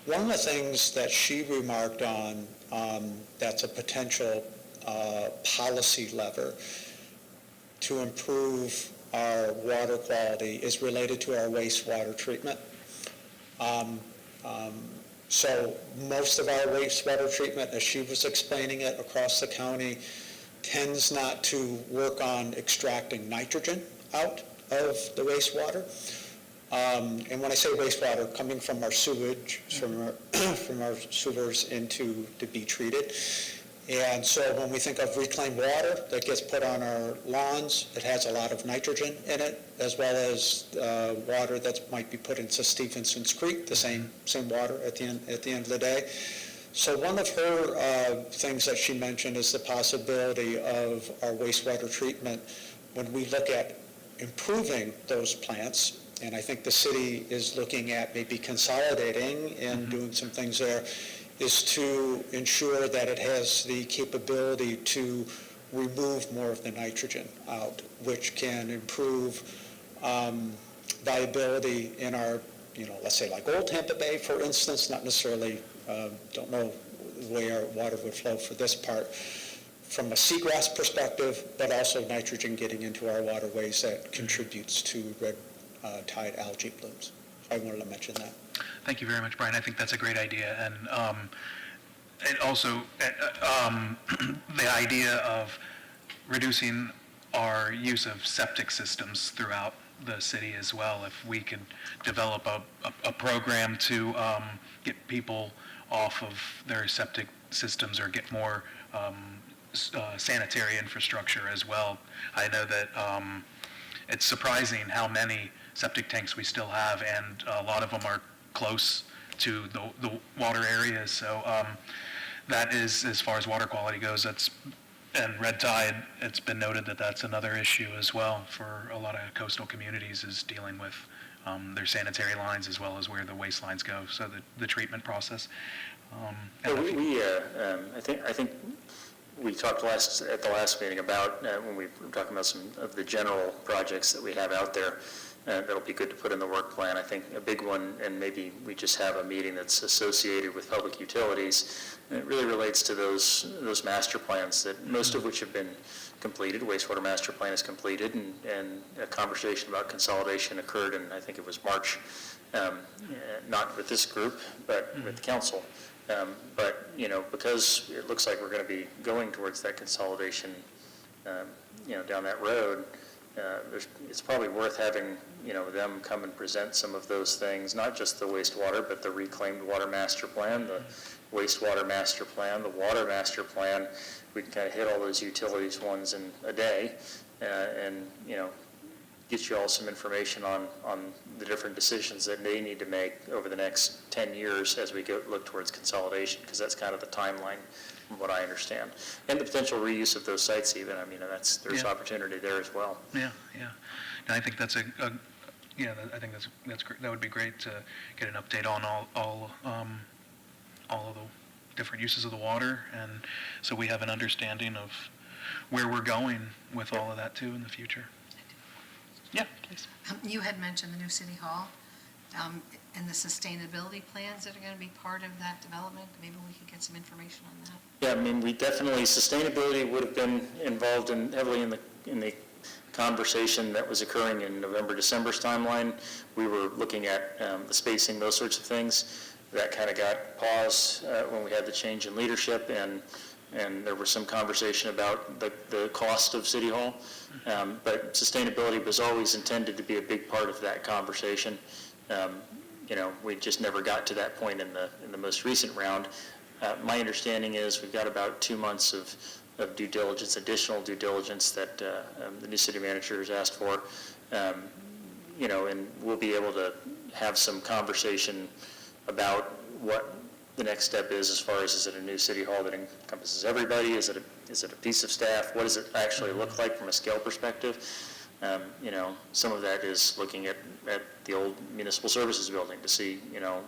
Speaker 6: One of the things that she remarked on that's a potential policy lever to improve our water quality is related to our wastewater treatment. So most of our wastewater treatment, as she was explaining it across the county, tends not to work on extracting nitrogen out of the wastewater. And when I say wastewater, coming from our sewage, from our sewers to be treated. And so when we think of reclaimed water that gets put on our lawns, it has a lot of nitrogen in it, as well as water that might be put into Stephenson's Creek, the same water at the end of the day. So one of her things that she mentioned is the possibility of our wastewater treatment when we look at improving those plants, and I think the city is looking at maybe consolidating and doing some things there, is to ensure that it has the capability to remove more of the nitrogen out, which can improve viability in our, let's say like Old Tampa Bay, for instance, not necessarily, don't know the way our water would flow for this part, from a seagrass perspective, but also nitrogen getting into our waterways that contributes to red tide algae blooms. I wanted to mention that.
Speaker 1: Thank you very much, Brian. I think that's a great idea. And also the idea of reducing our use of septic systems throughout the city as well. If we could develop a program to get people off of their septic systems or get more sanitary infrastructure as well. I know that it's surprising how many septic tanks we still have, and a lot of them are close to the water areas. So that is, as far as water quality goes, and red tide, it's been noted that that's another issue as well for a lot of coastal communities, is dealing with their sanitary lines as well as where the waste lines go, so the treatment process.
Speaker 4: I think we talked at the last meeting about, when we were talking about some of the general projects that we have out there, that'll be good to put in the work plan. I think a big one, and maybe we just have a meeting that's associated with public utilities, and it really relates to those master plans, that most of which have been completed. Wastewater master plan is completed, and a conversation about consolidation occurred in, I think it was March, not with this group, but with the council. But, because it looks like we're going to be going towards that consolidation, down that road, it's probably worth having, them come and present some of those things, not just the wastewater, but the reclaimed water master plan, the wastewater master plan, the water master plan. We can kind of hit all those utilities ones in a day, and, get you all some information on the different decisions that they need to make over the next 10 years as we look towards consolidation, because that's kind of the timeline from what I understand. And the potential reuse of those sites even, there's opportunity there as well.
Speaker 1: Yeah. And I think that's I think that's great. That would be great to get an update on all of the different uses of the water, and so we have an understanding of where we're going with all of that too in the future. Yeah, please.
Speaker 10: You had mentioned the new city hall and the sustainability plans that are going to be part of that development. Maybe we could get some information on that.
Speaker 4: Yeah, we definitely, sustainability would have been involved heavily in the conversation that was occurring in November, December's timeline. We were looking at the spacing, those sorts of things. That kind of got paused when we had the change in leadership, and there was some conversation about the cost of City Hall. But sustainability was always intended to be a big part of that conversation. We just never got to that point in the most recent round. My understanding is we've got about 2 months of due diligence, additional due diligence that the new city manager has asked for. And we'll be able to have some conversation about what the next step is as far as, is it a new city hall that encompasses everybody? Is it a piece of staff? What does it actually look like from a scale perspective? Some of that is looking at the old municipal services building to see,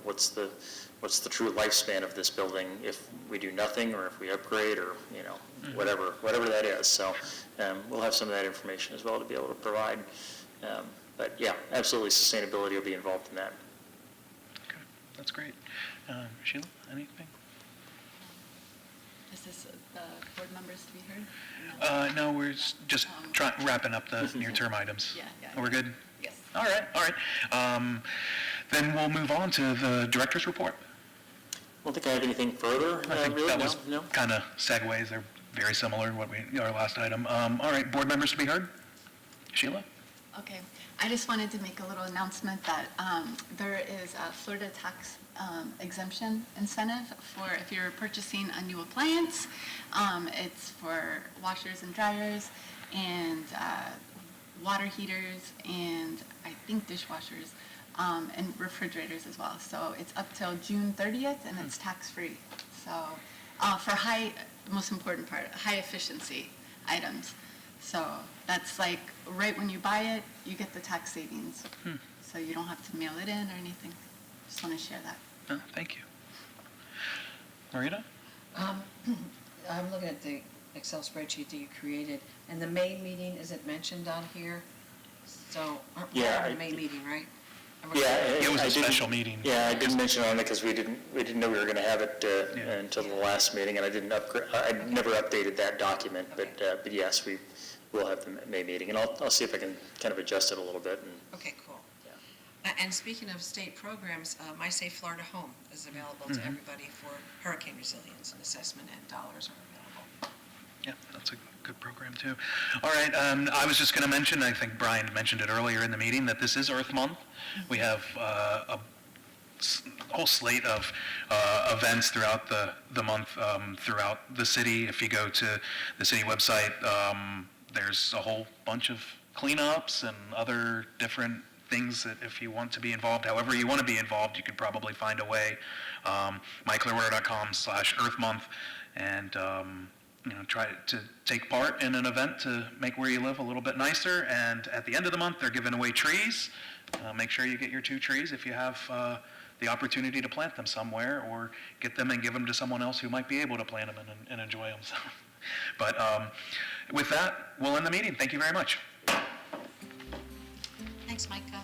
Speaker 4: what's the true lifespan of this building if we do nothing, or if we upgrade, or, whatever that is. So we'll have some of that information as well to be able to provide. But yeah, absolutely, sustainability will be involved in that.
Speaker 1: Okay, that's great. Sheila, anything?
Speaker 2: Is this the board members to be heard?
Speaker 1: No, we're just wrapping up the near-term items.
Speaker 2: Yeah.
Speaker 1: We're good?
Speaker 2: Yes.
Speaker 1: All right. Then we'll move on to the director's report.
Speaker 4: I don't think I have anything further.
Speaker 1: I think
Speaker 4: really,
Speaker 1: that was
Speaker 4: no.
Speaker 1: kind of segues. They're very similar to our last item. All right, board members to be heard? Sheila?
Speaker 2: Okay. I just wanted to make a little announcement that there is a Florida tax exemption incentive for if you're purchasing a new appliance. It's for washers and dryers and water heaters and I think dishwashers and refrigerators as well. So it's up till June 30th and it's tax-free. So for most important part, high efficiency items. So that's like right when you buy it, you get the tax savings. So you don't have to mail it in or anything. Just want to share that.
Speaker 1: Oh, thank you. Marita?
Speaker 10: I'm looking at the Excel spreadsheet that you created, and the May meeting, is it mentioned on here? So, we're having a May meeting, right?
Speaker 4: Yeah,
Speaker 1: It was
Speaker 4: I
Speaker 1: a
Speaker 4: didn't-
Speaker 1: special meeting.
Speaker 4: Yeah, I didn't mention on it because we didn't know we were going to have it until the last meeting, and I never updated that document, but yes, we will have the May meeting, and I'll see if I can kind of adjust it a little bit.
Speaker 10: Okay, cool. And speaking of state programs, My Safe Florida Home is available to everybody for hurricane resilience and assessment, and dollars are available.
Speaker 1: Yeah, that's a good program, too. All right, I was just going to mention, I think Brian mentioned it earlier in the meeting, that this is Earth Month. We have a whole slate of events throughout the month, throughout the city. If you go to the city website, there's a whole bunch of cleanups and other different things that if you want to be involved, however you want to be involved, you could probably find a way. myclearwater.com/earthmonth, and try to take part in an event to make where you live a little bit nicer. And at the end of the month, they're giving away trees. Make sure you get your 2 trees if you have the opportunity to plant them somewhere, or get them and give them to someone else who might be able to plant them and enjoy them. But with that, we'll end the meeting. Thank you very much.
Speaker 10: Thanks, Micah.